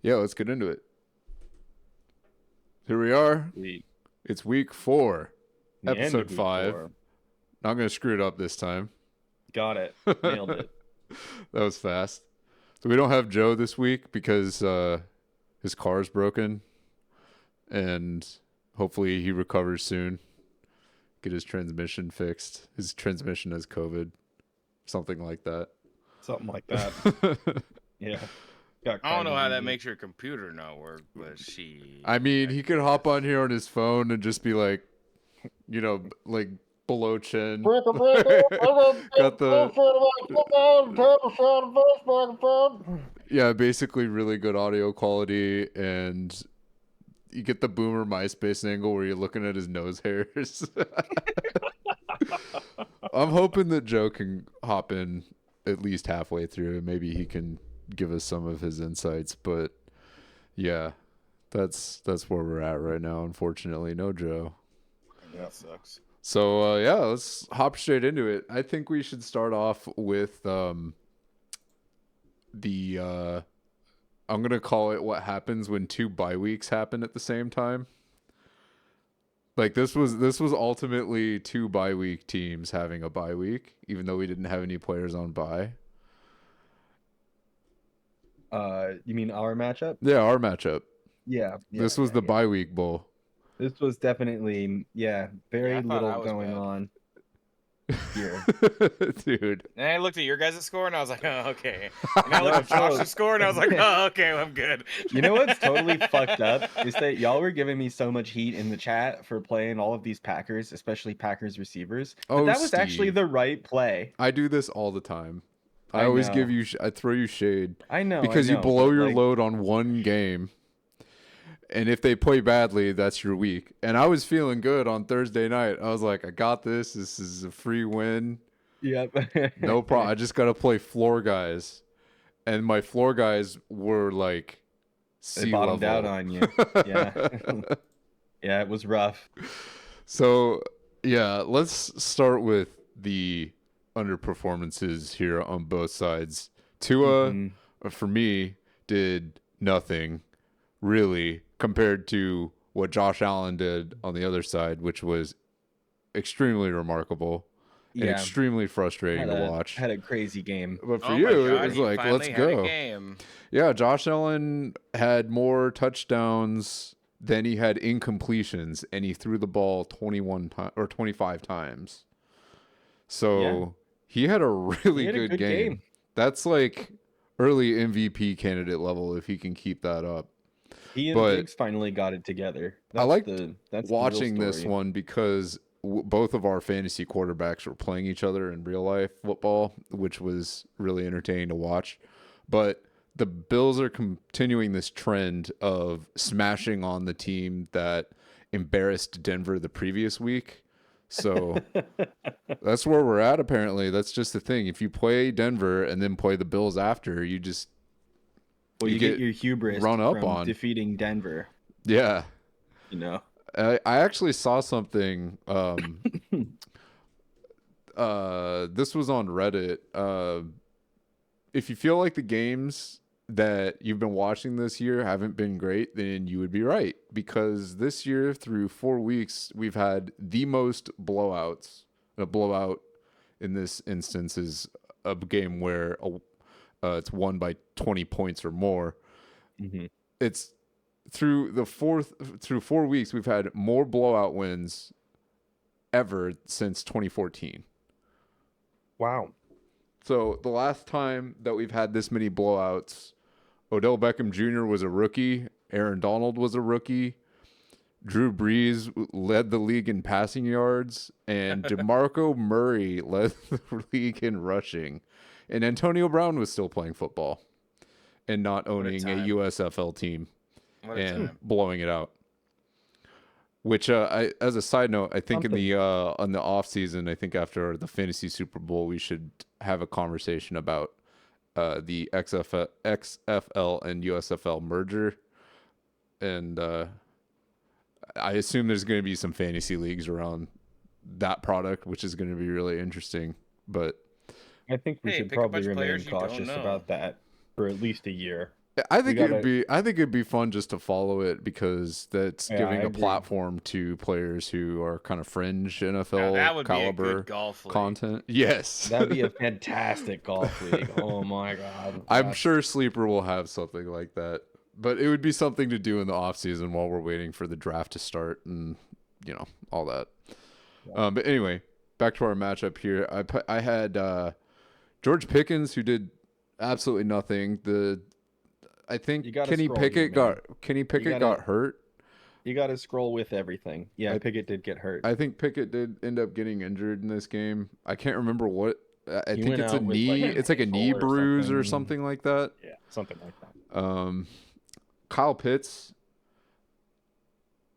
Yeah, let's get into it. Here we are. Sweet. It's week 4, The end episode of week 5. 4. Not going to screw it up this time. Got it. Nailed it. That was fast. So we don't have Joe this week because his car's broken. And hopefully he recovers soon. Get his transmission fixed. His transmission has COVID. Something like that. Something like that. Yeah. I don't know how that makes your computer not work, but I mean, he could hop on here on his phone and just be like, like below chin. Got the basically really good audio quality, and you get the boomer MySpace angle where you're looking at his nose hairs. I'm hoping that Joe can hop in at least halfway through. Maybe he can give us some of his insights, but yeah, that's where we're at right now. Unfortunately, no Joe. Yeah, that sucks. So yeah, let's hop straight into it. I think we should start off with I'm gonna call it what happens when 2 bye weeks happen at the same time. Like this was ultimately 2 bye week teams having a bye week, even though we didn't have any players on bye. You mean our matchup? Yeah, our matchup. Yeah. This was the bye week bowl. This was definitely, very little going on here. Dude. And I looked at your guys' score and I was like, oh, okay. And I looked at Josh's score and I was like, oh, okay, I'm good. You know what's totally fucked up is that y'all were giving me so much heat in the chat for playing all of these Packers, especially Packers receivers. But that was actually the right play. I do this all the time. I always give you, I throw you shade. I know. Because you blow your load on one game. And if they play badly, that's your week. And I was feeling good on Thursday night. I was like, I got this. This is a free win. Yep. No problem. I just got to play floor guys. And my floor guys were like they bottomed out on you. Yeah. Yeah, it was rough. So, yeah, let's start with the underperformances here on both sides. Tua, for me, did nothing really compared to what Josh Allen did on the other side, which was extremely remarkable and extremely frustrating to watch. Had a crazy game. But for you, it was like, let's go. Yeah, Josh Allen had more touchdowns than he had incompletions, and he threw the ball 25 times. So he had a really good game. That's like early MVP candidate level if he can keep that up. He and Diggs finally got it together. I like watching this one because both of our fantasy quarterbacks were playing each other in real life football, which was really entertaining to watch. But the Bills are continuing this trend of smashing on the team that embarrassed Denver the previous week. So that's where we're at, apparently. That's just the thing. If you play Denver and then play the Bills after, you just... Well, you get your hubris run up from on defeating Denver. Yeah. You know? I actually saw something. This was on Reddit. If you feel like the games that you've been watching this year haven't been great, then you would be right. Because this year, through 4 weeks, we've had the most blowouts. A blowout in this instance is a game where it's won by 20 points or more. It's through 4 weeks, we've had more blowout wins ever since 2014. Wow. So the last time that we've had this many blowouts, Odell Beckham Jr. was a rookie. Aaron Donald was a rookie. Drew Brees led the league in passing yards. And DeMarco Murray led the league in rushing. And Antonio Brown was still playing football and not owning a USFL team and blowing it out. Which, as a side note, I think in the off season, I think after the fantasy Super Bowl, we should have a conversation about the XFL and USFL merger. And I assume there's going to be some fantasy leagues around that product, which is going to be really interesting. But I think we should probably remain cautious about that for at least a year. I think it'd be fun just to follow it because that's giving a platform to players who are kind of fringe NFL that would caliber be a good golf league. content. Yes, that'd be a fantastic golf league. Oh my god! I'm sure Sleeper will have something like that, but it would be something to do in the off season while we're waiting for the draft to start and all that. Yeah. But anyway, back to our matchup here. I had George Pickens, who did absolutely nothing. I think Kenny Pickett got hurt. You got to scroll with everything. Yeah, Pickett did get hurt. I think Pickett did end up getting injured in this game. I can't remember what. I think it's a knee. It's like a knee bruise or something like that. Yeah, something like that. Kyle Pitts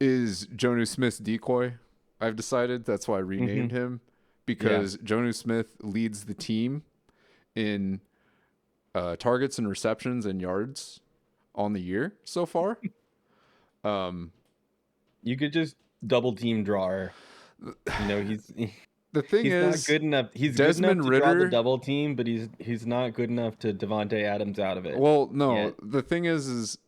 is Jonnu Smith's decoy. I've decided that's why I renamed him because Jonnu Smith leads the team in targets and receptions and yards on the year so far. You could just double team drawer. He's the thing is not good enough. He's Desmond good enough to Ridder, draw the double team, but he's not good enough to Devontae Adams out of it. Well, no, yet. The thing is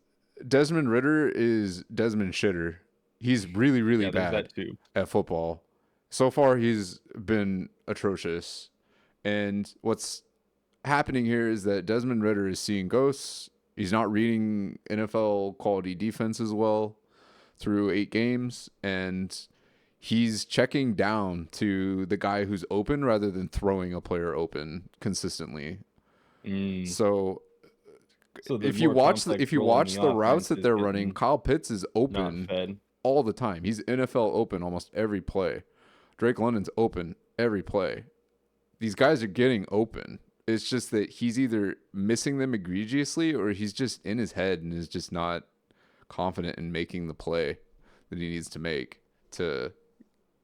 Desmond Ridder is Desmond Shitter. He's really, really bad at football. So far, he's been atrocious. And what's happening here is that Desmond Ridder is seeing ghosts. He's not reading NFL quality defenses well through 8 games, and he's checking down to the guy who's open rather than throwing a player open consistently. So if you watch the routes that they're running, Kyle Pitts is open all the time. He's NFL open almost every play. Drake London's open every play. These guys are getting open. It's just that he's either missing them egregiously or he's just in his head and is just not confident in making the play that he needs to make to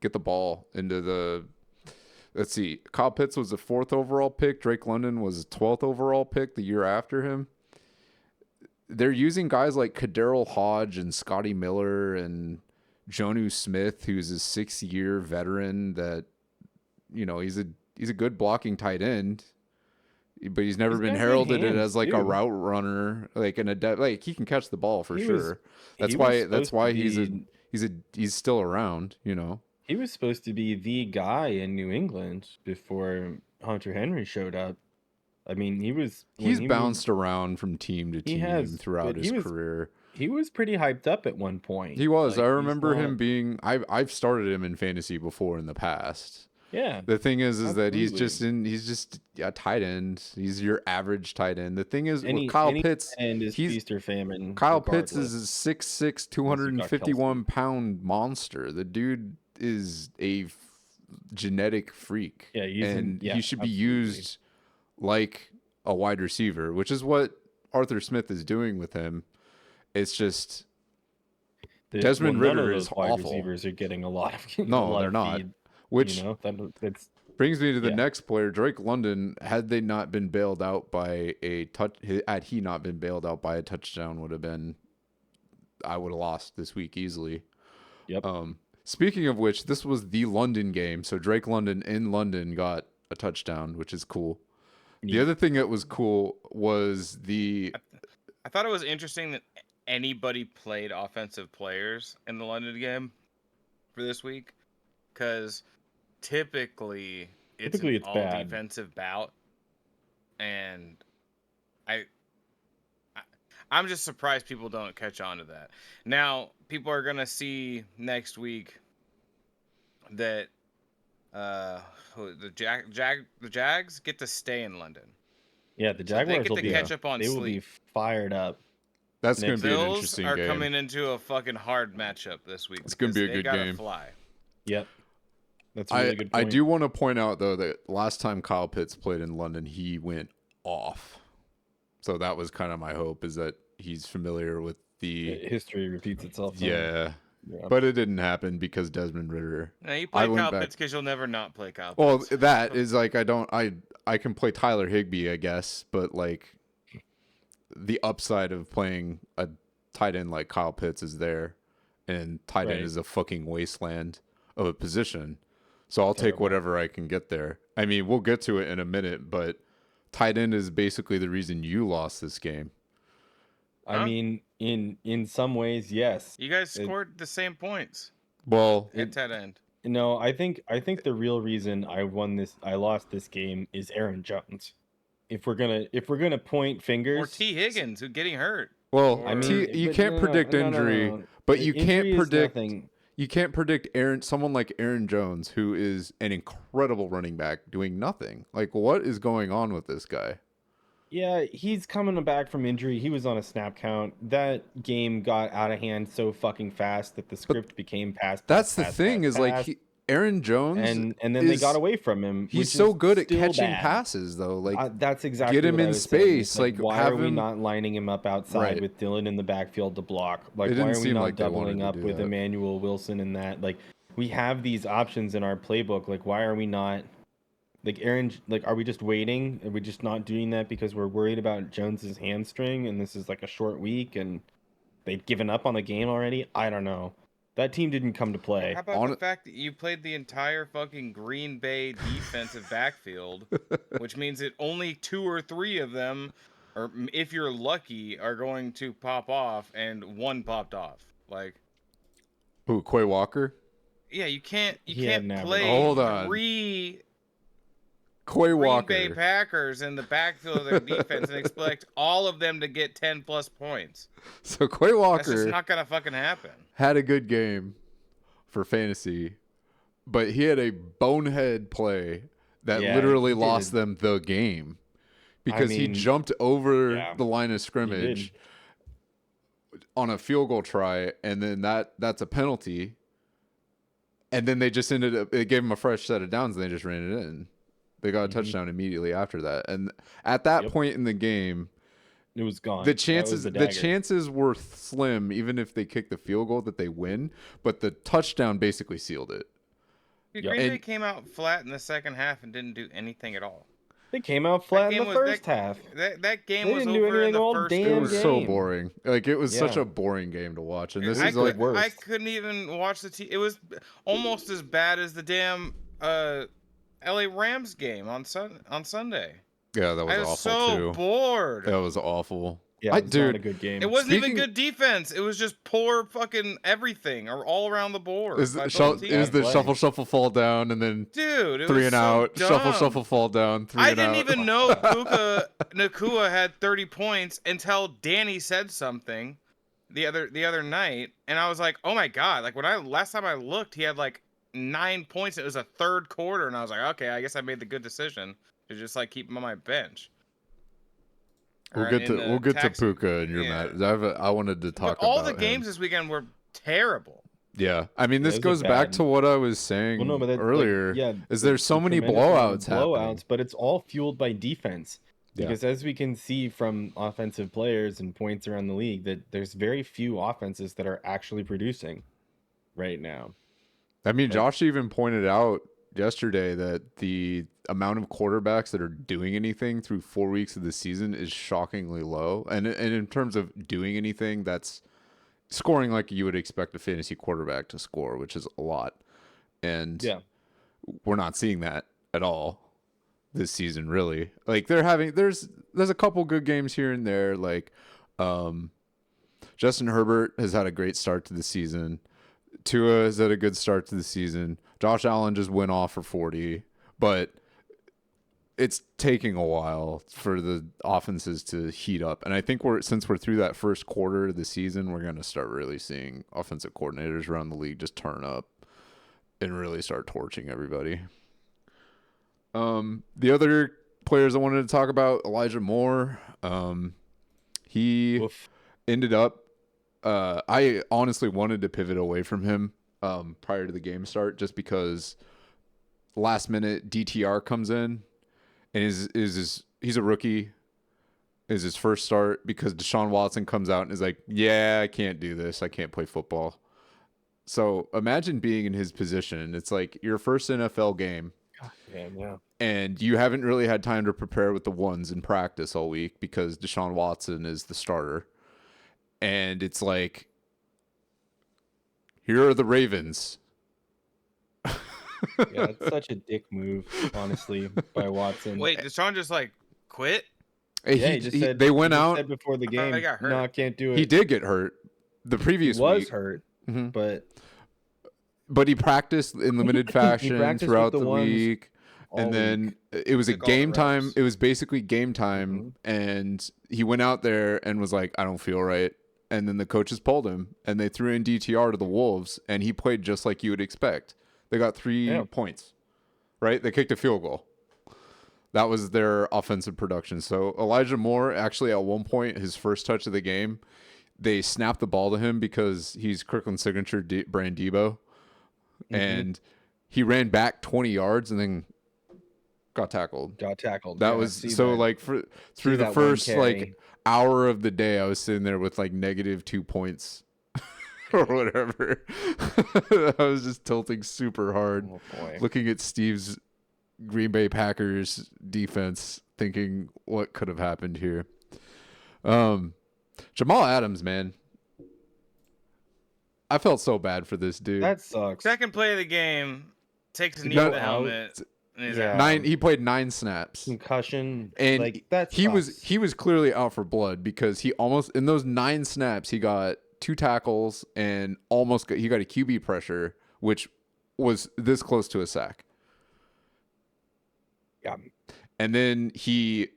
get the ball into the... Let's see. Kyle Pitts was the 4th overall pick. Drake London was 12th overall pick the year after him. They're using guys like Kaderil Hodge and Scotty Miller and Jonnu Smith, who's a 6-year veteran that, he's a good blocking tight end. But he's never been heralded as like a route runner, like he can catch the ball for sure. That's why he's still around, He was supposed to be the guy in New England before Hunter Henry showed up. I mean, he's bounced around from team to team throughout his career. He was pretty hyped up at one point. He was. I remember him being. I've started him in fantasy before in the past. Yeah. The thing is that he's just a tight end. He's your average tight end. The thing is with Kyle Pitts, he's feast or famine. Kyle Pitts is a 6'6", 251-pound monster. The dude is a genetic freak. Yeah, he should be used like a wide receiver, which is what Arthur Smith is doing with him. It's just Desmond Ridder is awful. Wide receivers are getting a lot of they're not. Feed. Which brings me to the next player, Drake London. Had he not been bailed out by a touchdown, I would have lost this week easily. Yep. Speaking of which, this was the London game, so Drake London in London got a touchdown, which is cool. The other thing that was cool was I thought it was interesting that anybody played offensive players in the London game for this week, because typically it's all bad. Defensive bout, and I'm just surprised people don't catch on to that. Now, people are gonna see next week that the Jags get to stay in London. Yeah, the Jaguars will catch up on sleep. They will be fired up. That's going to be an interesting game. Bills are coming into a fucking hard matchup this week. It's going to be a good game. They gotta fly. Yep. That's a really good point. I do want to point out, though, that last time Kyle Pitts played in London, he went off. So that was kind of my hope, is that he's familiar with the... History repeats itself. Yeah. But it didn't happen because Desmond Ridder. No, you play Kyle Pitts because you'll never not play Kyle Pitts. Well, that is like, I can play Tyler Higbee, I guess, but like the upside of playing a tight end like Kyle Pitts is there, and tight end is a fucking wasteland of a position. So I'll take whatever I can get there. I mean, we'll get to it in a minute, but tight end is basically the reason you lost this game. I mean, in some ways, yes. You guys scored the same points. Well, at that end. No, I think the real reason I lost this game is Aaron Jones. If we're gonna point fingers, or T. Higgins who's getting hurt. Well, I mean, you can't predict injury, but you can't predict. You can't predict someone like Aaron Jones, who is an incredible running back, doing nothing. Like, what is going on with this guy? Yeah, he's coming back from injury. He was on a snap count. That game got out of hand so fucking fast that the script became pass. That's the thing is like Aaron Jones, and then they got away from him. He's so good at catching passes, though. Like that's exactly get him in space. Like why are we not lining him up outside with Dylan in the backfield to block? Like why are we not doubling up with Emmanuel Wilson in that? Like we have these options in our playbook. Like why are we not? Like Aaron, like are we just waiting? Are we just not doing that because we're worried about Jones's hamstring and this is like a short week and they've given up on the game already? I don't know. That team didn't come to play. How about the fact that you played the entire fucking Green Bay defensive backfield, which means that only 2 or 3 of them, or if you're lucky, are going to pop off, and 1 popped off. Like, who? Quay Walker? Yeah, you can't play 3 Quay Walker Green Bay Packers in the backfield of their defense and expect all of them to get 10+ points. So Quay Walker, that's just not gonna fucking happen. Had a good game for fantasy, but he had a bonehead play that literally lost them the game because he jumped over the line of scrimmage on a field goal try, and then that's a penalty. And then they just they gave him a fresh set of downs and they just ran it in. They got a touchdown immediately after that. And at that point in the game, it was gone. The chances were slim, even if they kicked the field goal, that they win. But the touchdown basically sealed it. Green Bay came out flat in the second half and didn't do anything at all. They came out flat in the first half. That game was over in the first quarter. It was so boring. Like it was such a boring game to watch. And this is like worse. I couldn't even watch the team. It was almost as bad as the damn LA Rams game on Sunday. Yeah, that was awful too. I was so bored. That was awful. Yeah, it was not a good game. It wasn't even good defense. It was just poor fucking everything or all around the board. Is the shuffle fall down and then 3 and out, shuffle fall down, 3 and out. I didn't even know Nakua had 30 points until Danny said something the other night, and I was like, oh my god! Like last time I looked, he had like 9 points. It was a third quarter, and I was like, okay, I guess I made the good decision to just like keep him on my bench. We'll get to Puka and your match. I wanted to talk about all the games this weekend were terrible. Yeah, I mean this goes back to what I was saying earlier. There's so many blowouts happening. But it's all fueled by defense. Because as we can see from offensive players and points around the league, that there's very few offenses that are actually producing right now. I mean, Josh even pointed out yesterday that the amount of quarterbacks that are doing anything through 4 weeks of the season is shockingly low. And in terms of doing anything, that's scoring like you would expect a fantasy quarterback to score, which is a lot. And we're not seeing that at all this season, really. Like there's a couple good games here and there. Like Justin Herbert has had a great start to the season. Tua has had a good start to the season. Josh Allen just went off for 40, but it's taking a while for the offenses to heat up. And I think since we're through that first quarter of the season, we're going to start really seeing offensive coordinators around the league just turn up and really start torching everybody. The other players I wanted to talk about, Elijah Moore. He ended up I honestly wanted to pivot away from him prior to the game start just because last minute DTR comes in and he's a rookie. Is his first start because Deshaun Watson comes out and is like, yeah, I can't do this. I can't play football. So imagine being in his position. It's like your first NFL game. Yeah. And you haven't really had time to prepare with the ones in practice all week because Deshaun Watson is the starter. And it's like, here are the Ravens. Yeah, it's such a dick move, honestly, by Watson. Wait, Deshaun just like quit? He just said they went out said before the game. He got hurt. No, I can't do it. He did get hurt the previous week. He was hurt, but he practiced in limited fashion throughout the week. And then it was a game time. It was basically game time. And he went out there and was like, I don't feel right. And then the coaches pulled him and they threw in DTR to the Wolves. And he played just like you would expect. They got 3 points, right? They kicked a field goal. That was their offensive production. So Elijah Moore, actually at one point, his first touch of the game, they snapped the ball to him because he's Kirkland signature brand Debo. And he ran back 20 yards and then got tackled. That was so that. Like through the first like hour of the day, I was sitting there with like -2 points or whatever. I was just tilting super hard, looking at Steve's Green Bay Packers defense, thinking what could have happened here. Jamal Adams, man. I felt so bad for this dude. That sucks. Second play of the game, takes a knee to the helmet. He played 9 snaps. Concussion. And like, that he was clearly out for blood because he almost, in those 9 snaps, he got 2 tackles and he got a QB pressure, which was this close to a sack. Yeah. And then he,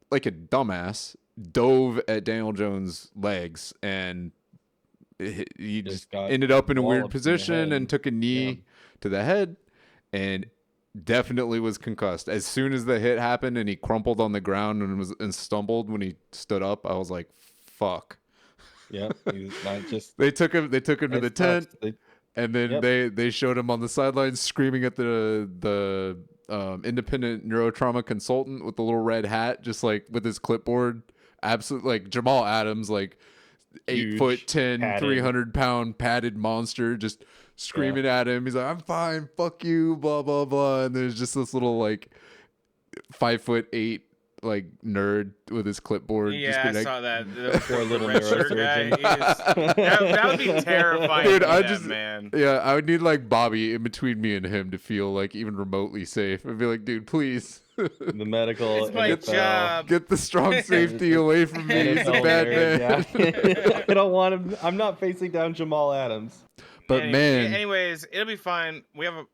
like a dumbass, dove at Daniel Jones' legs and he just ended up in a weird position and took a knee to the head and definitely was concussed. As soon as the hit happened and he crumpled on the ground and stumbled when he stood up, I was like, fuck. Yeah. He was not just they took him to the tent and then they showed him on the sidelines screaming at the independent neurotrauma consultant with the little red hat, just like with his clipboard. Absolutely, like Jamal Adams, like 8'10", 300-pound padded monster, just screaming at him. He's like, "I'm fine, fuck you," blah blah blah. And there's just this little like 5'8" like nerd with his clipboard. Yeah, just I saw that. The poor little neurosurgeon guy. That would be terrifying. Dude, I would need like Bobby in between me and him to feel like even remotely safe. I'd be like, dude, please. The medical. It's my job. Get the strong safety away from me. He's a bad man. Yeah. I don't want him. I'm not facing down Jamal Adams. But anyways, it'll be fine.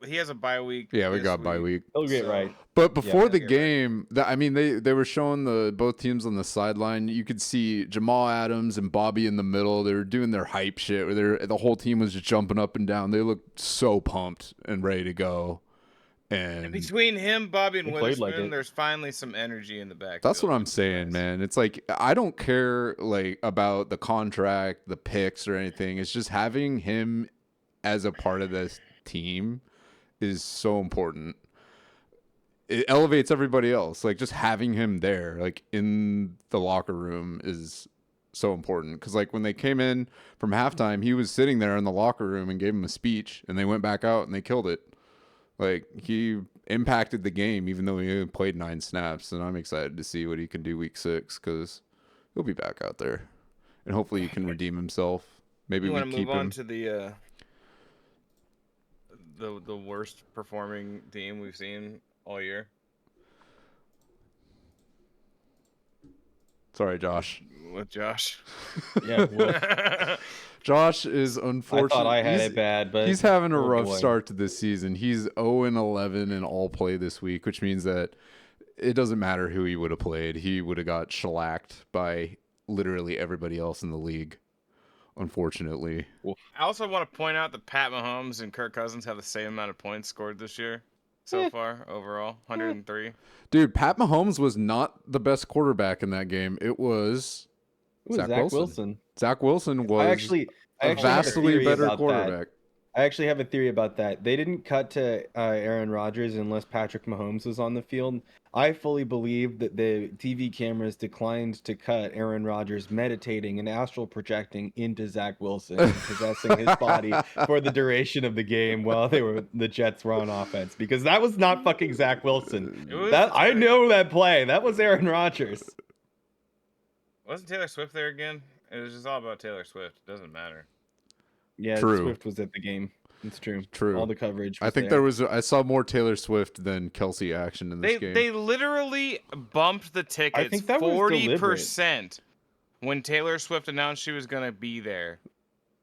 He has a bye week. Yeah, we got bye week. He'll get right. But before the game, they were showing both teams on the sideline. You could see Jamal Adams and Bobby in the middle. They were doing their hype shit. Where the whole team was just jumping up and down. They looked so pumped and ready to go. And between him, Bobby, and Witherspoon, there's finally some energy in the back. That's what I'm saying, man. It's like I don't care like about the contract, the picks, or anything. It's just having him as a part of this team is so important. It elevates everybody else. Like just having him there, like in the locker room, is so important. Because like when they came in from halftime, he was sitting there in the locker room and gave him a speech, and they went back out and they killed it. Like he impacted the game, even though he only played 9 snaps, and I'm excited to see what he can do week 6 because he'll be back out there, and hopefully he can redeem himself. Maybe we keep him. You want to move on to the worst performing team we've seen all year? Sorry, Josh. With Josh. Yeah. Well. Josh is unfortunate. I thought I had it bad, but he's having a rough start to this season. He's 0-11 in all play this week, which means that it doesn't matter who he would have played. He would have got shellacked by literally everybody else in the league, unfortunately. I also want to point out that Pat Mahomes and Kirk Cousins have the same amount of points scored this year so far, overall, 103. Dude, Pat Mahomes was not the best quarterback in that game. It was Zach Wilson. Zach Wilson was a vastly better quarterback. I actually have a theory about that. They didn't cut to Aaron Rodgers unless Patrick Mahomes was on the field. I fully believe that the TV cameras declined to cut Aaron Rodgers meditating and astral projecting into Zach Wilson and possessing his body for the duration of the game while the Jets were on offense, because that was not fucking Zach Wilson. I know that play. That was Aaron Rodgers. Wasn't Taylor Swift there again? It was just all about Taylor Swift. It doesn't matter. Yeah, True. Swift was at the game. It's true. True. All the coverage. I think I saw more Taylor Swift than Kelsey action in this game. They literally bumped the tickets. I think that 40% when Taylor Swift announced she was going to be there,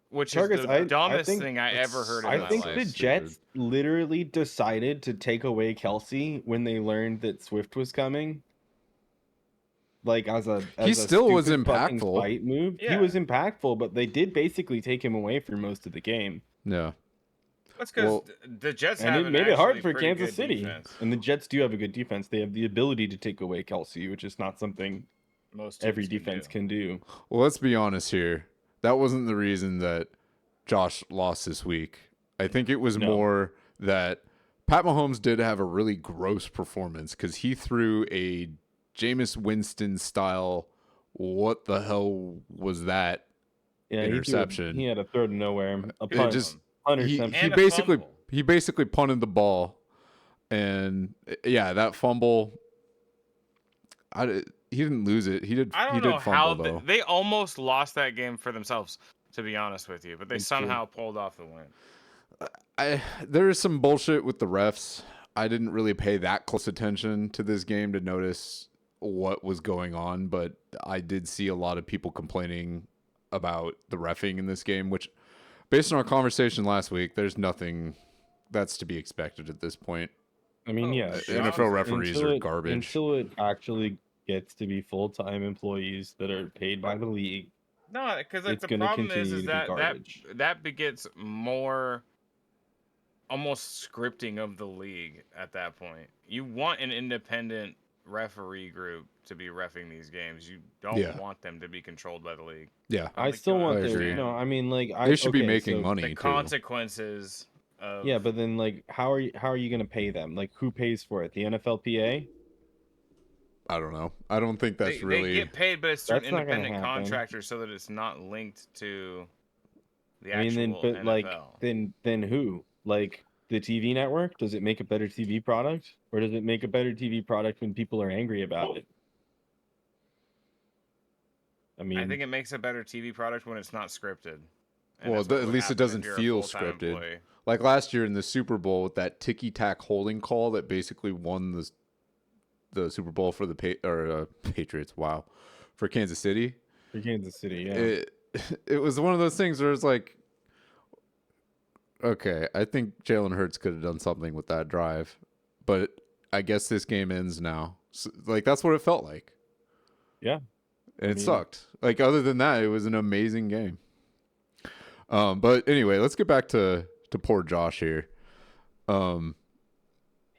which is the dumbest thing I ever heard in my life. I think the Jets literally decided to take away Kelsey when they learned that Swift was coming. Like he still was impactful. Fight move. Yeah. He was impactful, but they did basically take him away for most of the game. Yeah. That's because the Jets have it made it hard for Kansas City. Defense. And the Jets do have a good defense. They have the ability to take away Kelsey, which is not something every defense can do. Well, let's be honest here. That wasn't the reason that Josh lost this week. I think it was more that Pat Mahomes did have a really gross performance because he threw a Jameis Winston style, what the hell was that interception? He had a throw to nowhere. A punt. He basically punted the ball, and that fumble. He didn't lose it. He did. I don't know how though. They almost lost that game for themselves, to be honest with you, but they somehow pulled off the win. There is some bullshit with the refs. I didn't really pay that close attention to this game to notice what was going on, but I did see a lot of people complaining about the reffing in this game, which, based on our conversation last week, there's nothing that's to be expected at this point. I mean, NFL referees are garbage. Until it actually gets to be full-time employees that are paid by the league. No, because the problem is that begets more almost scripting of the league at that point. You want an independent referee group to be reffing these games. You don't want them to be controlled by the league. Yeah, I still want them. I mean, like, they should be making money. The consequences of but then, like, how are you going to pay them? Like, who pays for it? The NFLPA? I don't know. I don't think that's really. They get paid, but it's through an independent contractor, so that it's not linked to the actual NFL. Like, then who? Like, the TV network? Does it make a better TV product? Or does it make a better TV product when people are angry about it? I mean, I think it makes a better TV product when it's not scripted. Well, at least it doesn't feel scripted. Employee. Like last year in the Super Bowl with that ticky-tack holding call that basically won the Super Bowl for the Patriots. Wow. For Kansas City. For Kansas City, yeah. It was one of those things where it's like, okay, I think Jalen Hurts could have done something with that drive, but I guess this game ends now. So, like, that's what it felt like. Yeah. And it sucked. Like, other than that, it was an amazing game. But anyway, let's get back to poor Josh here.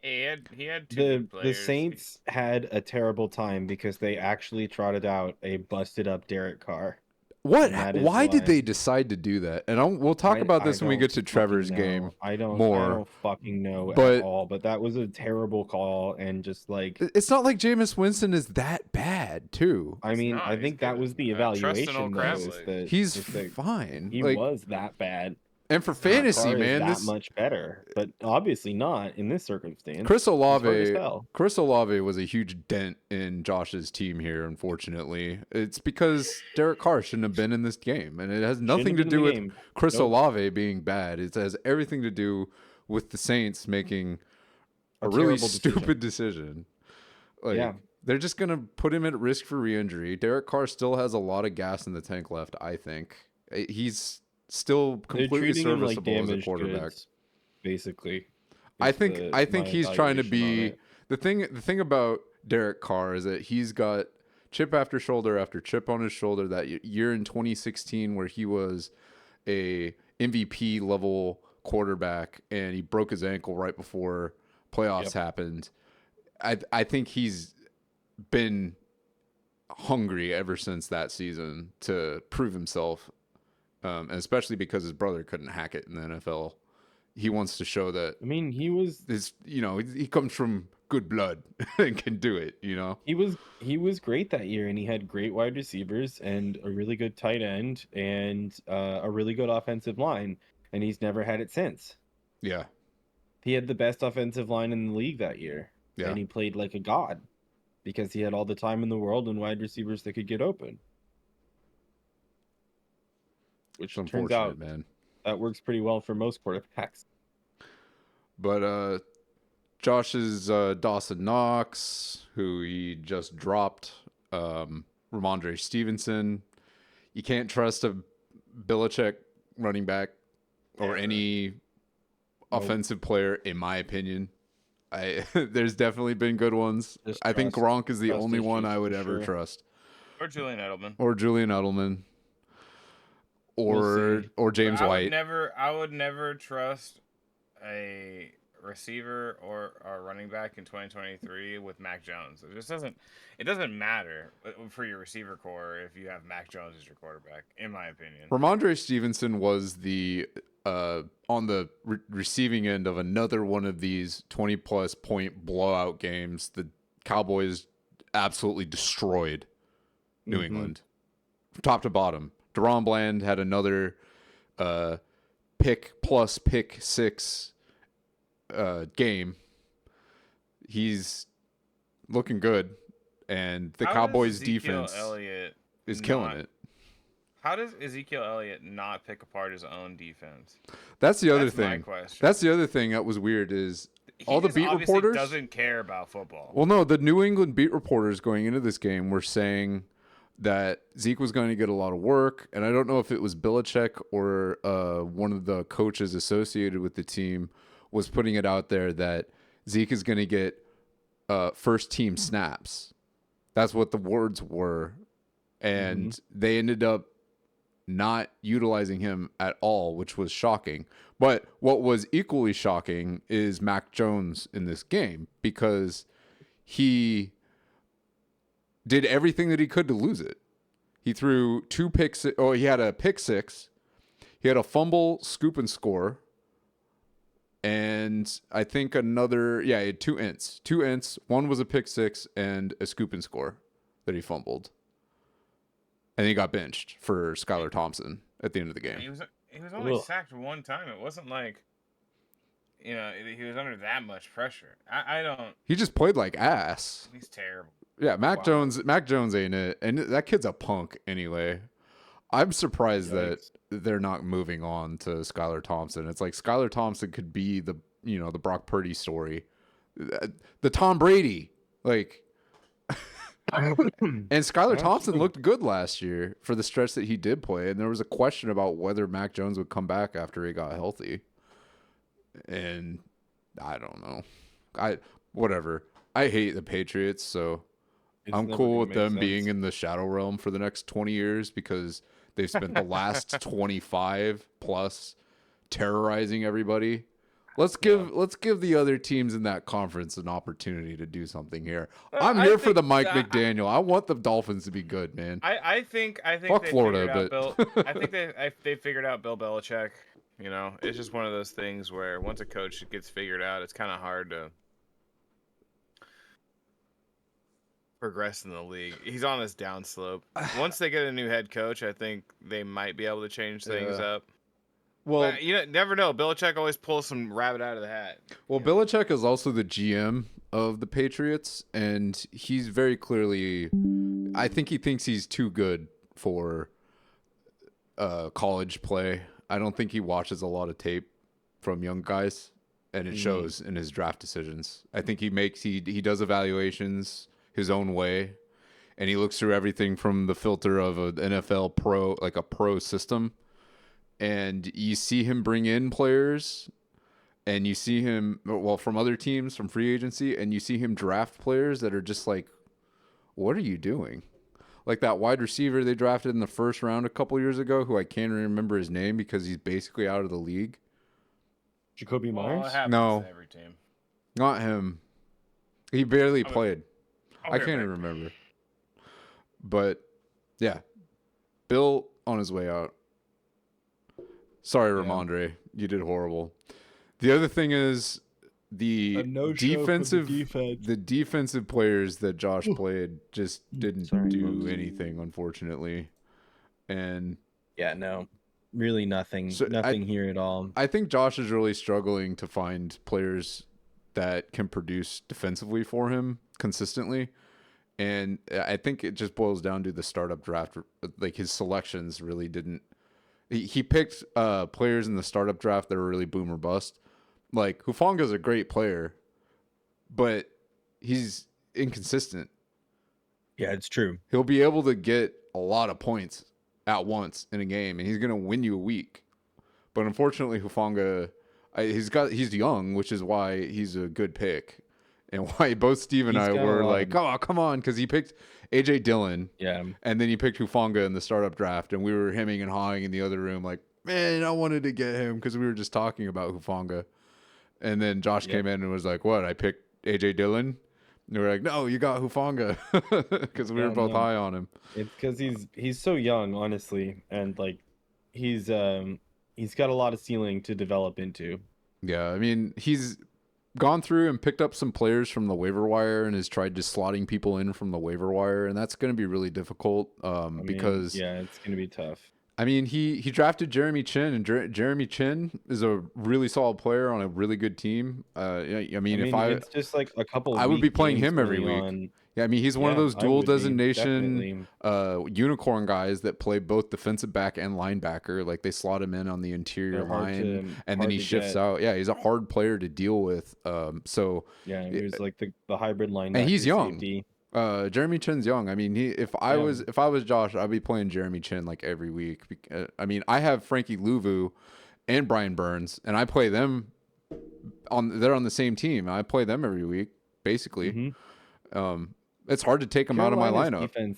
He had two players. The Saints had a terrible time because they actually trotted out a busted up Derek Carr. What? Why did they decide to do that? And we'll talk about this when we get to Trevor's game. I don't fucking know at all. But that was a terrible call, and just like it's not like Jameis Winston is that bad, too. I mean, I think that was the evaluation. He's fine. He was that bad. And for fantasy, man, that much better, but obviously not in this circumstance. Chris Olave was a huge dent in Josh's team here. Unfortunately, it's because Derek Carr shouldn't have been in this game, and it has nothing to do with Chris Olave being bad. It has everything to do with the Saints making a really stupid decision. Like, they're just gonna put him at risk for re-injury. Derek Carr still has a lot of gas in the tank left. I think he's still completely serviceable as a quarterback. Goods, basically. I think he's trying to be the thing about Derek Carr is that he's got chip after shoulder after chip on his shoulder. That year in 2016 where he was a MVP level quarterback and he broke his ankle right before playoffs happened. I think he's been hungry ever since that season to prove himself. And especially because his brother couldn't hack it in the NFL. He wants to show that. I mean, he comes from good blood and can do it, He was great that year, and he had great wide receivers and a really good tight end and a really good offensive line, and he's never had it since. Yeah. He had the best offensive line in the league that year. Yeah. And he played like a god because he had all the time in the world and wide receivers that could get open. Which turns out, man, that works pretty well for most quarterbacks. But Josh's Dawson Knox, who he just dropped, Ramondre Stevenson. You can't trust a Belichick running back or any offensive player, in my opinion. There's definitely been good ones. I think Gronk is the only one I would ever trust. Or Julian Edelman. Or James White. I would never trust a receiver or a running back in 2023 with Mac Jones. It doesn't matter for your receiver core if you have Mac Jones as your quarterback, in my opinion. Ramondre Stevenson was the on the receiving end of another one of these 20-plus point blowout games. The Cowboys absolutely destroyed New England, top to bottom. Deron Bland had another pick 6 game. He's looking good, and the Cowboys' defense is killing it. How does Ezekiel Elliott not pick apart his own defense? That's the other thing. That's the other thing that was weird is all the beat reporters doesn't care about football. Well, no, the New England beat reporters going into this game were saying that Zeke was going to get a lot of work, and I don't know if it was Belichick or one of the coaches associated with the team was putting it out there that Zeke is going to get first team snaps. That's what the words were, and they ended up not utilizing him at all, which was shocking. But what was equally shocking is Mac Jones in this game, because he did everything that he could to lose it. He threw 2 picks. Oh, he had a pick 6. He had a fumble, scoop, and score. And I think he had 2 ints. 2 ints. One was a pick 6 and a scoop and score that he fumbled. And he got benched for Skylar Thompson at the end of the game. He was only sacked one time. It wasn't like, he was under that much pressure. I don't. He just played like ass. He's terrible. Yeah, Mac Jones ain't it. And that kid's a punk anyway. I'm surprised that they're not moving on to Skylar Thompson. It's like Skylar Thompson could be the Brock Purdy story. The Tom Brady. Like and Skylar Thompson looked good last year for the stretch that he did play, and there was a question about whether Mac Jones would come back after he got healthy. And I don't know. Whatever. I hate the Patriots, so I'm cool with them being in the shadow realm for the next 20 years because they've spent the last 25 plus terrorizing everybody. Let's give the other teams in that conference an opportunity to do something here. I'm here for the Mike McDaniel. I want the Dolphins to be good, man. I think fuck Florida, but I think they figured out Bill Belichick. It's just one of those things where once a coach gets figured out, it's kind of hard to progress in the league. He's on this downslope. Once they get a new head coach, I think they might be able to change things up. Well, you never know. Belichick always pulls some rabbit out of the hat. Well, Belichick is also the GM of the Patriots, and he's very clearly, I think he thinks he's too good for college play. I don't think he watches a lot of tape from young guys, and it shows in his draft decisions. I think he does evaluations his own way, and he looks through everything from the filter of an NFL pro, like a pro system. And you see him bring in players, and you see him, from other teams, from free agency, and you see him draft players that are just like, what are you doing? Like that wide receiver they drafted in the first round a couple years ago, who I can't remember his name because he's basically out of the league. Jacoby Myers? No, every team. Not him. He barely played. I can't even remember. But, yeah. Bill on his way out. Sorry, Ramondre. You did horrible. The other thing is the defensive players that Josh played just didn't do anything, unfortunately. And really nothing. Nothing here at all. I think Josh is really struggling to find players that can produce defensively for him consistently. And I think it just boils down to the startup draft. Like his selections really didn't he picked players in the startup draft that are really boom or bust. Like Hufanga's a great player, but he's inconsistent. Yeah, it's true. He'll be able to get a lot of points at once in a game, and he's going to win you a week. But unfortunately, Hufanga, he's young, which is why he's a good pick, and why both Steve and I were like, "Oh, come on," because he picked AJ Dillon, and then he picked Hufanga in the startup draft, and we were hemming and hawing in the other room, like, "Man, I wanted to get him," because we were just talking about Hufanga, and then Josh came in and was like, "What? I picked AJ Dillon." And we were like, "No, you got Hufanga," because we were both high on him. It's because he's so young, honestly, and like he's got a lot of ceiling to develop into. Yeah, I mean, he's gone through and picked up some players from the waiver wire and has tried just slotting people in from the waiver wire, and that's going to be really difficult because it's going to be tough. I mean, he drafted Jeremy Chin, and Jeremy Chin is a really solid player on a really good team. I mean, if it's just like a couple, I would be playing him every week. Yeah, I mean, he's one of those dual designation unicorn guys that play both defensive back and linebacker. Like they slot him in on the interior line, and then he shifts out. Yeah, he's a hard player to deal with. So yeah, he was like the hybrid linebacker, and he's young. Safety. Jeremy Chin's young. I mean, if I was Josh, I'd be playing Jeremy Chin like every week. I mean, I have Frankie Louvu and Brian Burns, and I play them they're on the same team. I play them every week, basically. Mm-hmm. It's hard to take them out of my lineup.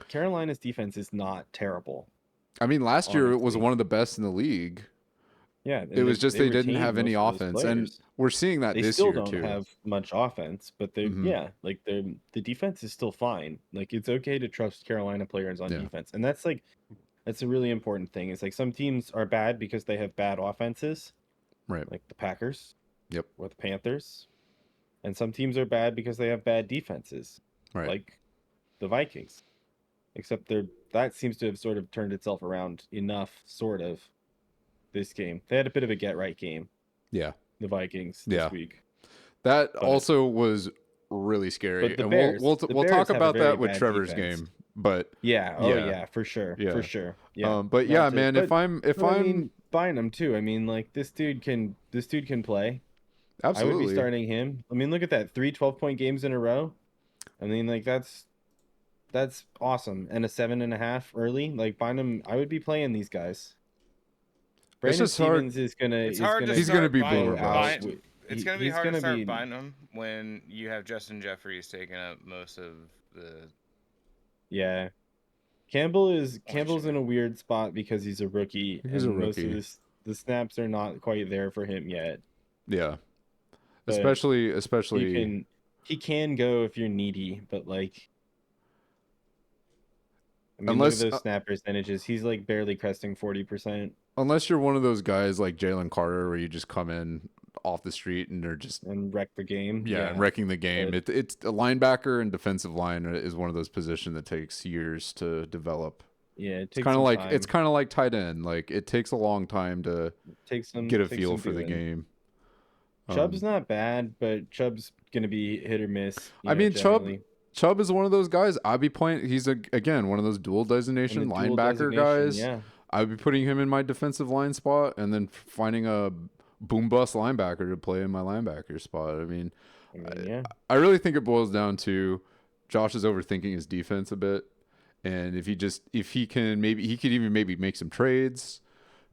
Carolina's defense is not terrible. I mean, last year it was one of the best in the league. Yeah, it was just they didn't have any offense, and we're seeing that this year too. They still don't have much offense, but they the defense is still fine. Like it's okay to trust Carolina players on defense, and that's a really important thing. It's like some teams are bad because they have bad offenses, right? Like the Packers, or the Panthers, and some teams are bad because they have bad defenses, right? Like the Vikings, except that seems to have sort of turned itself around enough, sort of. This game, they had a bit of a get right game. Yeah, the Vikings this week. That also was really scary, and Bears, we'll talk about that with Trevor's game. But for sure, for sure. Yeah, but man, if I'm Bynum too. I mean, like this dude can play. Absolutely, I would be starting him. I mean, look at that, 3 12-point games in a row. I mean, like that's awesome, and a 7.5 early. Like Bynum, I would be playing these guys. Brandon Stevens is gonna. He's gonna be boomer bust. It's gonna be hard to start Bynum when you have Justin Jeffries taking up most of the. Yeah, Campbell's in a weird spot because he's a rookie. Most of the snaps are not quite there for him yet. Yeah, but especially he can go if you're needy, but like. I mean, unless look at those snap percentages, he's like barely cresting 40%. Unless you're one of those guys like Jalen Carter, where you just come in off the street and they're just wreck the game. Yeah, and wrecking the game. It's a linebacker and defensive line is one of those positions that takes years to develop. Yeah, it takes it's kind of like tight end. Like it takes a long time to get a feel for the game. Chubb's not bad, but Chubb's gonna be hit or miss. I mean, Chubb is one of those guys. I'd be playing. He's again one of those dual designation linebacker guys. Yeah. I'd be putting him in my defensive line spot and then finding a boom bust linebacker to play in my linebacker spot. I mean, I really think it boils down to Josh is overthinking his defense a bit. And if he can even make some trades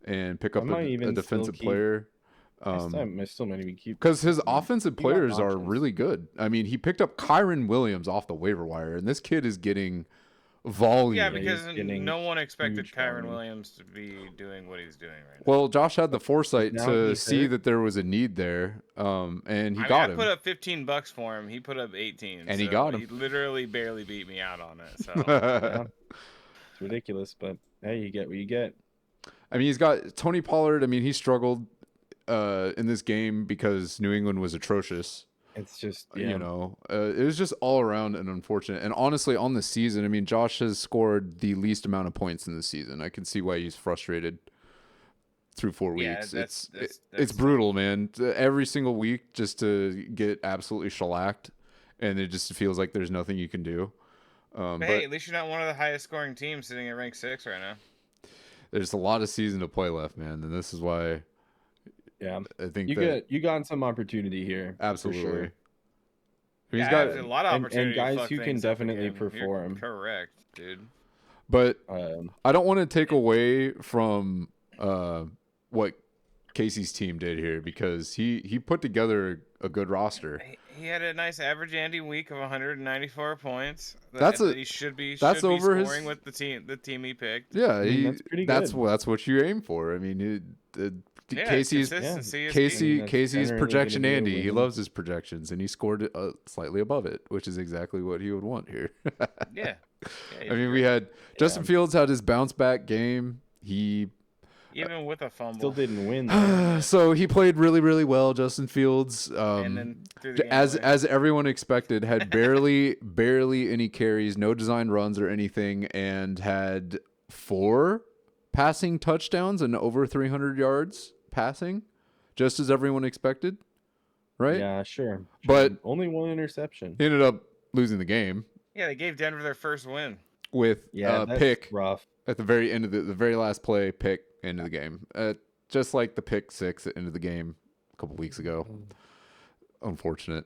and pick up a defensive player. I still might even keep, because his offensive players are really good. I mean, he picked up Kyron Williams off the waiver wire, and this kid is getting volume. Yeah, because no one expected Kyron Williams to be doing what he's doing right now. Well, Josh had the foresight to see that there was a need there, and he got him. I put up $15 for him. He put up 18, and he got him. He literally barely beat me out on it. So it's ridiculous, but hey, you get what you get. I mean, he's got Tony Pollard. I mean, he struggled in this game because New England was atrocious. It's just, it was just all around and unfortunate. And honestly, on the season, I mean, Josh has scored the least amount of points in the season. I can see why he's frustrated through 4 weeks. It's brutal, man. Every single week just to get absolutely shellacked, and it just feels like there's nothing you can do. But hey, at least you're not one of the highest scoring teams sitting at rank 6 right now. there's a lot of season to play left, man, and this is why. Yeah, I think you got some opportunity here. Absolutely. For sure. He's got a lot of opportunity and guys who can definitely perform. You're correct, dude. But I don't want to take away from what Casey's team did here, because he put together a good roster. He had a nice average Andy week of 194 points. He should be over scoring with the team he picked. Yeah, that's pretty good. That's what you aim for. I mean, Casey's projection Andy. He loves his projections, and he scored slightly above it, which is exactly what he would want here. Yeah. I mean, we had Justin Fields had his bounce back game. He even with a fumble still didn't win. So he played really, really well. Justin Fields, and then as everyone expected, had barely any carries, no design runs or anything, and had 4 passing touchdowns and over 300 yards passing, just as everyone expected, right? Yeah, sure. But only 1 interception. He ended up losing the game. Yeah, they gave Denver their first win with pick rough at the very end of the very last play, pick end of the game, just like the pick 6 at the end of the game a couple weeks ago. Unfortunate.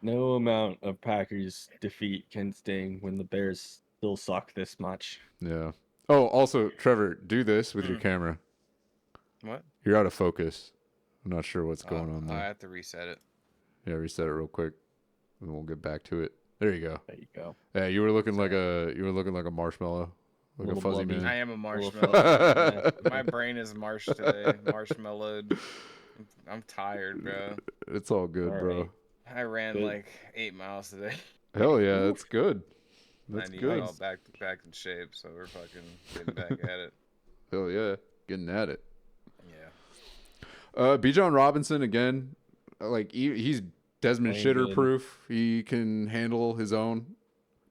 No amount of Packers defeat can sting when the Bears still suck this much. Yeah. Oh, also, Trevor, do this with your camera. What? You're out of focus. I'm not sure what's going on there. I have to reset it. Yeah, reset it real quick, and we'll get back to it. There you go. There you go. Yeah, you were looking like a marshmallow, like a fuzzy man. I am a marshmallow. My brain is marsh today. Marshmallowed. I'm tired, bro. It's all good, bro. I ran like 8 miles today. Hell yeah, that's good. That's I need good. to get back in shape, so we're fucking getting back at it. Hell yeah, getting at it. Yeah. Bijan Robinson again, like he's Desmond Shitter proof. He can handle his own,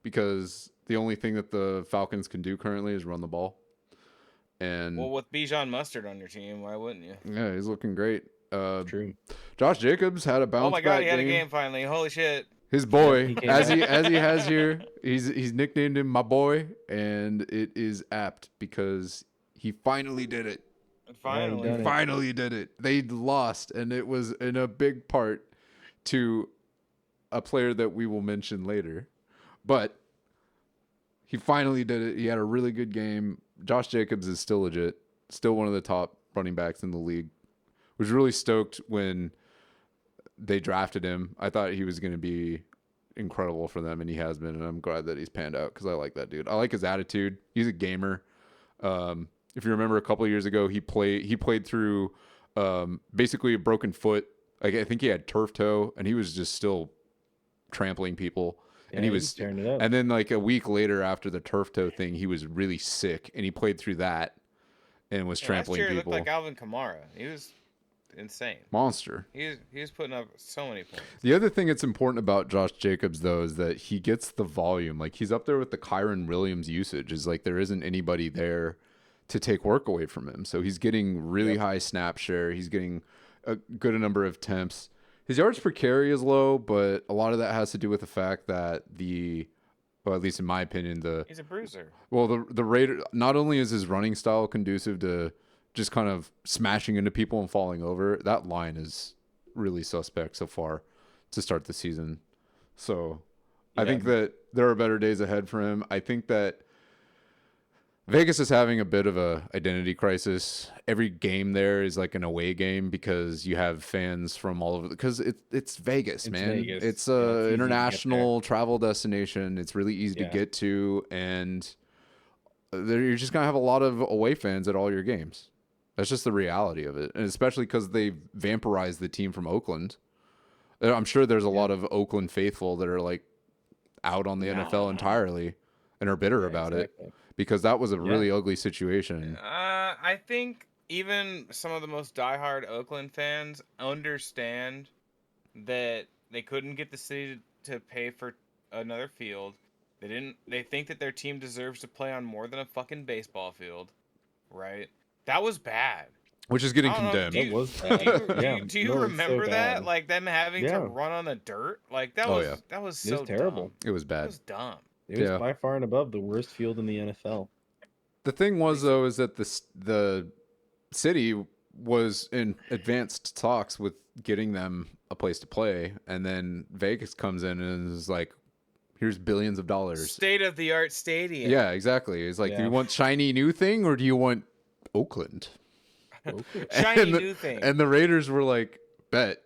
because the only thing that the Falcons can do currently is run the ball. And with Bijan Mustard on your team, why wouldn't you? Yeah, he's looking great. True. Josh Jacobs had a bounce back. Oh my god, he had a game finally. Holy shit. His boy, as he has here, he's nicknamed him my boy, and it is apt because he finally did it. Finally did it. They lost, and it was in a big part to a player that we will mention later. But he finally did it. He had a really good game. Josh Jacobs is still legit, still one of the top running backs in the league. Was really stoked when they drafted him. I thought he was going to be incredible for them, and he has been, and I'm glad that he's panned out because I like that dude. I like his attitude. He's a gamer. If you remember a couple of years ago, he played through basically a broken foot. Like, I think he had turf toe, and he was just still trampling people. Yeah, and he was tearing it up. And then like a week later after the turf toe thing, he was really sick, and he played through that and was trampling last year people. He looked like Alvin Kamara. He was insane. Monster. He was putting up so many points. The other thing that's important about Josh Jacobs, though, is that he gets the volume. Like, he's up there with the Kyron Williams usage. Is like there isn't anybody there to take work away from him. So he's getting really high snap share. He's getting a good number of attempts. His yards per carry is low, but a lot of that has to do with the fact that well, at least in my opinion, he's a bruiser. Well, the Raider, not only is his running style conducive to just kind of smashing into people and falling over, that line is really suspect so far to start the season. So I think that there are better days ahead for him. I think that Vegas is having a bit of a identity crisis. Every game there is like an away game because you have fans from all over. Because it's Vegas, man. Vegas. It's a international travel destination. It's really easy to get to, and you're just gonna have a lot of away fans at all your games. That's just the reality of it, and especially because they vampirized the team from Oakland. I'm sure there's a lot of Oakland faithful that are like out on the NFL entirely and are bitter about it. Because that was a really ugly situation. I think even some of the most diehard Oakland fans understand that they couldn't get the city to pay for another field. They think that their team deserves to play on more than a fucking baseball field, right? That was bad. Which is getting condemned. That was bad. Do you remember that? Like them having to run on the dirt? Like that was so terrible. Dumb. It was bad. It was dumb. It was by far and above the worst field in the NFL. The thing was though is that the city was in advanced talks with getting them a place to play, and then Vegas comes in and is like, here's billions of dollars. State of the art stadium. Yeah, exactly. It's like, do you want shiny new thing or do you want Oakland? Shiny new thing. And the Raiders were like, bet,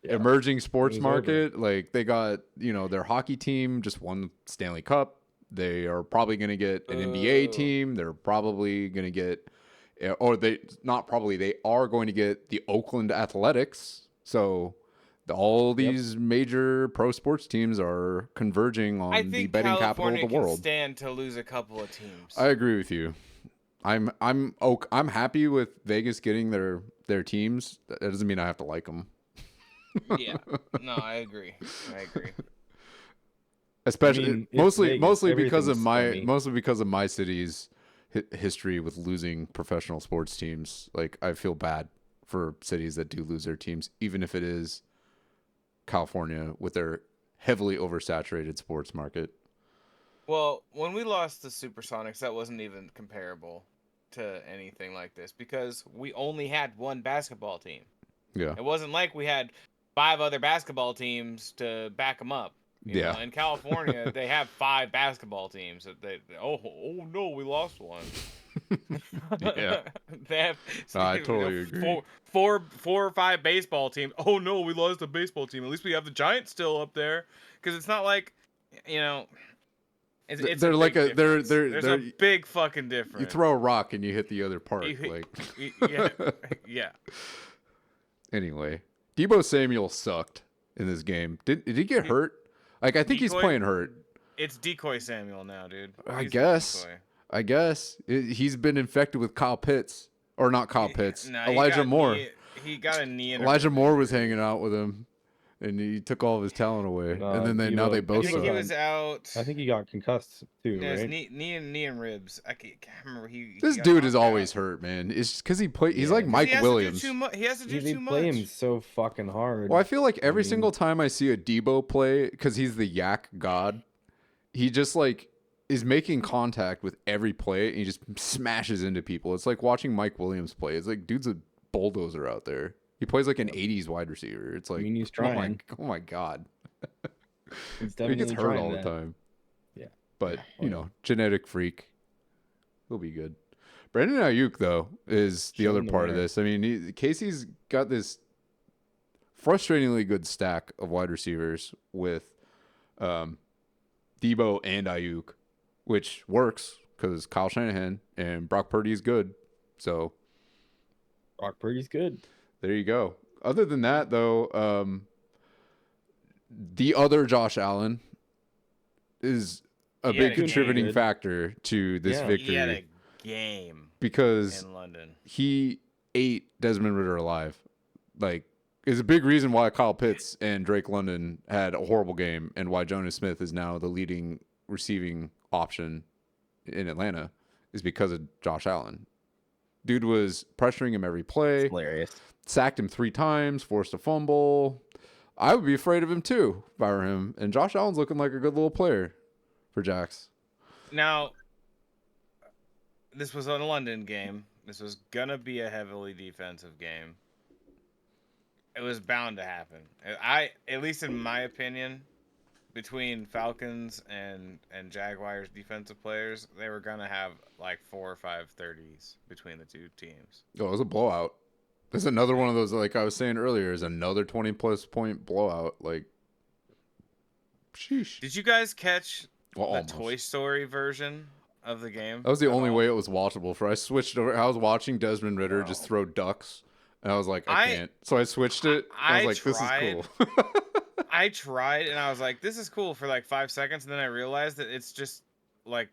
emerging sports market. Like they got, their hockey team just won the Stanley Cup. They are probably going to get an NBA team. They're probably going to get, they are going to get the Oakland Athletics. So all these major pro sports teams are converging on the betting capital of the world. Can stand to lose a couple of teams. I agree with you. I'm happy with Vegas getting their teams. That doesn't mean I have to like them. Yeah. No, I agree. Especially mostly because of my city's history with losing professional sports teams. Like I feel bad for cities that do lose their teams, even if it is California with their heavily oversaturated sports market. Well, when we lost the Supersonics, that wasn't even comparable to anything like this because we only had one basketball team. Yeah. It wasn't like we had 5 other basketball teams to back them up. You know? In California, they have 5 basketball teams. Oh no, we lost one. Yeah. I totally agree. 4 or 5 baseball teams. Oh no, we lost a baseball team. At least we have the Giants still up there because it's not like, It's they're like there's a big fucking difference. You throw a rock and you hit the other part. Yeah. Anyway, Deebo Samuel sucked in this game. Did he get hurt? Like I think he's playing hurt. It's Decoy Samuel now, dude. I guess he's been infected with Kyle Pitts, or not Kyle Pitts. Elijah Moore. He got a knee. Elijah Moore was hanging out with him. And he took all of his talent away, and then now they both. I think he was out. I think he got concussed too, right? Knee and ribs. I can't remember. This dude is always hurt, man. It's just because he play. He's like Mike Williams. He has to do too much. They play him so fucking hard. Well, I feel like every single time I see a Debo play, because he's the yak god, he just like is making contact with every play, and he just smashes into people. It's like watching Mike Williams play. It's like dude's a bulldozer out there. He plays like an 80s wide receiver. It's like, he's trying. Oh my God. He's he gets hurt all the time. Yeah. But, genetic freak. He'll be good. Brandon Ayuk, though, is the other part of this. I mean, Casey's got this frustratingly good stack of wide receivers with Debo and Ayuk, which works because Kyle Shanahan and Brock Purdy is good. So Brock Purdy's good. There you go. Other than that, though, the other Josh Allen is a big contributing factor to this victory. He had a game because in London. He ate Desmond Ridder alive. Like, is a big reason why Kyle Pitts and Drake London had a horrible game and why Jonas Smith is now the leading receiving option in Atlanta is because of Josh Allen. Dude was pressuring him every play. That's hilarious. Sacked him 3 times, forced a fumble. I would be afraid of him too if I were him. And Josh Allen's looking like a good little player for Jax. Now, this was a London game. This was going to be a heavily defensive game. It was bound to happen. At least in my opinion, between Falcons and Jaguars defensive players, they were going to have like 4 or 5 30s between the two teams. Oh, it was a blowout. There's another one of those, like I was saying earlier, is another 20-plus point blowout. Like, sheesh. Did you guys catch the Toy Story version of the game? That was the only way it was watchable. I switched over. I was watching Desmond Ridder just throw ducks, and I was like, I can't. So I switched it. I was like, tried, this is cool. I tried, and I was like, this is cool for like 5 seconds, and then I realized that it's just like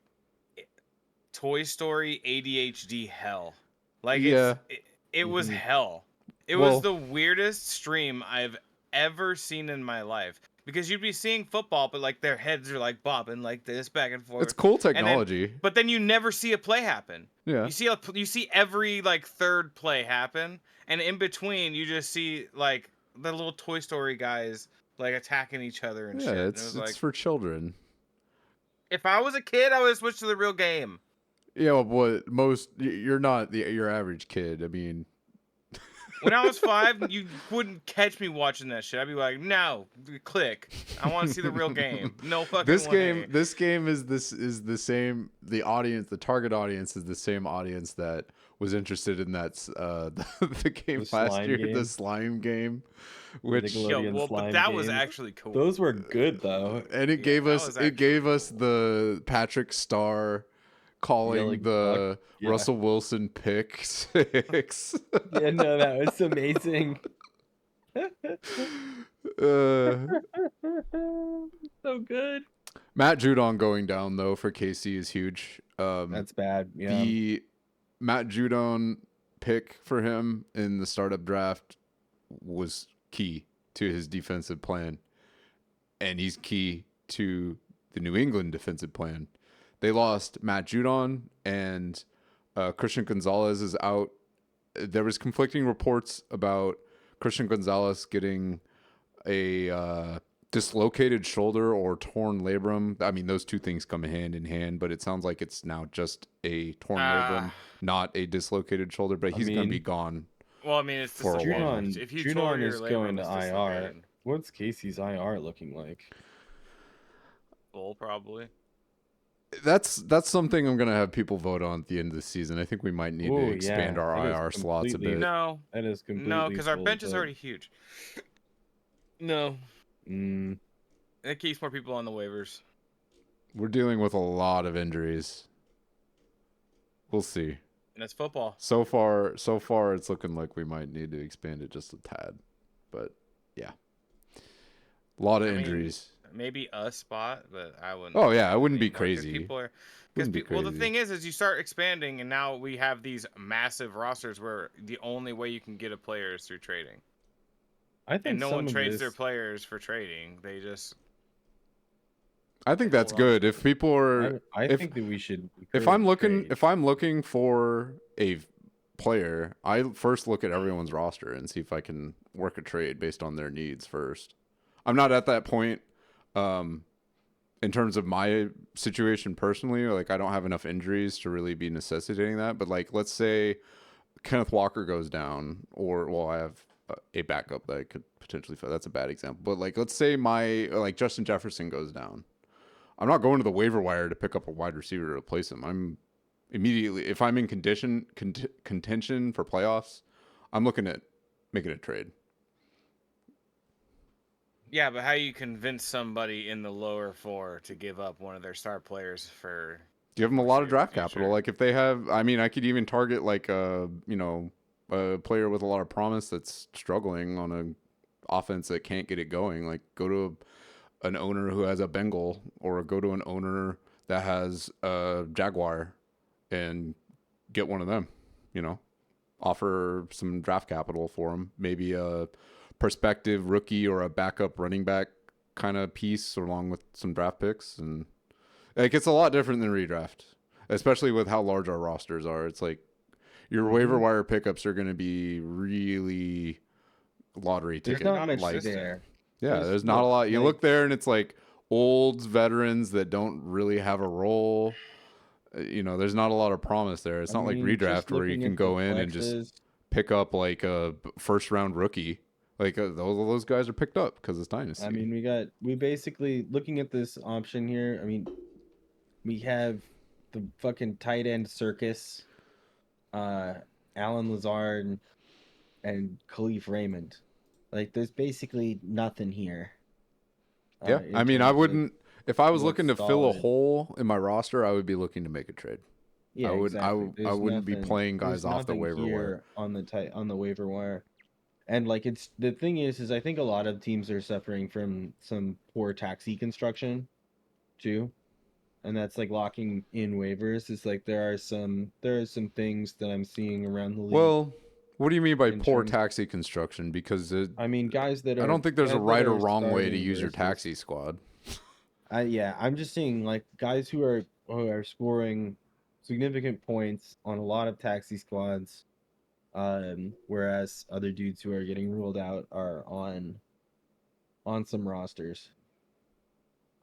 Toy Story ADHD hell. Like, it was hell. It was the weirdest stream I've ever seen in my life. Because you'd be seeing football, but like their heads are like bobbing like this back and forth. It's cool technology. But then you never see a play happen. Yeah. You see every like third play happen, and in between you just see like the little Toy Story guys like attacking each other and shit. Yeah, it's like, for children. If I was a kid, I would have switched to the real game. Yeah, well, you're not your average kid. I mean, when I was 5, you wouldn't catch me watching that shit. I'd be like, no, click. I want to see the real game. No fucking way. This game is the same. The audience, the target audience, is the same audience that was interested in that the game last year, the slime game, which but that was actually cool. Those were good though, and it gave us the Patrick Starr calling the Russell Wilson pick 6. Yeah, no, that was amazing. So good. Matt Judon going down though for KC is huge. That's bad. Yeah. The Matt Judon pick for him in the startup draft was key to his defensive plan, and he's key to the New England defensive plan. They lost Matt Judon, and Christian Gonzalez is out. There was conflicting reports about Christian Gonzalez getting a dislocated shoulder or torn labrum. I mean, those two things come hand in hand, but it sounds like it's now just a torn labrum, not a dislocated shoulder. But he's going to be gone. Well, I mean, it's for a while. If you Judon is going to IR. What's Casey's IR looking like? Full, probably. That's something I'm gonna have people vote on at the end of the season. I think we might need to expand our IR slots a bit. No, that is completely no, because our bench is already huge. No, it keeps more people on the waivers. We're dealing with a lot of injuries. We'll see. And it's football. So far, it's looking like we might need to expand it just a tad. But yeah, a lot of injuries. Maybe a spot, but I wouldn't. Oh yeah, it wouldn't be crazy. Well, the thing is you start expanding, and now we have these massive rosters where the only way you can get a player is through trading. I think no one trades their players for trading. They just. I think that's good. If people are, I think that we should. If I'm looking for a player, I first look at everyone's roster and see if I can work a trade based on their needs first. I'm not at that point. In terms of my situation personally, like I don't have enough injuries to really be necessitating that. But like, let's say Kenneth Walker goes down, or I have a backup that I could potentially fill. That's a bad example. But like, let's say Justin Jefferson goes down. I'm not going to the waiver wire to pick up a wide receiver to replace him. I'm immediately, if I'm in contention for playoffs, I'm looking at making a trade. Yeah, but how you convince somebody in the lower 4 to give up one of their star players for give them a lot of draft capital? Like if they have, I mean, I could even target like a player with a lot of promise that's struggling on an offense that can't get it going. Like go to an owner who has a Bengal, or go to an owner that has a Jaguar and get one of them. Offer some draft capital for them, maybe a prospective rookie or a backup running back kind of piece along with some draft picks. And like it's a lot different than redraft, especially with how large our rosters are. It's like your waiver wire pickups are going to be really lottery ticket. There's not much there. Yeah, there's not a lot. You look there and it's like old veterans that don't really have a role. There's not a lot of promise there. It's not like redraft where you can go in and just pick up like a first round rookie. Like those guys are picked up because it's dynasty. I mean, we basically looking at this option here. I mean, we have the fucking tight end circus, Alan Lazard and Khalif Raymond. Like, there's basically nothing here. Yeah, I mean, I wouldn't. If I was looking to fill a hole in my roster, I would be looking to make a trade. Yeah, exactly. I wouldn't be playing guys off the waiver wire on the waiver wire. And like it's the thing is I think a lot of teams are suffering from some poor taxi construction too. And that's like locking in waivers. It's like there are some things that I'm seeing around the league. Well, what do you mean by poor taxi construction? Because guys that are, I don't think there's a right or wrong way to use your taxi squad. I'm just seeing like guys who are scoring significant points on a lot of taxi squads. Whereas other dudes who are getting ruled out are on some rosters.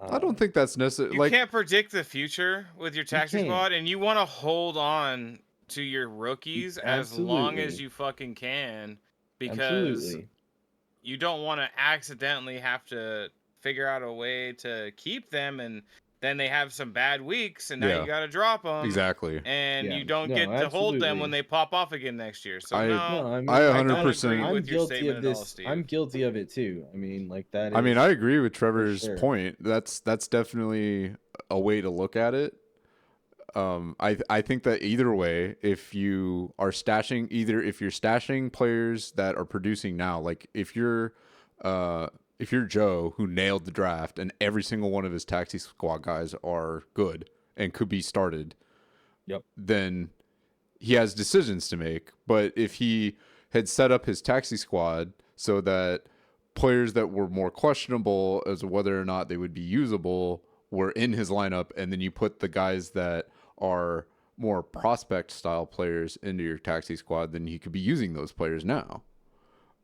I don't think that's necessary. You can't predict the future with your taxi squad, and you want to hold on to your rookies as long as you fucking can, because you don't want to accidentally have to figure out a way to keep them, and then they have some bad weeks, and now you got to drop them. Exactly. And you don't get to hold them when they pop off again next year. So I 100% I'm guilty of this. I'm guilty of it too. I mean, like that is, I mean, I agree with Trevor's point. That's definitely a way to look at it. I think that either way, if you're stashing players that are producing now, like if you're Joe, who nailed the draft and every single one of his taxi squad guys are good and could be started, then he has decisions to make. But if he had set up his taxi squad so that players that were more questionable as to whether or not they would be usable were in his lineup, and then you put the guys that are more prospect style players into your taxi squad, then he could be using those players now.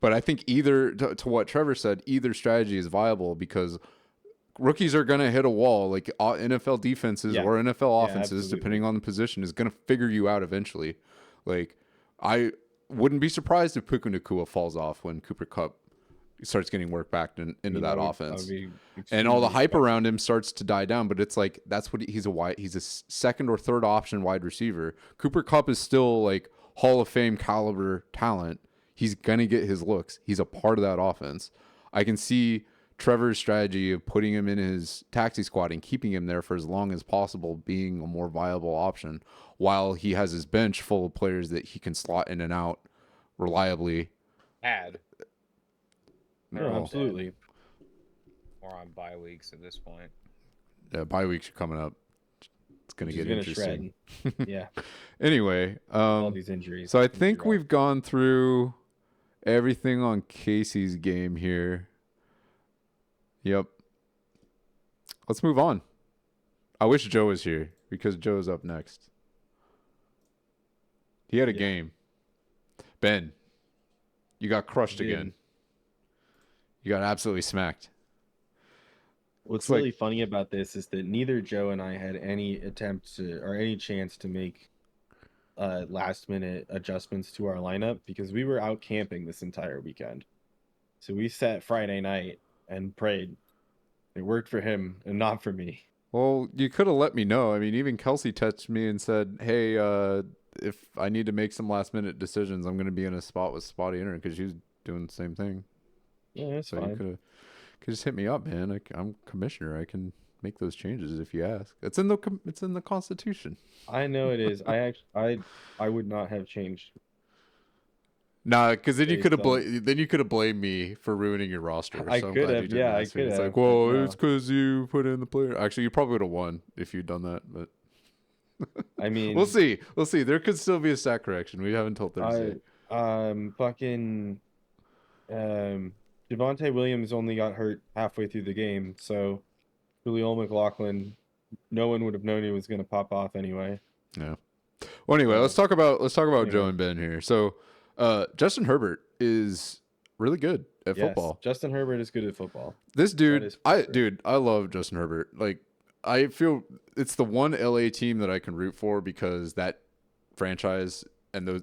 But I think either, to what Trevor said, either strategy is viable, because rookies are going to hit a wall. Like NFL defenses or NFL offenses, depending on the position, is going to figure you out eventually. Like, I wouldn't be surprised if Puka Nacua falls off when Cooper Kupp starts getting work back into that offense, and all the hype around him starts to die down. But it's like, that's what he's a second or third option wide receiver. Cooper Kupp is still like Hall of Fame caliber talent. He's gonna get his looks. He's a part of that offense. I can see Trevor's strategy of putting him in his taxi squad and keeping him there for as long as possible being a more viable option, while he has his bench full of players that he can slot in and out reliably. No, absolutely. Or on bye weeks at this point. Yeah, bye weeks are coming up. It's going to get interesting. Yeah. Anyway, all these injuries. So I think we've gone through everything on Casey's game here. Yep. Let's move on. I wish Joe was here, because Joe's up next. He had a game. Ben, you got crushed again. You got absolutely smacked. What's really funny about this is that neither Joe and I had any attempt to, or any chance to make last minute adjustments to our lineup, because we were out camping this entire weekend. So we sat Friday night and prayed. It worked for him and not for me. Well, you could have let me know. I mean, even Kelsey texted me and said, hey, if I need to make some last minute decisions, I'm going to be in a spot with spotty internet, because she was doing the same thing. Yeah, that's fine. You could just hit me up, man. I'm commissioner. I can make those changes if you ask. It's in the Constitution. I know it is. I would not have changed. Nah, because then you could have blamed me for ruining your roster. I could have. Yeah, I could have. It's like, well, it's because you put in the player. Actually, you probably would have won if you'd done that. But I mean, we'll see. There could still be a stat correction. We haven't told Thursday. Javonte Williams only got hurt halfway through the game, so Julio McLaughlin, no one would have known he was going to pop off anyway. Yeah. Well, anyway, let's talk about Joe and Ben here. So, Justin Herbert is really good at football. Justin Herbert is good at football. This dude, I love Justin Herbert. Like, I feel it's the one LA team that I can root for, because that franchise and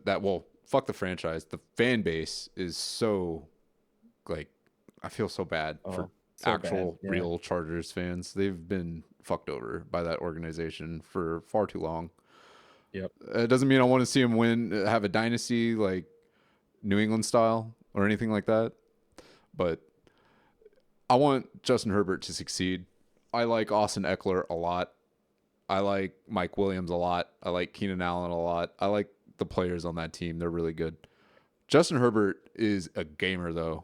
fuck the franchise, the fan base is so, like, I feel so bad for real Chargers fans. They've been fucked over by that organization for far too long. Yep. It doesn't mean I want to see him have a dynasty like New England style or anything like that, but I want Justin Herbert to succeed. I like Austin Eckler a lot. I like Mike Williams a lot. I like Keenan Allen a lot. I like the players on that team. They're really good. Justin Herbert is a gamer, though.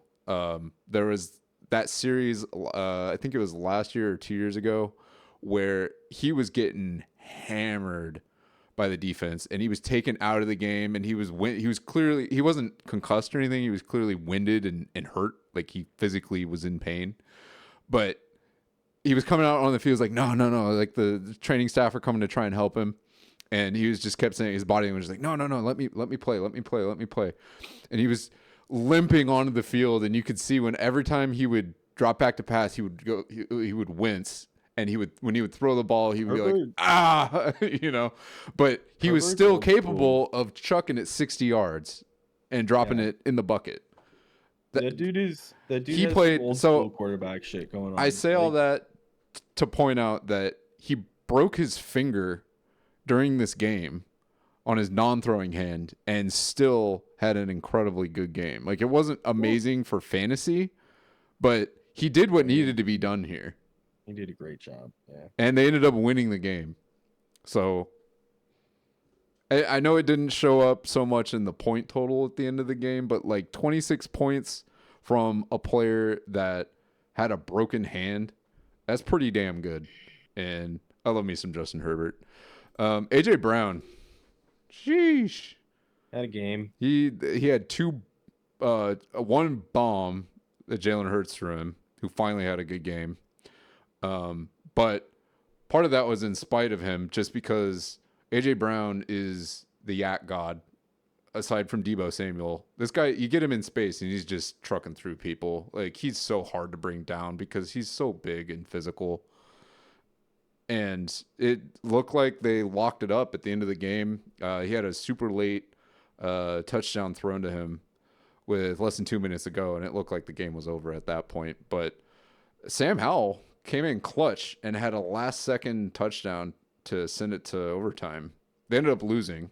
There was that series, I think it was last year or 2 years ago, where he was getting hammered by the defense, and he was taken out of the game, and he wasn't concussed or anything. He was clearly winded and hurt, like he physically was in pain. But he was coming out on the field like, no, like the training staff are coming to try and help him. And he kept saying, his body was like, no, let me play. And he was limping onto the field, and you could see when every time he would drop back to pass, he would wince, and when he would throw the ball, he would be like, you know, but he was still capable of chucking it 60 yards and dropping it in the bucket. That dude has old school quarterback shit going on. I say all that to point out that he broke his finger during this game on his non-throwing hand and still had an incredibly good game. Like, it wasn't amazing for fantasy, but he did what needed to be done here. He did a great job. Yeah. And they ended up winning the game. So I know it didn't show up so much in the point total at the end of the game, but like 26 points from a player that had a broken hand, that's pretty damn good. And I love me some Justin Herbert. AJ Brown, sheesh, had a game. He had one bomb that Jalen Hurts threw him, who finally had a good game. But part of that was in spite of him, just because AJ Brown is the yak god. Aside from Deebo Samuel, this guy, you get him in space and he's just trucking through people. Like, he's so hard to bring down because he's so big and physical. And it looked like they locked it up at the end of the game. He had a super late touchdown thrown to him with less than 2 minutes to go, and it looked like the game was over at that point. But Sam Howell came in clutch and had a last-second touchdown to send it to overtime. They ended up losing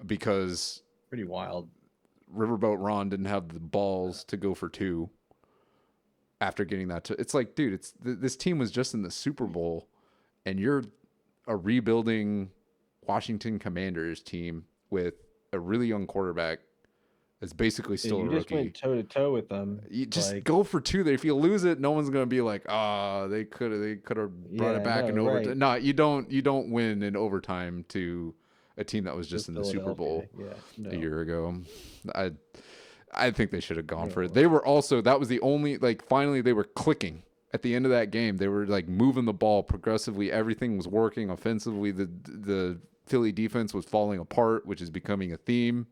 because pretty wild. Riverboat Ron didn't have the balls to go for two after getting that. It's like, dude, this team was just in the Super Bowl, and you're a rebuilding Washington Commanders team with a really young quarterback that's basically still a rookie. You just went toe to toe with them. You just go for two. If you lose it, no one's gonna be like, they could have brought it back in overtime. Right. No, you don't win in overtime to a team that was just in the Super Bowl a year ago. I think they should have gone for it. They were also, that was the only, like, finally they were clicking at the end of that game. They were like moving the ball progressively. Everything was working offensively. The Philly defense was falling apart, which is becoming a theme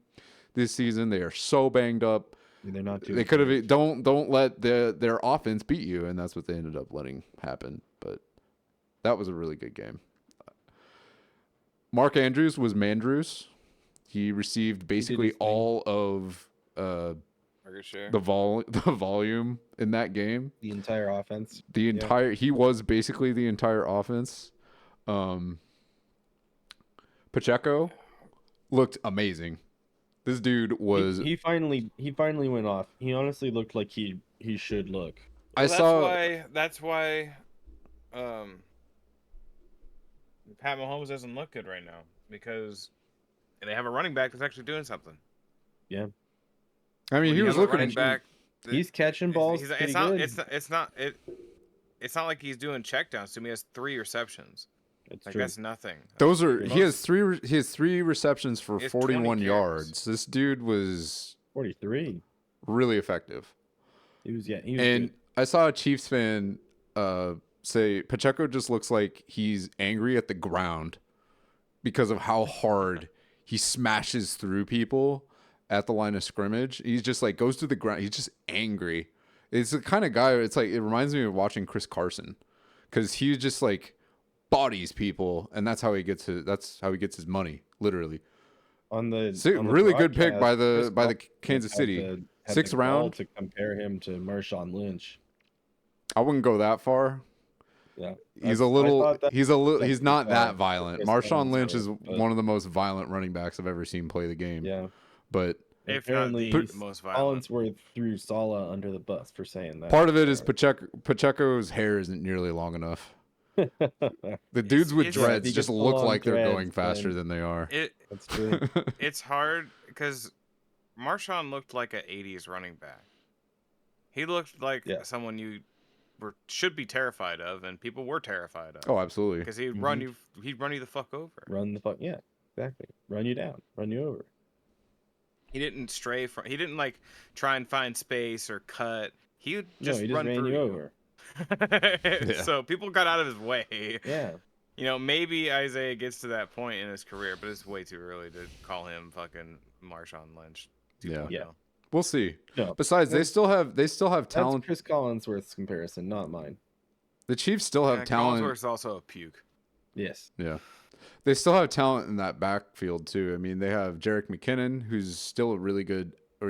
this season. They are so banged up. They're not They could have, don't let their offense beat you, and that's what they ended up letting happen. But that was a really good game. Mark Andrews was Mandrews. He received basically all of the volume in that game. The entire offense. He was basically the entire offense. Pacheco looked amazing. This dude was he finally went off. He honestly looked like he should look. Well, that's why Pat Mahomes doesn't look good right now, because they have a running back that's actually doing something. Yeah. I mean, he was looking back. He's catching balls. It's not like he's doing checkdowns. To me, he has 3 receptions. That's nothing. He has three receptions for 41 yards. This dude was 43. Really effective. He was and good. I saw a Chiefs fan say Pacheco just looks like he's angry at the ground because of how hard he smashes through people at the line of scrimmage. He's just like goes to the ground. He's just angry. It's the kind of guy. It's like, it reminds me of watching Chris Carson, because he just like bodies people, and that's how he gets his money, literally. On the really good pick by the Kansas City 6th round to compare him to Marshawn Lynch. I wouldn't go that far. Yeah, he's not that violent. Marshawn Lynch is one of the most violent running backs I've ever seen play the game. Yeah, but apparently the most violent. Collinsworth threw Saleh under the bus for saying that. Part of it is Pacheco's hair isn't nearly long enough. The dudes with dreads just look like they're going faster than they are. That's true. It's hard because Marshawn looked like an 80s running back. He looked like someone you should be terrified of, and people were terrified of. Oh, absolutely. Because he'd run you the fuck over. Yeah, exactly. Run you down, run you over. He didn't stray from. He didn't like try and find space or cut. He just ran you over. So people got out of his way. Yeah. You know, maybe Isaiah gets to that point in his career, but it's way too early to call him fucking Marshawn Lynch. Yeah. We'll see. No. Besides, they still have talent. That's Chris Collinsworth's comparison, not mine. The Chiefs still have talent. Collinsworth's also a puke. Yes. Yeah. They still have talent in that backfield too. I mean, they have Jerick McKinnon, who's still a really good, I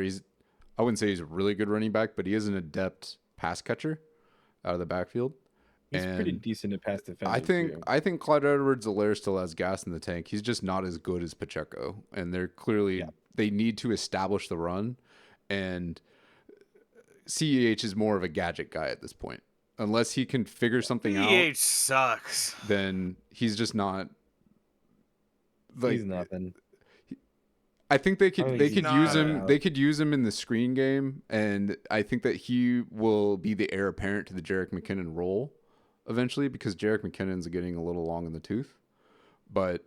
wouldn't say he's a really good running back, but he is an adept pass catcher out of the backfield. He's pretty decent at pass defense. I think Clyde Edwards-Helaire still has gas in the tank. He's just not as good as Pacheco, and they're clearly they need to establish the run, and CEH is more of a gadget guy at this point. Unless he can figure something out. CEH sucks. Then he's just not. Like, he's nothing. I think they could use him. They could use him in the screen game, and I think that he will be the heir apparent to the Jerick McKinnon role eventually, because Jerick McKinnon's getting a little long in the tooth. But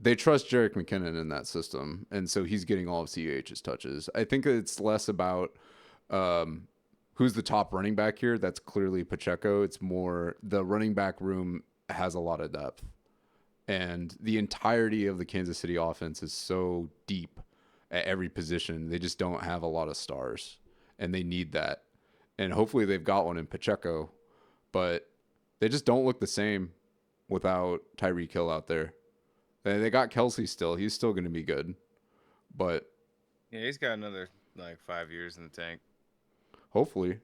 they trust Jerick McKinnon in that system, and so he's getting all of CEH's touches. I think it's less about who's the top running back here. That's clearly Pacheco. It's more the running back room has a lot of depth. And the entirety of the Kansas City offense is so deep at every position. They just don't have a lot of stars, and they need that. And hopefully they've got one in Pacheco, but they just don't look the same without Tyreek Hill out there. They got Kelsey still. He's still going to be good. But yeah, he's got another 5 years in the tank. Hopefully.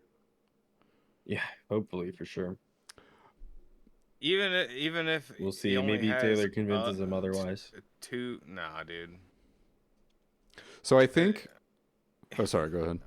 Yeah, hopefully for sure. Even if we'll see, maybe Taylor convinces him otherwise. Nah, dude. So I think. Oh, sorry. Go ahead.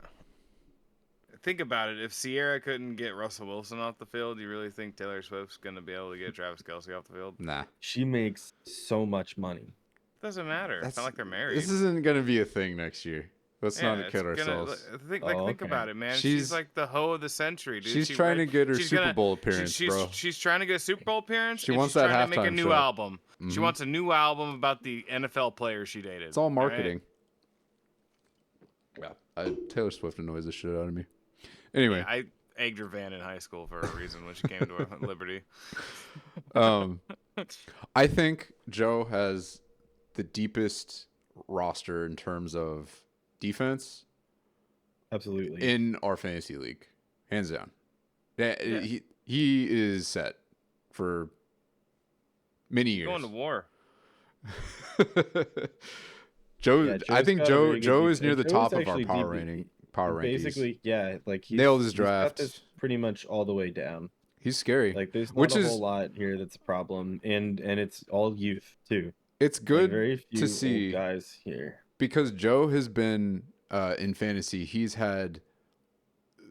Think about it. If Sierra couldn't get Russell Wilson off the field, you really think Taylor Swift's gonna be able to get Travis Kelsey off the field? Nah. She makes so much money. Doesn't matter. It's not like they're married. This isn't gonna be a thing next year. Let's not kid ourselves. Think about it, man. She's like the hoe of the century, dude. She's trying to get her Super Bowl appearance, bro. She's trying to get a Super Bowl appearance. She wants that halftime show. She's trying to make a new album. Mm-hmm. She wants a new album about the NFL players she dated. It's all marketing. Right? Yeah, Taylor Swift annoys the shit out of me. Anyway, I egged her van in high school for a reason when she came to Liberty. I think Joe has the deepest roster in terms of defense, absolutely, in our fantasy league, hands down. Yeah. He is set for many years. Going to war. Joe, I think Joe is near the top of our power rankings. Basically, yeah, like he nailed his draft. He's got this pretty much all the way down. He's scary. Like there's not a whole lot here that's a problem, and it's all youth too. It's good very few to see old guys here. Because Joe has been in fantasy, he's had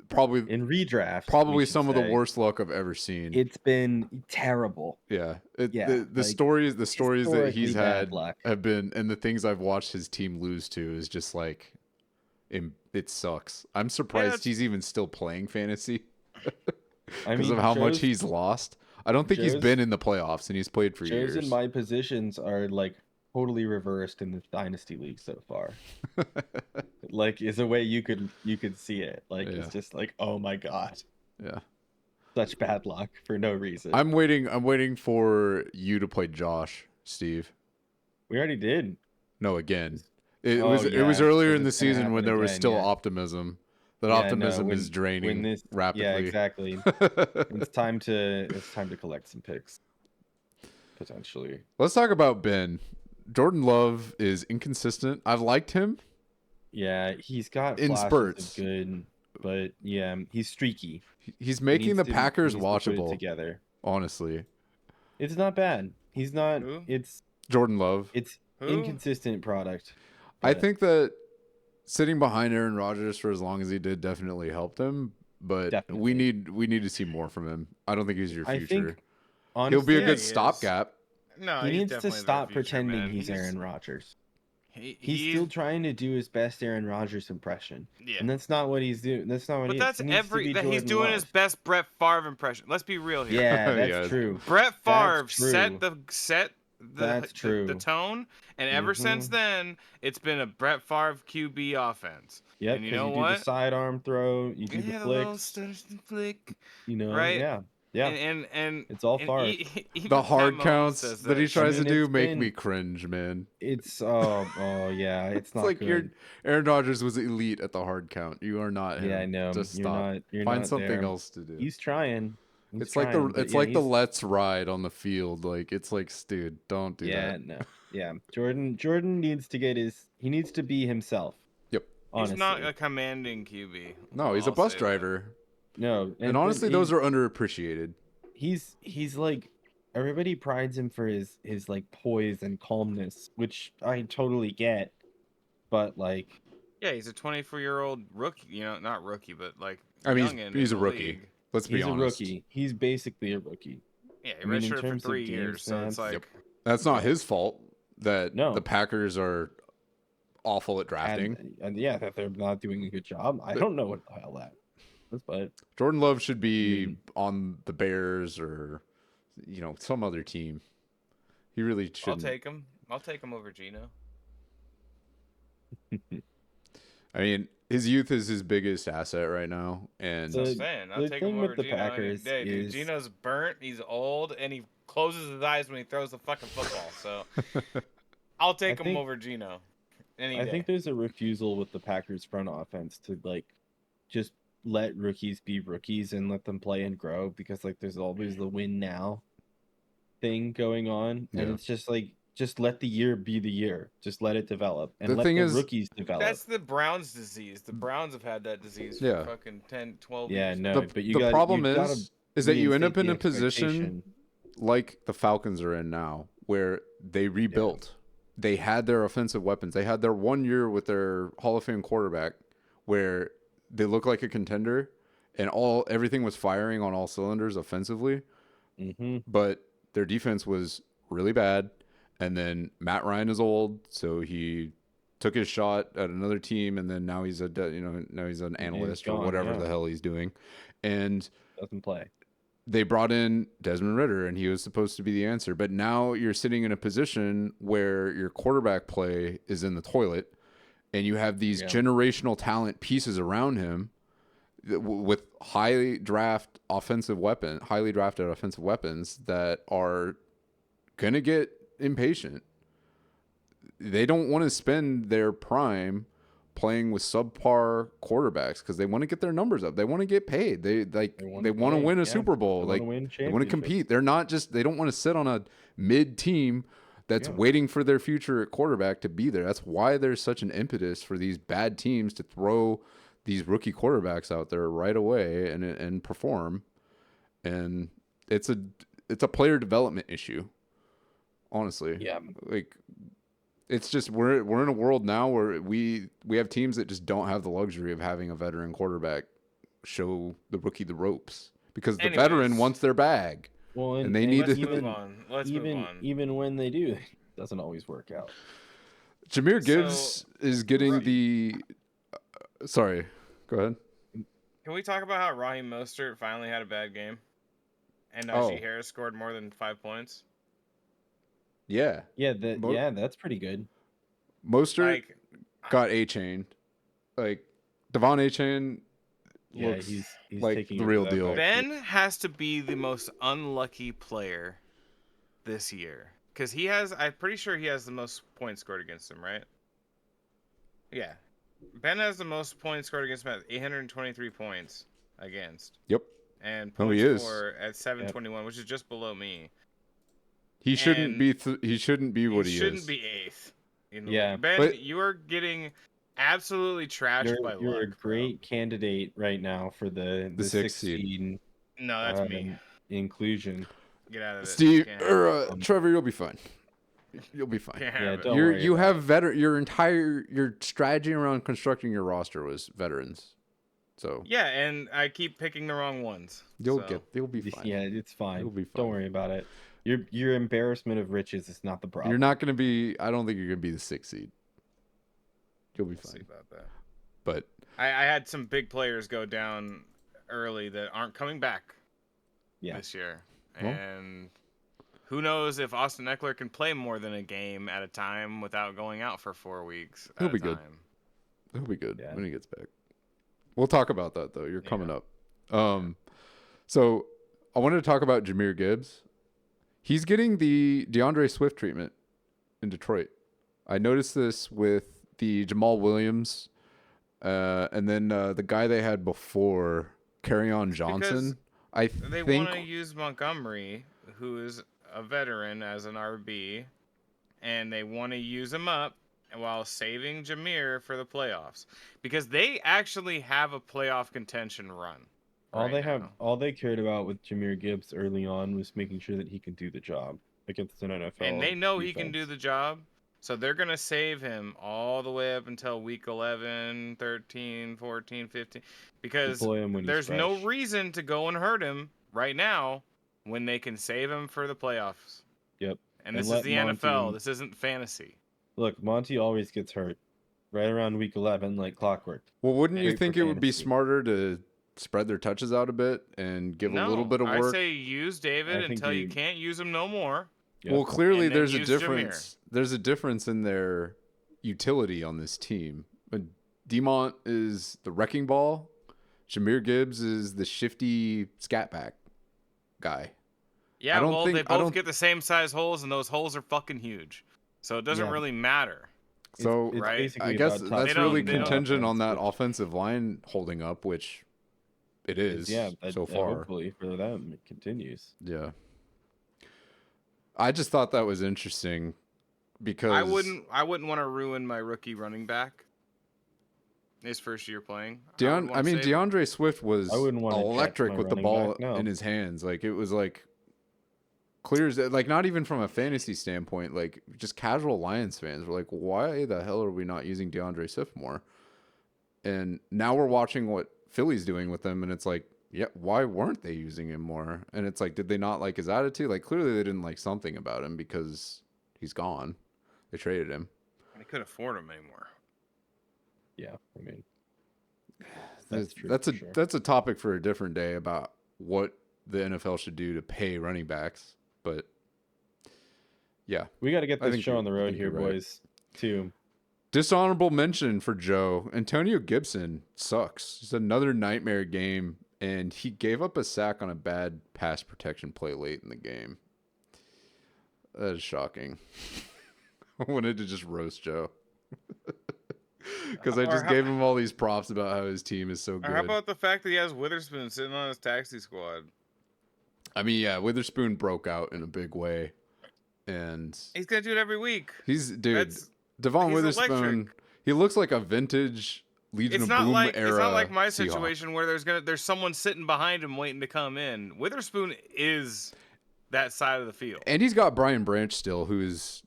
probably in redraft, some of the worst luck I've ever seen. It's been terrible. Yeah, the stories that he's had have been, and the things I've watched his team lose to is just like, it sucks. I'm surprised he's even still playing fantasy because of how much he's lost. I don't think he's been in the playoffs, and he's played for years. In my positions are like totally reversed in the dynasty league so far. Like, is a way you could see it. Like, it's just like, oh my god, such bad luck for no reason. I'm waiting for you to play Josh, Steve. We already did. No, again. It was earlier in the season when there was still optimism. That optimism is draining rapidly. Yeah, exactly. It's time to collect some picks, potentially. Let's talk about Ben. Jordan Love is inconsistent. I've liked him. Yeah, he's got in spurts. Good, but yeah, he's streaky. He's making the Packers watchable. Together, honestly, it's not bad. He's not. Who? It's Jordan Love. It's inconsistent product. I think that sitting behind Aaron Rodgers for as long as he did definitely helped him, but we need to see more from him. I don't think he's your future. I think, honestly, he'll be a good stopgap. No, he needs to stop pretending he's Aaron Rodgers. He's still trying to do his best Aaron Rodgers impression, and that's not what he's doing. That's not what. But that's he's doing his best Brett Favre impression. Let's be real here. Yeah, that's true. Brett Favre set the tone, and ever since then, it's been a Brett Favre QB offense. Yep, and you know do the sidearm throw, you do the flick. You know, right? Yeah. And it's all Favre. The hard counts that he tries to do make me cringe, man. It's yeah, it's not like good. Aaron Rodgers was elite at the hard count. You are not him. Yeah, I know. Just stop. You're Find not something there. else to do. He's trying. It's like the let's ride on the field. Like it's like, dude, don't do that. Yeah, no. Yeah. Jordan needs to be himself. Yep. Honestly. He's not a commanding QB. No, he's a bus driver. No. And honestly, those are underappreciated. He's like, everybody prides him for his like poise and calmness, which I totally get. But like, yeah, he's a 24-year-old rookie. You know, not rookie, but like, I mean, he's a rookie. League. Let's be honest. He's a rookie. He's basically a rookie. Yeah, he redshirted for 3 years, so it's like... Yep. That's not his fault that the Packers are awful at drafting. And that they're not doing a good job. I don't know what the hell that is, but... Jordan Love should be on the Bears or, some other team. He really shouldn't. I'll take him over Geno. I mean, his youth is his biggest asset right now, and I'll take him over Geno. Packers dude, Geno's burnt. He's old, and he closes his eyes when he throws the fucking football. So I'll take him over Geno. I think there's a refusal with the Packers front offense to like just let rookies be rookies and let them play and grow, because like there's always the win now thing going on, and it's just like, just let the year be the year. Just let it develop. And let the rookies develop. That's the Browns' disease. The Browns have had that disease for fucking 10, 12 years. Yeah, no. But the problem is that you end up in a position like the Falcons are in now, where they rebuilt. Yeah. They had their offensive weapons. They had their 1 year with their Hall of Fame quarterback where they looked like a contender and everything was firing on all cylinders offensively. Mm-hmm. But their defense was really bad. And then Matt Ryan is old, so he took his shot at another team, and then now he's an analyst or whatever the hell he's doing, and doesn't play. They brought in Desmond Ridder, and he was supposed to be the answer. But now you're sitting in a position where your quarterback play is in the toilet, and you have these generational talent pieces around him with highly drafted offensive weapons that are gonna get impatient. They don't want to spend their prime playing with subpar quarterbacks because they want to get their numbers up. They want to get paid. They want to win a Super Bowl. They want to compete. They don't want to sit on a mid team that's waiting for their future quarterback to be there. That's why there's such an impetus for these bad teams to throw these rookie quarterbacks out there right away and perform. And it's a player development issue. Honestly, like it's just we're in a world now where we have teams that just don't have the luxury of having a veteran quarterback show the rookie the ropes because the veteran wants their bag. Well, and they need to move on. Let's move on. Even when they do, it doesn't always work out. Jahmyr Gibbs is getting the. Sorry, go ahead. Can we talk about how Raheem Mostert finally had a bad game, and Najee Harris scored more than 5 points? Yeah. That's pretty good. Mostert got A-chained. Like, Devon A-chain looks he's like the real deal. Ben has to be the most unlucky player this year. Because I'm pretty sure he has the most points scored against him, right? Yeah. Ben has the most points scored against him at 823 points against. Yep. And points scored at 721, which is just below me. He shouldn't be. He shouldn't be what he is. He shouldn't be eighth. Ben, you are getting absolutely trashed by luck. You're a great candidate right now for the 6th seed. No, that's me. Inclusion. Get out of it, Steve or Trevor. You'll be fine. You'll be fine. You have your strategy around constructing your roster was veterans. So and I keep picking the wrong ones. You'll be fine. Yeah, it's fine. You'll be fine. Don't worry about it. Your embarrassment of riches is not the problem. You're not going to be. I don't think you're going to be the 6th seed. You'll be fine. See about that. But I had some big players go down early that aren't coming back this year, and who knows if Austin Eckler can play more than a game at a time without going out for 4 weeks. He'll be good. He'll be good when he gets back. We'll talk about that though. You're coming up. So I wanted to talk about Jahmyr Gibbs. He's getting the DeAndre Swift treatment in Detroit. I noticed this with the Jamal Williams and then the guy they had before, Kerryon Johnson. They want to use Montgomery, who is a veteran, as an RB, and they want to use him up while saving Jameer for the playoffs, because they actually have a playoff contention run. All they cared about with Jameer Gibbs early on was making sure that he could do the job against an NFL. And they know defense. He can do the job. So they're going to save him all the way up until week 11, 13, 14, 15. Because there's no reason to go and hurt him right now when they can save him for the playoffs. Yep. And this is the NFL. This isn't fantasy. Look, Monty always gets hurt right around week 11 like clockwork. Well, wouldn't you think it would be smarter to spread their touches out a bit and give a little bit of work? I say use David until you can't use him no more. Yep. Well, clearly there's a difference. Jameer. There's a difference in their utility on this team. Demont is the wrecking ball. Jameer Gibbs is the shifty scat back guy. Yeah, they both get the same size holes, and those holes are fucking huge. So it doesn't really matter. So right? I guess that's really contingent on that offensive line holding up, which it is so far. Hopefully for them, it continues. Yeah. I just thought that was interesting because I wouldn't want to ruin my rookie running back. His first year playing. DeAndre Swift was electric with the ball in his hands. Like it was like clear as like not even from a fantasy standpoint. Like just casual Lions fans were like, why the hell are we not using DeAndre Swift more? And now we're watching what Philly's doing with him, and it's like, yeah, why weren't they using him more? And it's like, did they not like his attitude? Like, clearly they didn't like something about him because he's gone. They traded him. They couldn't afford him anymore. Yeah, I mean, that's true. That's a topic for a different day about what the NFL should do to pay running backs. But yeah, we got to get this show on the road here, boys. Too. Dishonorable mention for Joe. Antonio Gibson sucks. It's another nightmare game. And he gave up a sack on a bad pass protection play late in the game. That is shocking. I wanted to just roast Joe. Because I just gave him all these props about how his team is so good. How about the fact that he has Witherspoon sitting on his taxi squad? I mean, yeah, Witherspoon broke out in a big way. And he's going to do it every week. Devon Witherspoon, electric. He looks like a vintage Legion of Boom era. It's not like my Seahawk. situation where there's someone sitting behind him waiting to come in. Witherspoon is that side of the field, and he's got Brian Branch still, who's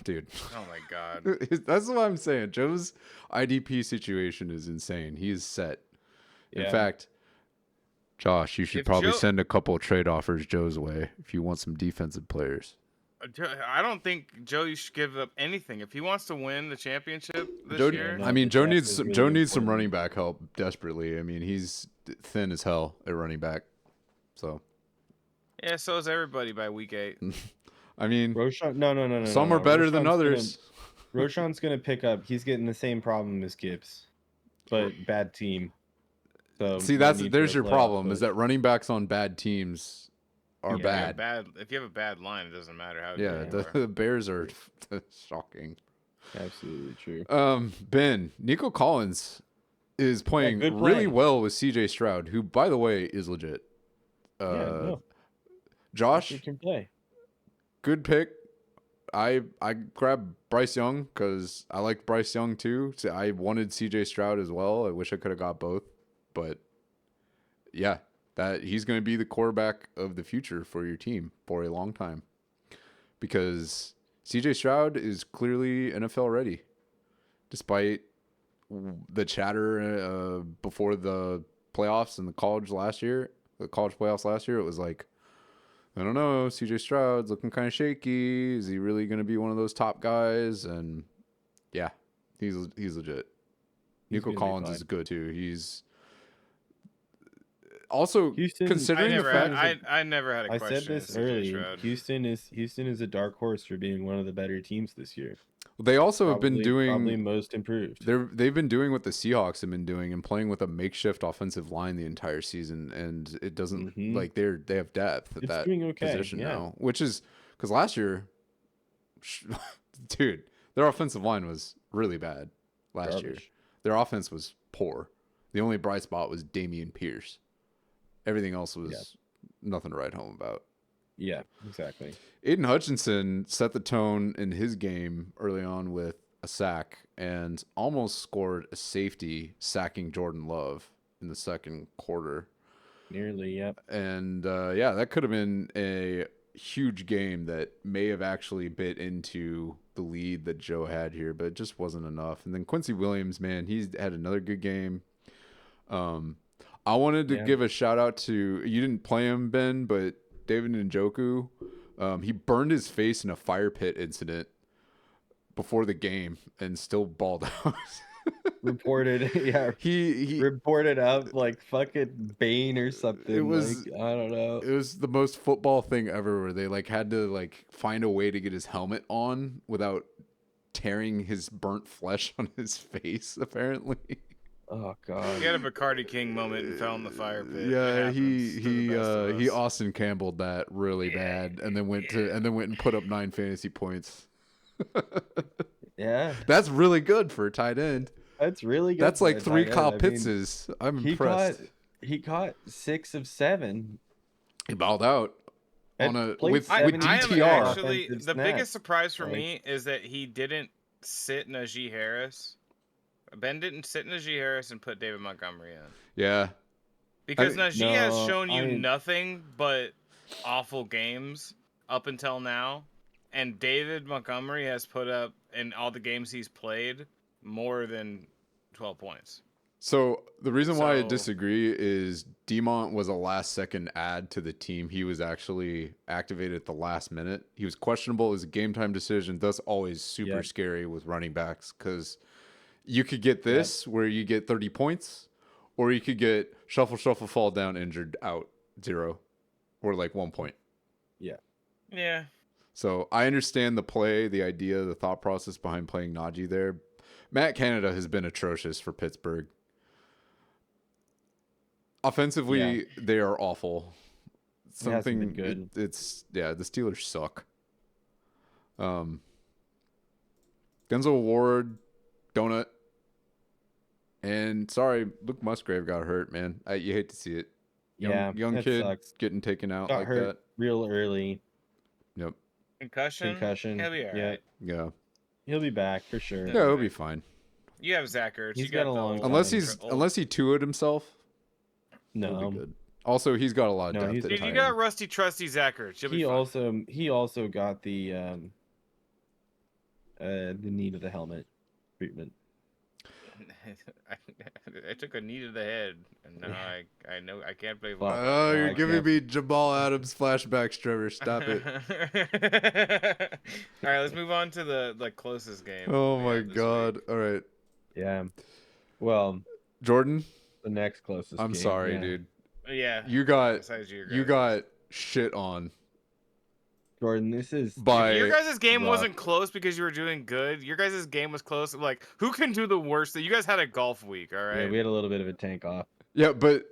dude. Oh my god, that's what I'm saying. Joe's IDP situation is insane. He is set. In fact, Josh, you should probably send a couple of trade offers Joe's way if you want some defensive players. I don't think Joe should give up anything if he wants to win the championship this year. I mean, Joe needs some running back help desperately. I mean, he's thin as hell at running back. So yeah, so is everybody by week 8. I mean, Roshan, no. Some are better than others. Roshan's gonna pick up. He's getting the same problem as Gibbs, but bad team. So see, there's your problem. Is that running backs on bad teams are bad. If you have a bad line, it doesn't matter how. Yeah, the Bears are shocking. Absolutely true. Ben, Nico Collins is playing really well with CJ Stroud, who, by the way, is legit. Josh, he can play. Good pick. I grabbed Bryce Young because I like Bryce Young too. So I wanted CJ Stroud as well. I wish I could have got both, but yeah. That he's going to be the quarterback of the future for your team for a long time, because CJ Stroud is clearly NFL ready, despite the chatter before the playoffs and the college playoffs last year. It was like, I don't know, CJ Stroud's looking kind of shaky. Is he really going to be one of those top guys? And yeah, he's legit. Nico Collins is good too. He's also considering the fact I never had a question. I said this early. Houston is a dark horse for being one of the better teams this year. They also have been doing probably most improved. They've been doing what the Seahawks have been doing and playing with a makeshift offensive line the entire season, and it doesn't like they have depth at that position now, which is because last year, dude, their offensive line was really bad last year. Their offense was poor. The only bright spot was Dameon Pierce. Everything else was nothing to write home about. Yeah, exactly. Aiden Hutchinson set the tone in his game early on with a sack and almost scored a safety, sacking Jordan Love in the second quarter. Nearly, yep. And that could have been a huge game that may have actually bit into the lead that Joe had here, but it just wasn't enough. And then Quincy Williams, man, he's had another good game. I wanted to give a shout out to, you didn't play him, Ben, but David Njoku. He burned his face in a fire pit incident before the game and still balled out. Reported, he reported up like fucking Bane or something. It was, like, I don't know. It was the most football thing ever, where they like had to like find a way to get his helmet on without tearing his burnt flesh on his face. Apparently. Oh god. He had a Bacardi King moment and fell in the fire pit. Yeah, he Austin Campbelled that really bad, and then went and put up 9 fantasy points. Yeah, that's really good for a tight end. That's really good. That's like 3 Kyle Pittses. I'm impressed. He caught 6 of 7. He balled out on with DTR. Actually, the biggest surprise for me is that he didn't sit Najee Harris. Ben didn't sit Najee Harris and put David Montgomery in. Yeah, because Najee has shown you nothing but awful games up until now. And David Montgomery has put up, in all the games he's played, more than 12 points. So the reason why I disagree is Demont was a last-second add to the team. He was actually activated at the last minute. He was questionable as a game-time decision. Thus, always super scary with running backs, because you could get this where you get 30 points, or you could get shuffle, fall down, injured, out, 0, or like 1 point. Yeah. Yeah. So I understand the play, the idea, the thought process behind playing Najee there. Matt Canada has been atrocious for Pittsburgh. Offensively, they are awful. Something been good. The Steelers suck. Denzel Ward, donut, and sorry, Luke Musgrave got hurt. Man, you hate to see it. Young kid sucks. Getting taken out like that real early. Yep. Concussion. He'll be all right. Yeah. He'll be back for sure. Yeah, he'll be fine. You have Zach Ertz. He's got a long time. Unless he two-woed himself. No. He'll be good. Also, he's got a lot of depth. Dude, you got rusty, trusty Zach Ertz. He also got the knee to the helmet treatment. I took a knee to the head, and now I know I can't play football. Oh, you're giving me Jamal Adams flashbacks, Trevor. Stop it. All right, let's move on to the closest game. Oh my god. All right. Yeah. Well, Jordan, the next closest I'm game. sorry, dude. Yeah. You got shit on. Jordan, this is your guys' game wasn't close because you were doing good. Your guys' game was close. Like, who can do the worst? You guys had a golf week, all right? Yeah, we had a little bit of a tank off. Yeah, but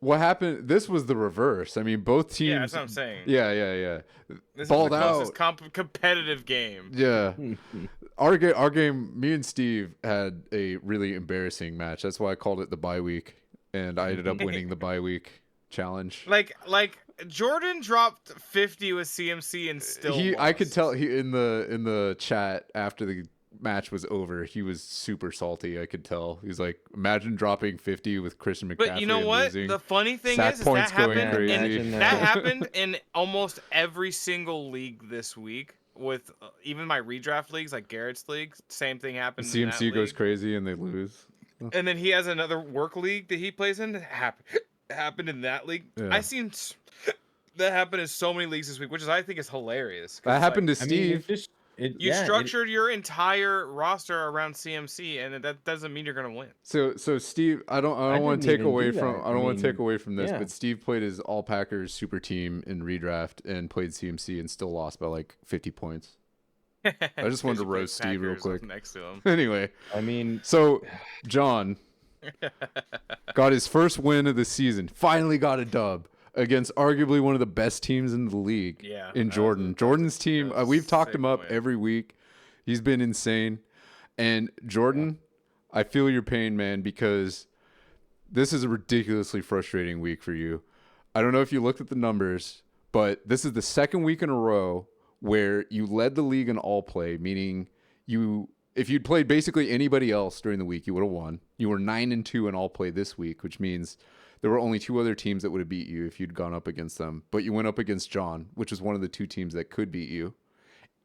what happened? This was the reverse. I mean, both teams. Yeah, that's what I'm saying. Yeah. This balled is the closest competitive game. Yeah. Our game, me and Steve had a really embarrassing match. That's why I called it the bye week, and I ended up winning the bye week challenge. Like Jordan dropped 50 with CMC and still lost. I could tell he in the chat after the match was over, he was super salty. I could tell. He's like, imagine dropping 50 with Christian McCaffrey. But you know what? Losing. The funny thing is that happened in almost every single league this week. With even my redraft leagues, like Garrett's league, same thing happened. CMC goes crazy and they lose. And then he has another work league that he plays in. Happened in that league. Yeah. I seen that happen in so many leagues this week, which I think is hilarious. That happened to Steve. You structured your entire roster around CMC, and that doesn't mean you're gonna win. So Steve, I don't want to take away from this, but Steve played his All Packers super team in redraft and played CMC and still lost by like 50 points. I just wanted to roast Steve real quick. Next to him. Anyway, I mean, so John got his first win of the season. Finally got a dub against arguably one of the best teams in the league. Yeah, in Jordan. Jordan's team. We've talked him up every week. He's been insane. And Jordan, I feel your pain, man, because this is a ridiculously frustrating week for you. I don't know if you looked at the numbers, but this is the second week in a row where you led the league in all play, meaning if you'd played basically anybody else during the week, you would have won. You were 9-2 in all play this week, which means there were only 2 other teams that would have beat you if you'd gone up against them. But you went up against John, which was one of the 2 teams that could beat you.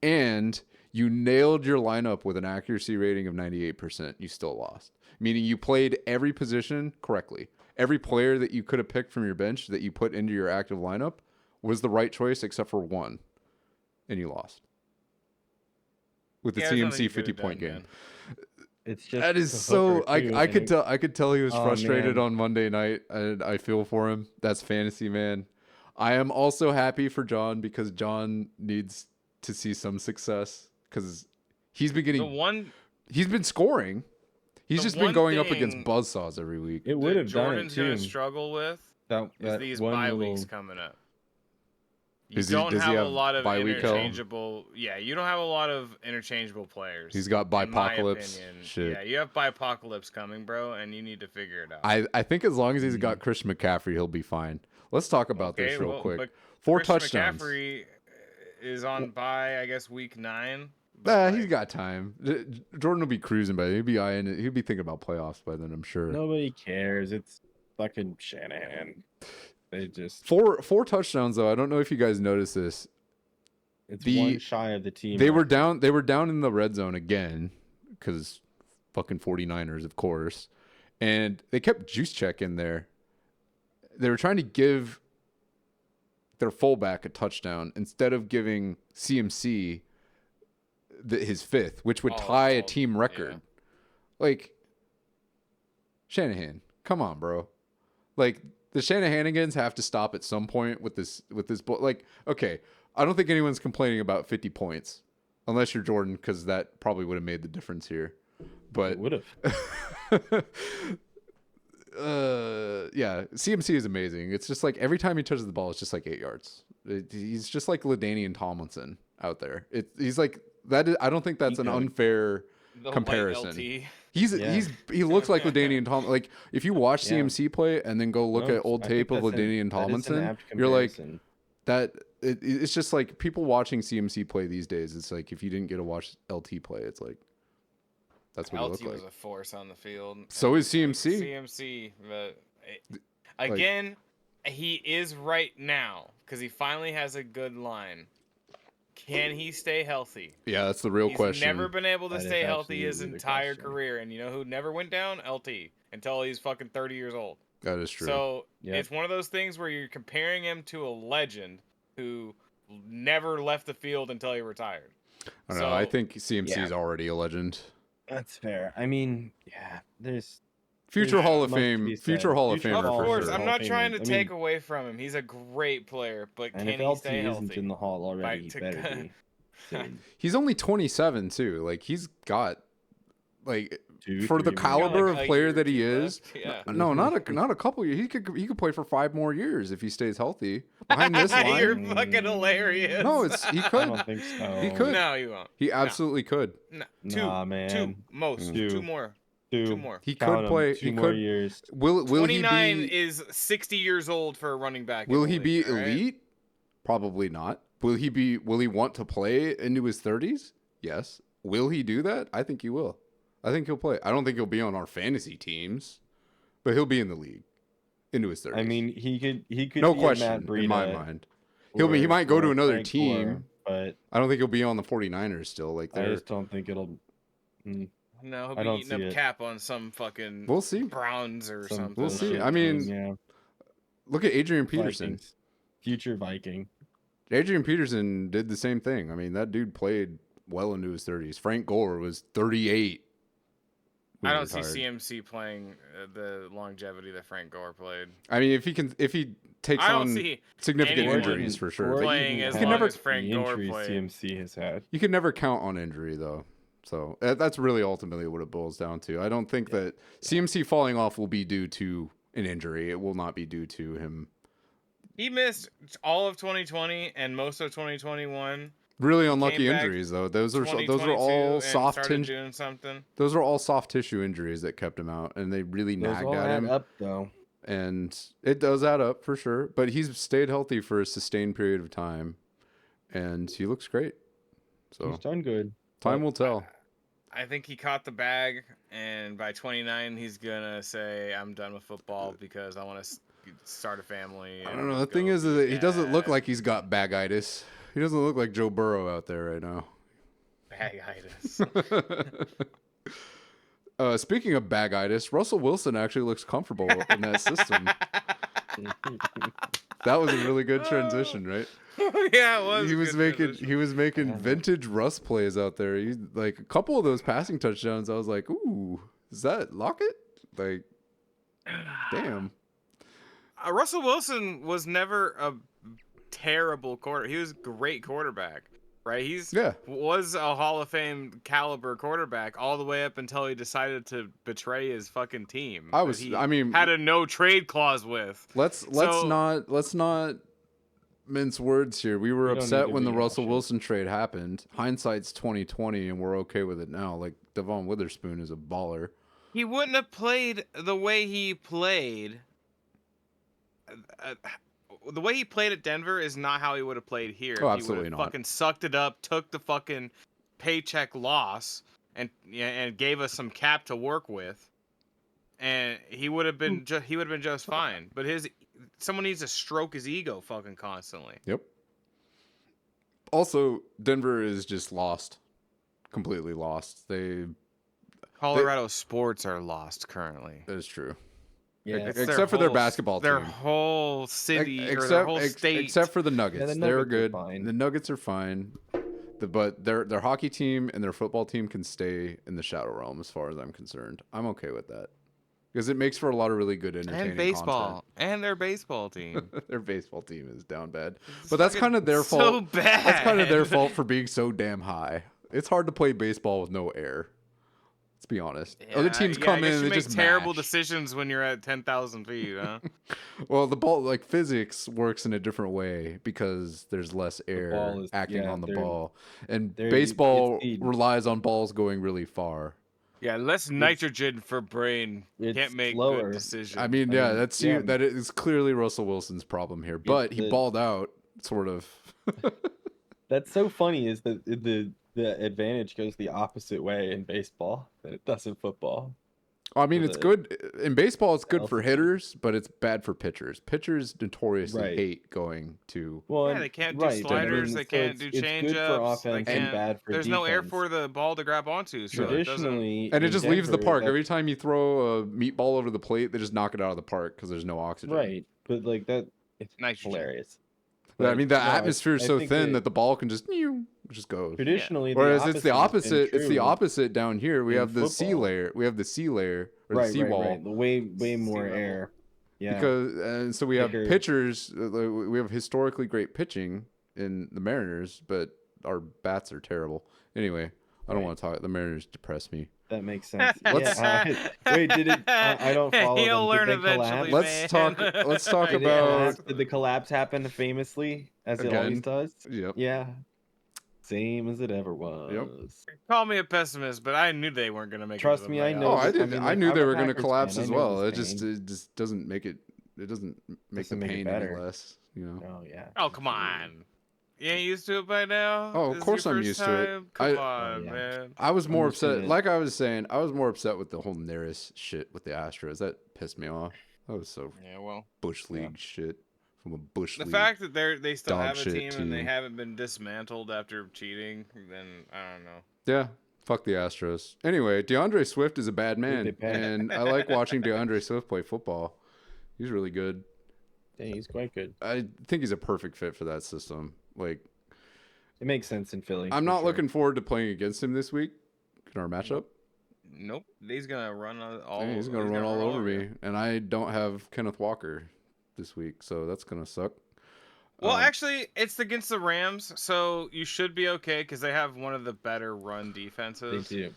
And you nailed your lineup with an accuracy rating of 98%. You still lost, meaning you played every position correctly. Every player that you could have picked from your bench that you put into your active lineup was the right choice except for one, and you lost with the CMC 50-point game. Man. It's just that is so. I could tell he was frustrated on Monday night, and I feel for him. That's fantasy, man. I am also happy for John because John needs to see some success because he's been getting he's been scoring. He's just been going up against buzzsaws every week. It would have Jordan's done it too. Gonna struggle with is these bye weeks coming up. You does don't he have have a lot of interchangeable. Yeah, you don't have a lot of interchangeable players. He's got bipocalypse. Shit. Yeah, you have bipocalypse coming, bro, and you need to figure it out. I think as long as he's got Christian McCaffrey, he'll be fine. Let's talk about this real quick. 4 touchdowns. McCaffrey is on bye, I guess, week 9. He's got time. Jordan will be cruising by then. He'll be thinking about playoffs by then, I'm sure. Nobody cares. It's fucking Shanahan. They just 4 touchdowns though. I don't know if you guys noticed this. It's one shy of the team. They were down in the red zone again because fucking 49ers, of course. And they kept Juice Check in there. They were trying to give their fullback a touchdown instead of giving CMC his 5th, which would tie a team record. Yeah. Like, Shanahan, come on, bro. Like, the Shanahanigans have to stop at some point with this. Like, okay, I don't think anyone's complaining about 50 points, unless you're Jordan, because that probably would have made the difference here. But would have. Yeah, CMC is amazing. It's just like every time he touches the ball, it's just like 8 yards. He's just like LaDainian Tomlinson out there. He's like that. I don't think that's an unfair comparison. He looks like LaDainian Tomlinson. Like if you watch CMC play and then go look at old tape of LaDainian Tomlinson, you're like that. It's just like people watching CMC play these days. It's like if you didn't get to watch LT play, it's like that's what he looked like. LT was a force on the field. So is CMC. CMC, but again, he is right now because he finally has a good line. Can he stay healthy? Yeah, that's the real question. He's never been able to stay healthy his entire career. And you know who never went down? LT. Until he's fucking 30 years old. That is true. So it's one of those things where you're comparing him to a legend who never left the field until he retired. I don't know. I think CMC is already a legend. That's fair. I mean, there's... Future Hall of Fame. Future Hall of Famer. Of course, I'm not trying to take away from him. He's a great player, but can he stay healthy? Isn't in the Hall already, he better be. He's only 27 too. Like he's got, like, for the caliber of player that he is. No, not a couple years. He could play for 5 more years if he stays healthy. Behind this line, you're fucking hilarious. No, he could. I don't think so. He could. No, he won't. He absolutely could. No. Nah, man. 2 most. 2 more. 2 more. He could play. 2 more years. Will 29 he be, is 60 years old for a running back. Will he be elite? Right? Probably not. Will he want to play into his 30s? Yes. Will he do that? I think he will. I think he'll play. I don't think he'll be on our fantasy teams, but he'll be in the league into his 30s. I mean, he could. No be question Matt Breida, in my mind. He might go to another team, but I don't think he'll be on the 49ers still. Like I just don't think it'll. No, he'll be eating up cap on some fucking we'll see. Browns or something. We'll see. I mean, look at Adrian Peterson. Vikings. Future Viking. Adrian Peterson did the same thing. I mean, that dude played well into his 30s. Frank Gore was 38. I don't see CMC playing the longevity that Frank Gore played. I mean, if he takes on significant injuries for sure. Playing as long as Frank Gore played. CMC has had. You can never count on injury though. So that's really ultimately what it boils down to. I don't think that CMC falling off will be due to an injury. It will not be due to him. He missed all of 2020 and most of 2021. Really unlucky injuries though. Those are all soft tissue. Something. Those are all soft tissue injuries that kept him out, and they really nagged at him. Up though. And it does add up for sure. But he's stayed healthy for a sustained period of time, and he looks great. So he's done good. Time will tell. I think he caught the bag, and by 29, he's gonna say, "I'm done with football because I want to start a family." I don't know. The thing is that he doesn't look like he's got bagitis. He doesn't look like Joe Burrow out there right now. Bagitis. Speaking of bagitis, Russell Wilson actually looks comfortable in that system. That was a really good transition, right? Yeah, it was. He was making vintage Russ plays out there. He like a couple of those passing touchdowns. I was like, "Ooh, is that Lockett?" Like, damn. Russell Wilson was never a terrible quarterback. He was a great quarterback, right? Was a Hall of Fame caliber quarterback all the way up until he decided to betray his fucking team. Had a no trade clause with. Let's not mince words here. We were upset when the Russell Wilson trade happened. Hindsight's 2020, and we're okay with it now. Like Devon Witherspoon is a baller. He wouldn't have played the way he played. The way he played at Denver is not how he would have played here. Oh, absolutely he not. Fucking sucked it up, took the fucking paycheck loss, and gave us some cap to work with, and he would have been just fine. But someone needs to stroke his ego fucking constantly. Yep. Also, Denver is just lost, completely lost. Colorado sports are lost currently. That is true. Yeah, except for their basketball team. Their whole city or their whole state. Except for the Nuggets. Yeah, They're good. The Nuggets are fine. But their hockey team and their football team can stay in the shadow realm as far as I'm concerned. I'm okay with that. Because it makes for a lot of really good entertaining and baseball. content. And their baseball team. Their baseball team is down bad. But that's kind of their fault. So bad. That's kind of their fault for being so damn high. It's hard to play baseball with no air. Let's be honest. Yeah, other teams come in and they just terrible match. decisions when you're at 10,000 feet, huh? Well, the ball, like physics, works in a different way because there's less air acting on the ball, and baseball relies on balls going really far. Yeah, less nitrogen for brain. Can't make good decisions. I mean, that is clearly Russell Wilson's problem here, but he balled out, sort of. That's so funny. Is that the advantage goes the opposite way in baseball than it does in football. I mean, it's good in baseball. It's good for hitters, but it's bad for pitchers. Pitchers notoriously hate going to. Well, they can't do sliders. They can't do changeups. It's good for offense and bad for defense. There's no air for the ball to grab onto. So traditionally, and it just leaves the park. Every time you throw a meatball over the plate, they just knock it out of the park because there's no oxygen. Right, but like that, it's hilarious. But I mean, the atmosphere is so thin that the ball can just go. Traditionally, whereas it's the opposite. It's the opposite down here. We have the sea layer. We have the sea layer or the sea wall. Right. Way more air. Yeah. And so we have pitchers. We have historically great pitching in the Mariners, but our bats are terrible. Anyway, I don't want to talk. The Mariners depress me. That makes sense. Wait, did it? I don't follow them. He'll learn did they eventually. collapse? Let's talk about. Did the collapse happen famously, as it always does? Yep. Yeah. Same as it ever was. Yep. Call me a pessimist, but I knew they weren't going to make it. Trust me, I know. Oh, I knew they were going to collapse as well. It just doesn't make it. It doesn't make the pain any less. You know. Oh yeah. Oh come on. You ain't used to it by now? Oh, of course I'm used to it. Come on, man. I was more upset. Like I was saying, I was more upset with the whole Neris shit with the Astros. That pissed me off. That was so Bush League shit from a Bush League. The fact that they still have a team and they haven't been dismantled after cheating, then I don't know. Yeah. Fuck the Astros. Anyway, DeAndre Swift is a bad man, and I like watching DeAndre Swift play football. He's really good. Yeah, he's quite good. I think he's a perfect fit for that system. Like, it makes sense in Philly. I'm not looking forward to playing against him this week in our matchup. Nope. He's gonna run all. Yeah, he's gonna run all over me, and I don't have Kenneth Walker this week, so that's gonna suck. Well, actually, it's against the Rams, so you should be okay because they have one of the better run defenses. They do.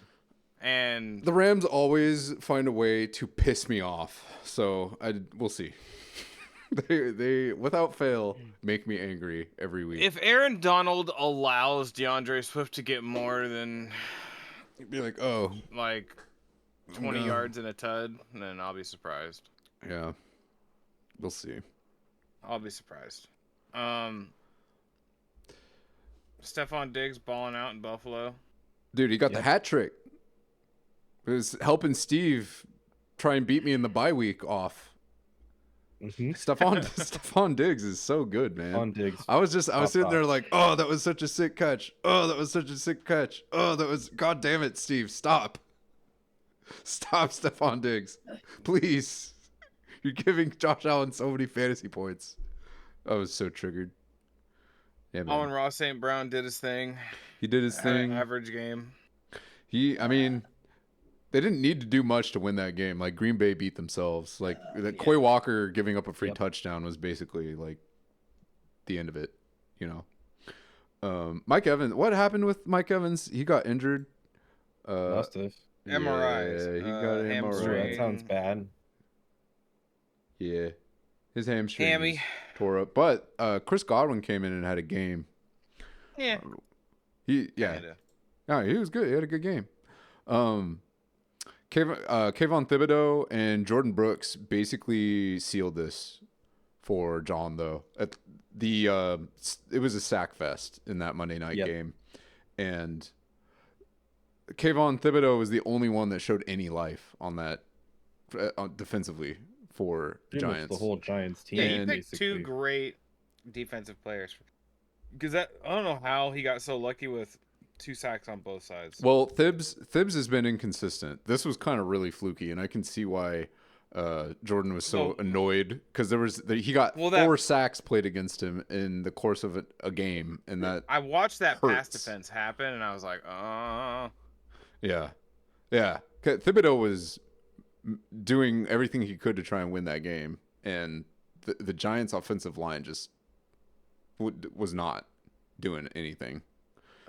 And the Rams always find a way to piss me off, so we'll see. They without fail make me angry every week. If Aaron Donald allows DeAndre Swift to get more than, you'd be like, 20 yards in a tud, then I'll be surprised. Yeah. We'll see. I'll be surprised. Stephon Diggs balling out in Buffalo. Dude, he got the hat trick. It was helping Steve try and beat me in the bye week off. Mm-hmm. Stephon Diggs is so good, man. Stephon Diggs. I was sitting there like, oh, that was such a sick catch. Oh, that was such a sick catch. Oh, that was, God damn it, Steve, stop. Stop, Stephon Diggs. Please. You're giving Josh Allen so many fantasy points. I was so triggered. Yeah, man. Amon-Ra St. Brown did his thing. He did his thing. Average game. I mean, they didn't need to do much to win that game. Like, Green Bay beat themselves. Like, Quay Walker giving up a free touchdown was basically, like, the end of it, you know? Mike Evans. What happened with Mike Evans? He got injured. Must have. MRIs. Yeah, he got an MRI. That sounds bad. Yeah. His hamstring tore up. But Chris Godwin came in and had a game. Yeah. He was good. He had a good game. Kayvon Thibodeau and Jordan Brooks basically sealed this for John, though. It was a sack fest in that Monday night game. And Kayvon Thibodeau was the only one that showed any life on that defensively for the Giants. The whole Giants team. Yeah, he picked two great defensive players. Because I don't know how he got so lucky with 2 sacks on both sides. Well, Thibs has been inconsistent. This was kind of really fluky, and I can see why Jordan was so annoyed, because he got 4 sacks played against him in the course of a game, and that I watched that hurts. pass defense happen, and I was like, yeah. Thibodeau was doing everything he could to try and win that game, and the Giants' offensive line just was not doing anything.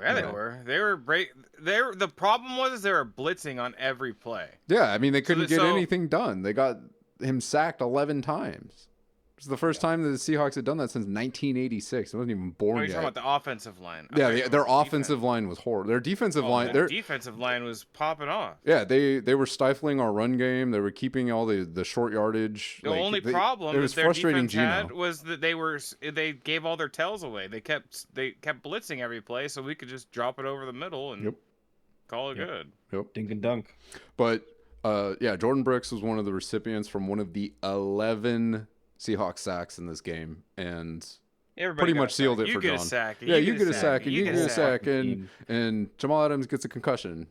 Yeah, they were. The problem was they were blitzing on every play. Yeah, I mean, they couldn't get anything done. They got him sacked 11 times. It was the first time that the Seahawks had done that since 1986. I wasn't even born yet. You're talking about the offensive line. Yeah, their offensive line was horrible. Their defensive line... Their defensive line was popping off. Yeah, they were stifling our run game. They were keeping all the short yardage. The only problem that their defense had was that they gave all their tells away. They kept blitzing every play, so we could just drop it over the middle and call it good. Yep. Dink and dunk. But, Jordan Brooks was one of the recipients from one of the 11... Seahawks sacks in this game, and pretty much sealed it for John. You get a sack, and you get a sack, and Jamal Adams gets a concussion.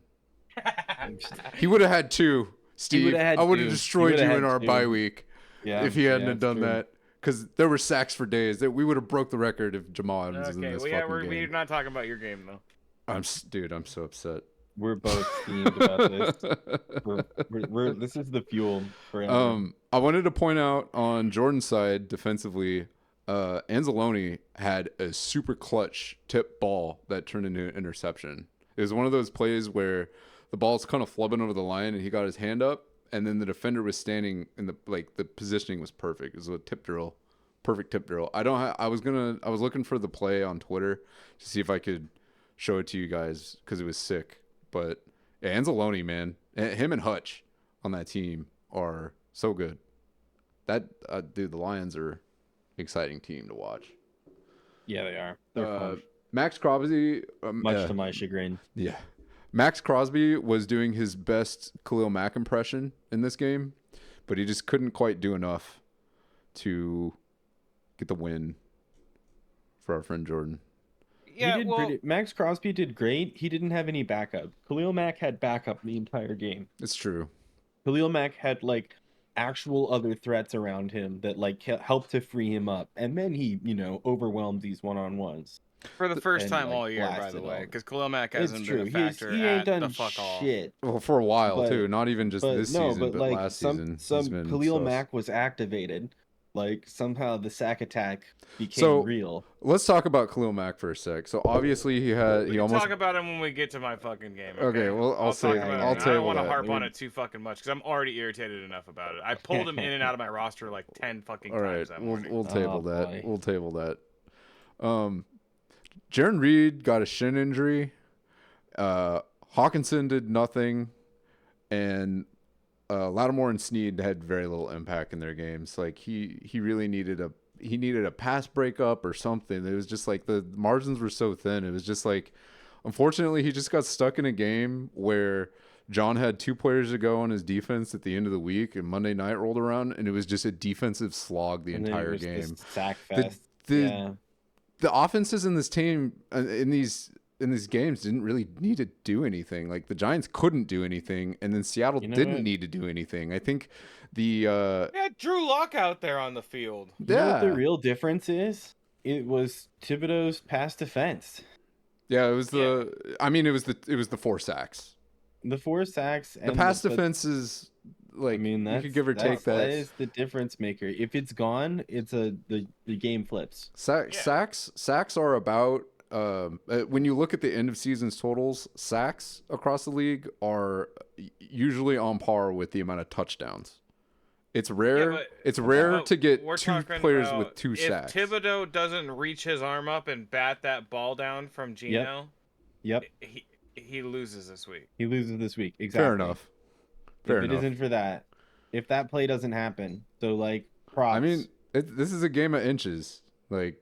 He would have had 2, Steve. I would have destroyed you in our bye week if he hadn't done that, because there were sacks for days. That we would have broke the record if Jamal Adams was in this fucking game. We're not talking about your game though. I'm so upset. We're both steamed about this. This is the fuel for him. I wanted to point out on Jordan's side defensively, Anzalone had a super clutch tip ball that turned into an interception. It was one of those plays where the ball's kind of flubbing over the line and he got his hand up, and then the defender was standing in the positioning was perfect. It was a tip drill, perfect tip drill. I was looking for the play on Twitter to see if I could show it to you guys because it was sick. But Anzalone, man, him and Hutch on that team are so good. That dude, the Lions are an exciting team to watch. Yeah, they are. They're fun. Max Crosby, much to my chagrin. Yeah, Max Crosby was doing his best Khalil Mack impression in this game, but he just couldn't quite do enough to get the win for our friend Jordan. Yeah, Max Crosby did great. He didn't have any backup. Khalil Mack had backup the entire game. It's true. Khalil Mack had actual other threats around him that helped to free him up, and then he overwhelmed these one-on-ones for the first time all year, by the way, because Khalil Mack hasn't been a factor. He ain't done shit. Well, for a while too, not even just this season, but last season. Khalil Mack was activated. Somehow the sack attack became real. Let's talk about Khalil Mack for a sec. So obviously we can talk about him when we get to my fucking game. Okay, well I'll table that. I don't want to harp on it too fucking much because I'm already irritated enough about it. I pulled him in and out of my roster 10 fucking times that morning. We'll table that. Boy. We'll table that. Jaron Reed got a shin injury. Hawkinson did nothing, and Lattimore and Snead had very little impact in their games. Like he really needed a pass breakup or something. It was just like the margins were so thin. It was just like, unfortunately, he just got stuck in a game where John had 2 players to go on his defense at the end of the week, and Monday night rolled around, and it was just a defensive slog the entire game. Sack fest. The offenses in this team in these games didn't really need to do anything. Like the Giants couldn't do anything, and then Seattle didn't need to do anything. I think Drew Lock out there on the field. You know what the real difference is? It was Thibodeau's pass defense. Yeah, it was it was the 4 sacks. The 4 sacks and the pass defense is like, you could give or take that. That is the difference maker. If it's gone, it's the game flips. Sacks are about when you look at the end of seasons totals, sacks across the league are usually on par with the amount of touchdowns. It's rare. It's rare to get 2 players with 2 sacks. If Thibodeau doesn't reach his arm up and bat that ball down from Geno, he loses this week. Exactly. Fair enough. If it isn't for that, if that play doesn't happen, so like props. I mean, this is a game of inches. Like,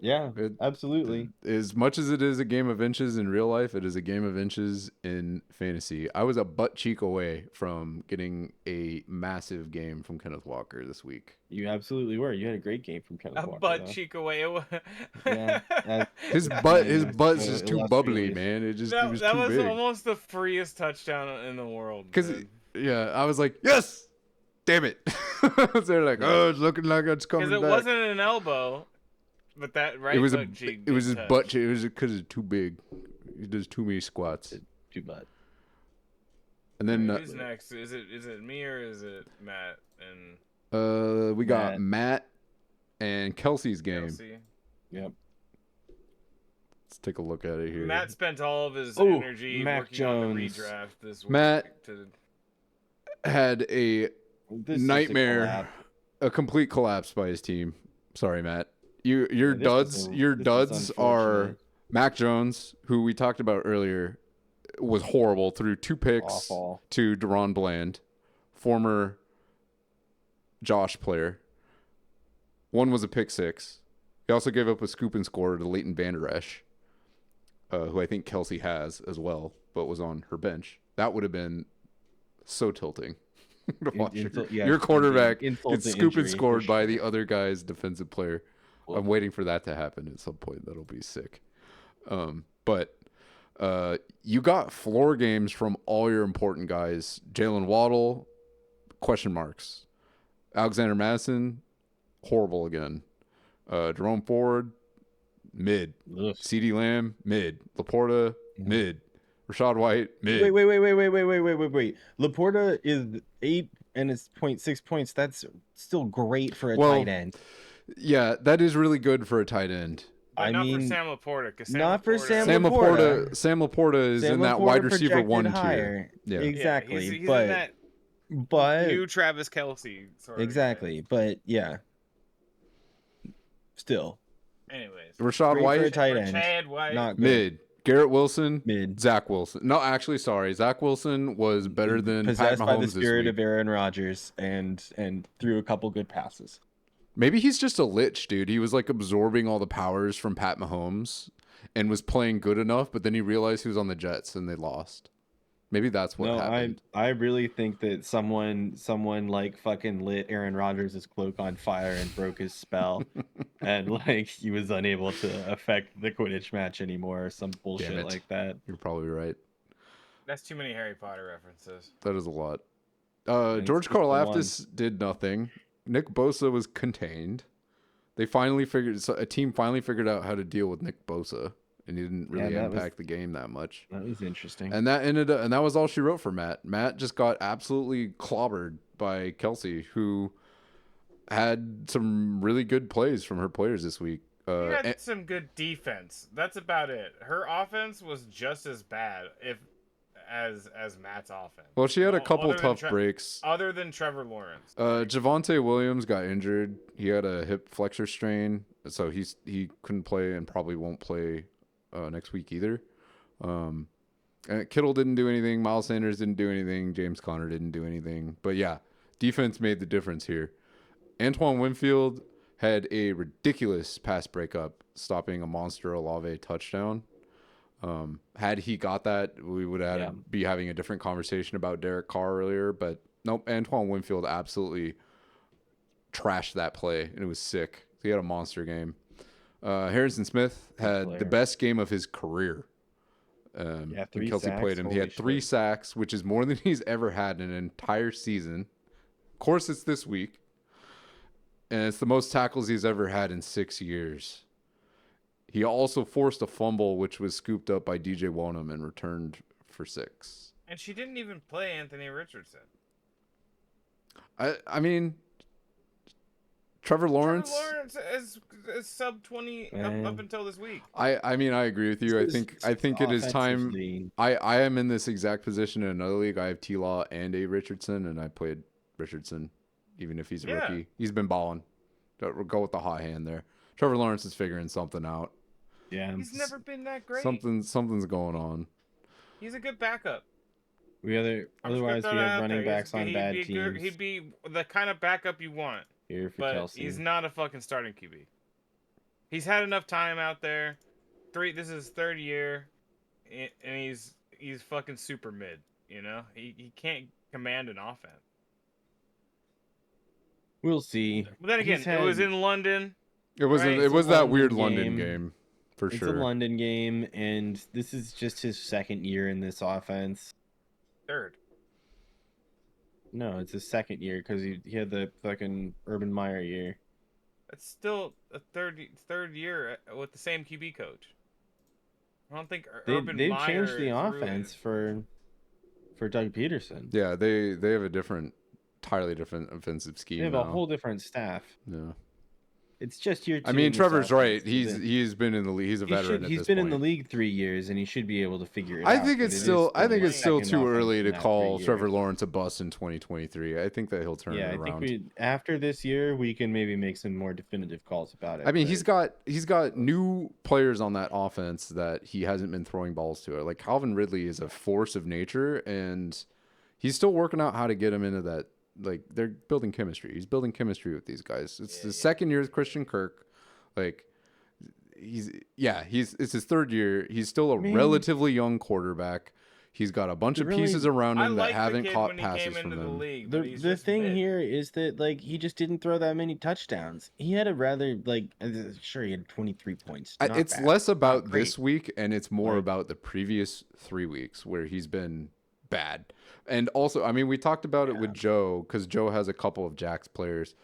absolutely. As much as it is a game of inches in real life, it is a game of inches in fantasy. I was a butt cheek away from getting a massive game from Kenneth Walker this week. You absolutely were. You had a great game from Kenneth Walker. A butt cheek away. His butt's just too bubbly, man. It was too big. That was almost the freest touchdown in the world. Because I was like, yes, damn it. They're like, it's looking like it's coming back. Because it wasn't an elbow. But that right, it was his butt cheek. It was because it's too big. He does too many squats. Too bad. And then who's next? Is it me or is it Matt? And we got Matt and Kelsey's game. Yep. Let's take a look at it here. Matt spent all of his energy working on the redraft this week. Matt had a nightmare, a complete collapse by his team. Sorry, Matt. Your duds are Mac Jones, who we talked about earlier, was horrible, threw 2 picks to Deron Bland, former Josh player. 1 was a pick 6. He also gave up a scoop and score to Leighton Vander Esch, who I think Kelsey has as well, but was on her bench. That would have been so tilting. To watch your quarterback get scoop and scored by the other guy's defensive player. I'm waiting for that to happen at some point. That'll be sick. But you got floor games from all your important guys. Jalen Waddle, question marks. Alexander Madison, horrible again. Jerome Ford, mid. Ugh. CeeDee Lamb, mid. Laporta, mid. Rashad White, mid. Wait. Laporta is 8 and it's 0.6 points. That's still great for a tight end. Yeah, that is really good for a tight end. But not for Sam Laporta. Sam Laporta is in that wide receiver 1 tier. Yeah, exactly. He's in that new Travis Kelsey. Exactly, but yeah. Still. Anyways. Rashad White, for a tight end. Not good. Mid. Garrett Wilson, mid. Zach Wilson. No, actually, sorry. Zach Wilson was better than Pat Mahomes by the spirit of Aaron Rodgers and threw a couple good passes. Maybe he's just a lich, dude. He was like absorbing all the powers from Pat Mahomes and was playing good enough, but then he realized he was on the Jets and they lost. Maybe that's what happened. I really think that someone like fucking lit Aaron Rodgers' cloak on fire and broke his spell, and like he was unable to affect the Quidditch match anymore or some bullshit like that. You're probably right. That's too many Harry Potter references. That is a lot. George Karlaftis did nothing. Nick Bosa was contained. A team finally figured out how to deal with Nick Bosa, and he didn't really impact the game that much. That was interesting. And that was all she wrote for Matt. Matt just got absolutely clobbered by Kelsey, who had some really good plays from her players this week. He had some good defense. That's about it. Her offense was just as bad, as Matt's offense. Well, she had a couple tough breaks. Other than Trevor Lawrence. Javonte Williams got injured. He had a hip flexor strain, so he couldn't play and probably won't play next week either. And Kittle didn't do anything. Miles Sanders didn't do anything. James Conner didn't do anything. But yeah, defense made the difference here. Antoine Winfield had a ridiculous pass breakup, stopping a monster Olave touchdown. Had he got that, we would be having a different conversation about Derek Carr earlier. But nope, Antoine Winfield absolutely trashed that play, and it was sick. He had a monster game. Harrison Smith had the best game of his career. Kelsey played him. He had 3 sacks, which is more than he's ever had in an entire season. Of course, it's this week. And it's the most tackles he's ever had in 6 years. He also forced a fumble, which was scooped up by DJ Wonnum and returned for 6. And she didn't even play Anthony Richardson. I mean, Trevor Lawrence is sub 20 up until this week. I mean, I agree with you. I think it is time. I am in this exact position in another league. I have T-Law and a Richardson, and I played Richardson, even if he's a rookie. He's been balling. Go with the hot hand there. Trevor Lawrence is figuring something out. Yeah, he's never been that great. Something's going on. He's a good backup. Otherwise, we have running backs on bad teams. He'd be the kind of backup you want. Here for but Kelsey. He's not a fucking starting QB. He's had enough time out there. This is his 3rd year, and he's fucking super mid. You know, he can't command an offense. We'll see. But then again, it was in London. It was right? It was that weird London game for sure. It's a London game, and this is just his 2nd year in this offense. 3rd. No, it's his 2nd year because he had the fucking Urban Meyer year. It's still a third year with the same QB coach. I don't think Urban Meyer. They've changed the offense for Doug Peterson. Yeah, they have a entirely different offensive scheme. They have a whole different staff. Yeah. It's just year 2. I mean, Trevor's right. He's been in the league. He's a veteran. He's been in the league 3 years, and he should be able to figure it out. I think it's still too early to call Trevor Lawrence a bust in 2023. I think that he'll turn it around. I think after this year, we can maybe make some more definitive calls about it. I mean, he's got new players on that offense that he hasn't been throwing balls to. Like Calvin Ridley is a force of nature, and he's still working out how to get him into that. Like they're building chemistry. He's building chemistry with these guys. It's the 2nd year with Christian Kirk. Like it's his 3rd year. He's still a relatively young quarterback. He's got a bunch of pieces around him that haven't caught passes from him. The thing here is that like he just didn't throw that many touchdowns. He had a rather sure he had 23 points. It's less about this week and it's more about the previous 3 weeks where he's been bad. And also, I mean, we talked about it with Joe because Joe has a couple of Jack's players.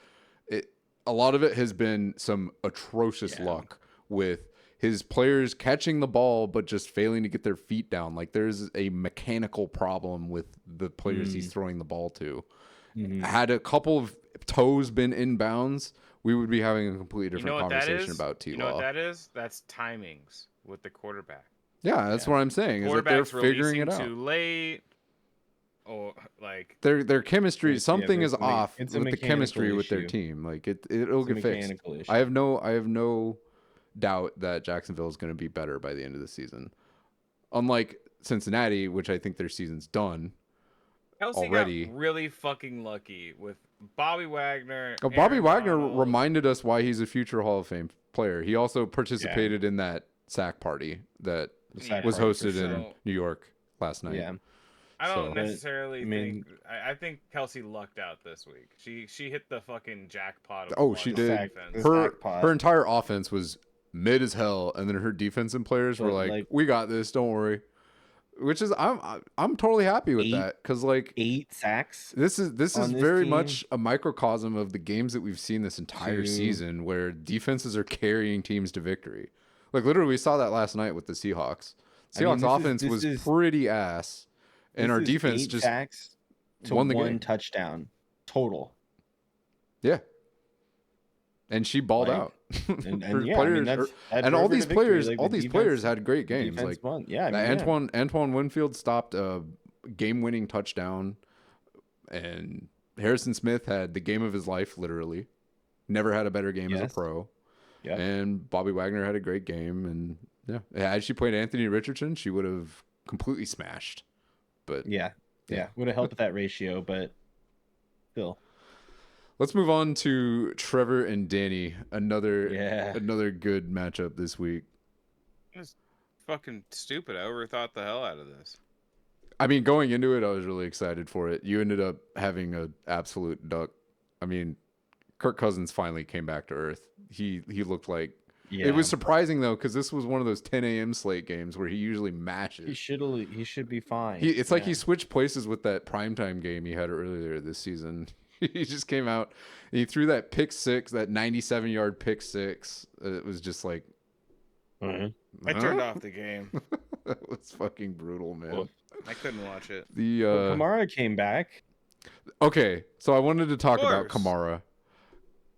A lot of it has been some atrocious luck with his players catching the ball but just failing to get their feet down. Like there's a mechanical problem with the players he's throwing the ball to. Had a couple of toes been inbounds, we would be having a completely different conversation about T-Law. You know what that is? That's timings with the quarterback. Yeah, that's what I'm saying. Is that they're figuring it out. Too late. Or like their chemistry, something is off with the chemistry with their team. Like it'll get fixed. I have no doubt that Jacksonville is going to be better by the end of the season. Unlike Cincinnati, which I think their season's done Kelsey already. Got really fucking lucky with Bobby Wagner. Bobby Wagner reminded us why he's a future Hall of Fame player. He also participated in that sack party that was hosted in New York last night. Yeah. I don't necessarily think. I think Kelsey lucked out this week. She hit the fucking jackpot. She did. Her entire offense was mid as hell, and then her defensive players were like, "We got this. Don't worry." Which is I'm totally happy with that because 8 sacks. This is very much a microcosm of the games that we've seen this entire season, where defenses are carrying teams to victory. Like literally, we saw that last night with the Seahawks. Seahawks offense was pretty ass. And our defense just won the game. 1 touchdown total. Yeah. And she balled out. And players, and all these players, players had great games. Like Antoine Winfield stopped a game-winning touchdown, and Harrison Smith had the game of his life. Literally, never had a better game as a pro. Yeah. And Bobby Wagner had a great game, and had she played Anthony Richardson, she would have completely smashed. But would have helped with that ratio, but still. Let's move on to Trevor and Danny. Another good matchup this week. It's fucking stupid. I overthought the hell out of this. I mean, going into it, I was really excited for it. You ended up having an absolute duck. I mean, Kirk Cousins finally came back to earth. He looked like it was surprising though, because this was one of those 10 a.m. slate games where he usually mashes. He should be fine. It's like he switched places with that primetime game he had earlier this season. He just came out and he threw that pick six, that 97-yard pick six. It was just like, I turned off the game. That was fucking brutal, man. I couldn't watch it. Kamara came back. Okay, so I wanted to talk about Kamara.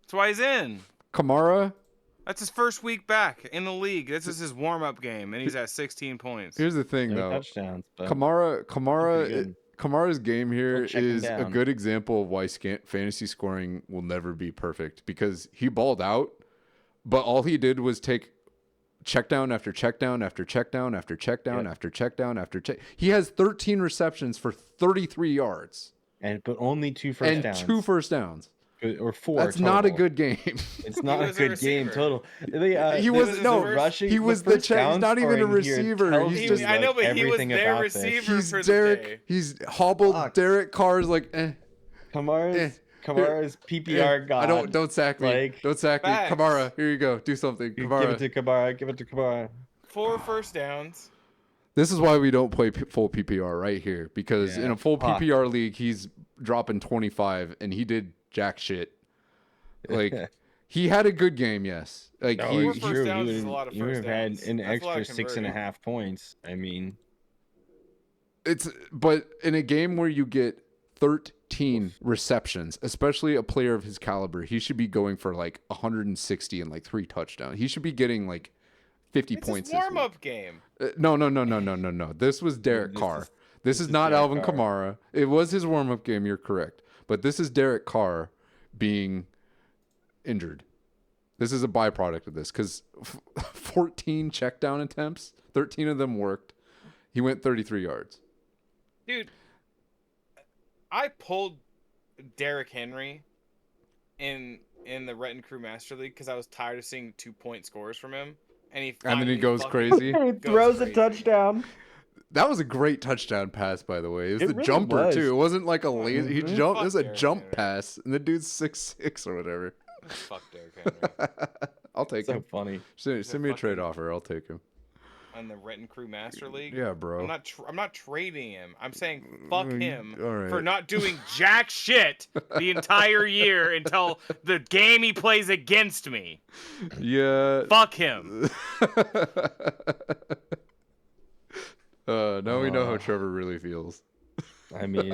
That's why he's in. Kamara. That's his first week back in the league. This is his warm-up game, and he's at 16 points. Here's the thing, though. Touchdowns. Kamara's game here is a good example of why fantasy scoring will never be perfect, because he balled out, but all he did was take check down after check down after check down after check down after check down after check. He has 13 receptions for 33 yards. But only 2 first downs. And 2 first downs. Or 4. That's total. Not a good game. It's not a good game total. He was rushing. He was the check. He's not even a receiver. He's just. I know, but he was their receiver for Derek. The day. He's hobbled. Derek Carr's like, Kamara's PPR god. Don't sack me. Don't sack me. Kamara, here you go. Do something. Kamara. Give it to Kamara. 4 first downs. This is why we don't play full PPR right here, because in a full PPR league, he's dropping 25, and he did jack shit. Like, he had a good game, yes. Like, he would have had an extra 6.5 points. I mean, but in a game where you get 13 receptions, especially a player of his caliber, he should be going for like 160 and like 3 touchdowns. He should be getting like 50 points. It's his warm-up game. No. This was Derek Carr. This is not Alvin Kamara. It was his warm-up game. You're correct. But this is Derek Carr being injured. This is a byproduct of this, because 14 check down attempts, 13 of them worked. He went 33 yards. Dude, I pulled Derrick Henry in the Renton Crew Master League because I was tired of seeing 2-point scores from him. And then he goes crazy. He throws a touchdown. That was a great touchdown pass, by the way. It was the jumper, too. It wasn't like a lazy. He jumped. It was a jump pass, and the dude's 6'6" or whatever. Fuck Derrick Henry. I'll take him. So funny. Send me a trade offer. I'll take him. On the Renton Crew Master League? Yeah, bro. I'm not trading him. I'm saying fuck him for not doing jack shit the entire year until the game he plays against me. Yeah. Fuck him. Now we know how Trevor really feels. I mean,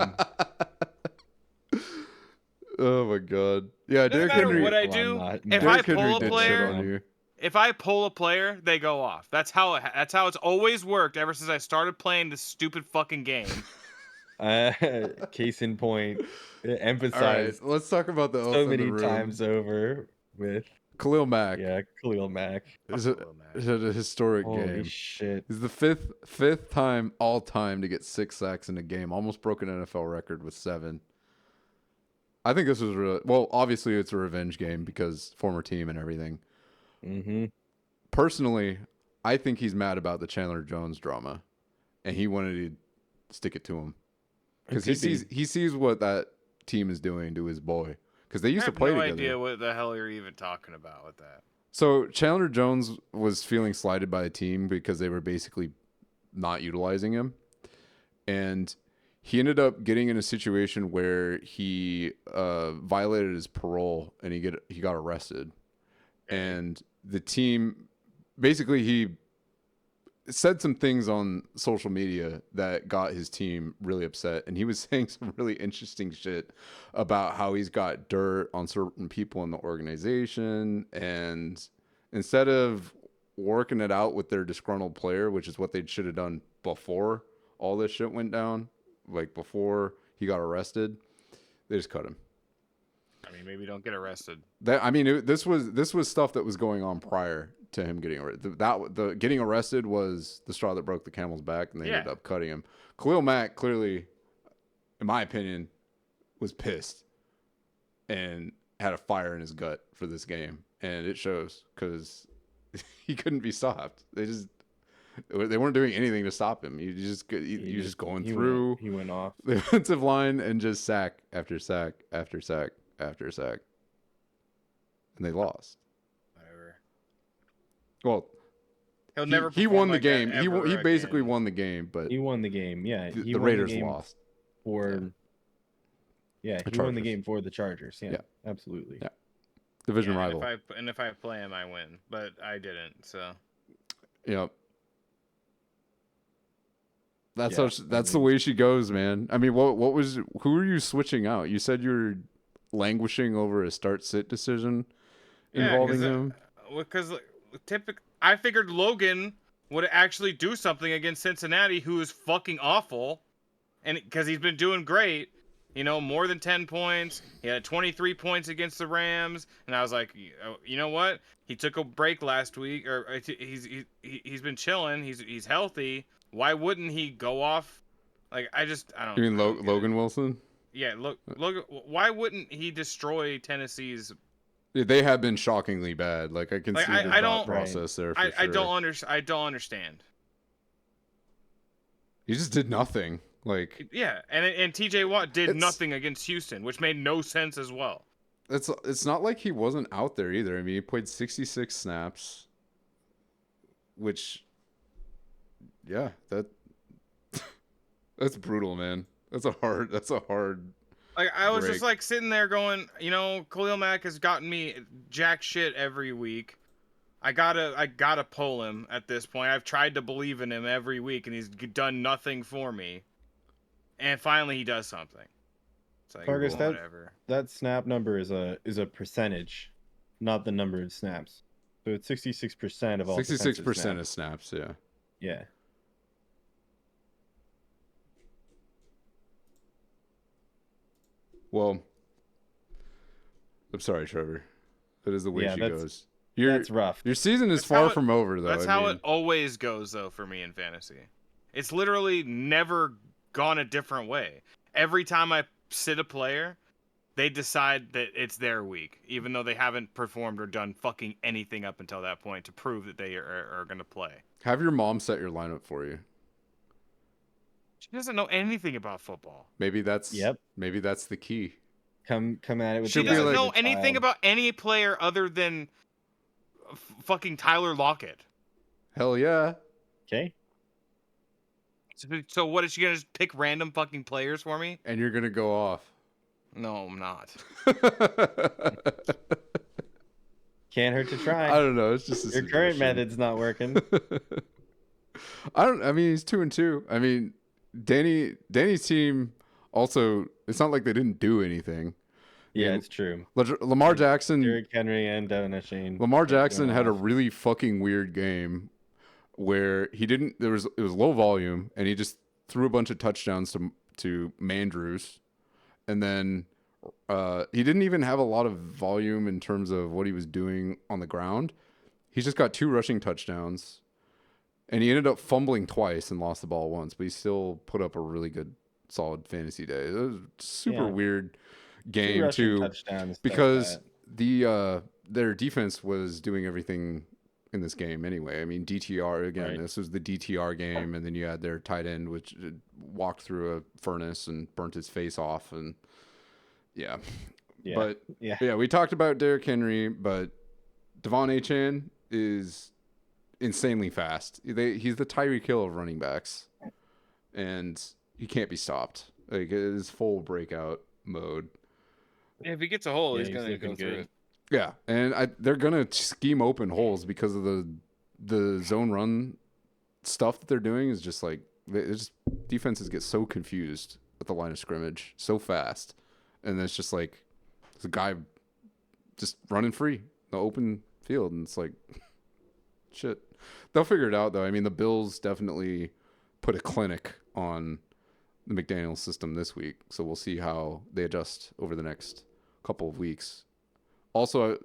oh my god. Yeah, Derrick Henry. What I do, if I pull a player, they go off. That's how it's always worked ever since I started playing this stupid fucking game. Case in point, emphasized. Right, let's talk about the so many times over with Khalil Mack. Yeah, Khalil Mack. It's a historic game. Holy shit. He's the fifth time all time to get 6 sacks in a game. Almost broke an NFL record with 7. I think this was really well. Obviously, it's a revenge game because former team and everything. Mm-hmm. Personally, I think he's mad about the Chandler Jones drama, and he wanted to stick it to him because he sees what that team is doing to his boy. Because they used to play together. I have no idea what the hell you're even talking about with that. So Chandler Jones was feeling slighted by the team because they were basically not utilizing him. And he ended up getting in a situation where he violated his parole and he got arrested. And the team, basically he said some things on social media that got his team really upset, and he was saying some really interesting shit about how he's got dirt on certain people in the organization, and instead of working it out with their disgruntled player, which is what they should have done before all this shit went down, like before he got arrested, they just cut him. I mean, maybe don't get arrested. This was stuff that was going on prior to him getting arrested. The getting arrested was the straw that broke the camel's back, and they ended up cutting him. Khalil Mack clearly, in my opinion, was pissed. and had a fire in his gut for this game, and it shows because he couldn't be stopped. They weren't doing anything to stop him. You just going through. He went off the offensive line and just sack after sack after sack after sack, and they lost. Whatever. Well, he'll never. He won the like game. He basically again. won the game, but he won the game. Yeah, the Raiders lost. He won the game for the Chargers. Yeah. Absolutely. Yeah. Division rival. If I play him, I win. But I didn't. So. Yep. That's the way she goes, man. I mean, who were you switching out? You said you were languishing over a start-sit decision involving him. Because I figured Logan would actually do something against Cincinnati, who is fucking awful, and because he's been doing great, more than 10 points. He had 23 points against the Rams, and I was like, you know what? He took a break last week, or he's been chilling. He's healthy. Why wouldn't he go off? Like I don't. You mean Logan Wilson? Yeah, Logan. Why wouldn't he destroy Tennessee's? They have been shockingly bad. Like I can see the thought process there. For I don't understand. He just did nothing. Like and TJ Watt did nothing against Houston, which made no sense as well. It's not like he wasn't out there either. I mean, he played 66 snaps, which. Yeah, that's brutal, man. That's a hard. Like I was just like sitting there going, Khalil Mack has gotten me jack shit every week. I gotta pull him at this point. I've tried to believe in him every week, and he's done nothing for me. And finally, he does something. It's like Vargas, whatever. That snap number is a percentage, not the number of snaps. So it's 66% of all. 66% of snaps. Yeah. Yeah. Well, I'm sorry, Trevor. That is the way she goes. That's rough. Your season is far from over, though. That's how it always goes, though, for me in fantasy. It's literally never gone a different way. Every time I sit a player, they decide that it's their week, even though they haven't performed or done fucking anything up until that point to prove that they are going to play. Have your mom set your lineup for you. She doesn't know anything about football. Maybe that's the key. Come at it with. She doesn't know anything about any player other than fucking Tyler Lockett. Hell yeah. Okay. So what is she gonna just pick random fucking players for me? And you're gonna go off. No, I'm not. Can't hurt to try. I don't know. It's just your current method's not working. I mean, he's 2-2. I mean, Danny's team also. It's not like they didn't do anything. Yeah, it's true. Lamar Jackson, Derrick Henry, and Devin Shane. Lamar Jackson had a really fucking weird game where he didn't. It was low volume, and he just threw a bunch of touchdowns to Mandrews, and then he didn't even have a lot of volume in terms of what he was doing on the ground. He just got 2 rushing touchdowns, and he ended up fumbling twice and lost the ball once, but he still put up a really good, solid fantasy day. It was a super weird game too, because their defense was doing everything in this game anyway. I mean, DTR again. Right. This was the DTR game, and then you had their tight end, which walked through a furnace and burnt his face off, and but we talked about Derrick Henry, but Devon Achane is insanely fast. He's the Tyreek Hill of running backs, and he can't be stopped. Like, it is full breakout mode. Yeah, if he gets a hole, he's gonna go through it. Yeah, and they're gonna scheme open holes because of the zone run stuff that they're doing. Is just like defenses get so confused at the line of scrimmage so fast, and it's just like it's a guy just running free the open field, and it's like shit. They'll figure it out though. I mean, the Bills definitely put a clinic on the McDaniels system this week, so we'll see how they adjust over the next couple of weeks. Also,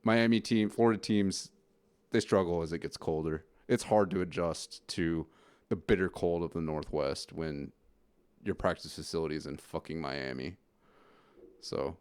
Miami team, Florida teams, they struggle as it gets colder. It's hard to adjust to the bitter cold of the Northwest when your practice facility is in fucking Miami. So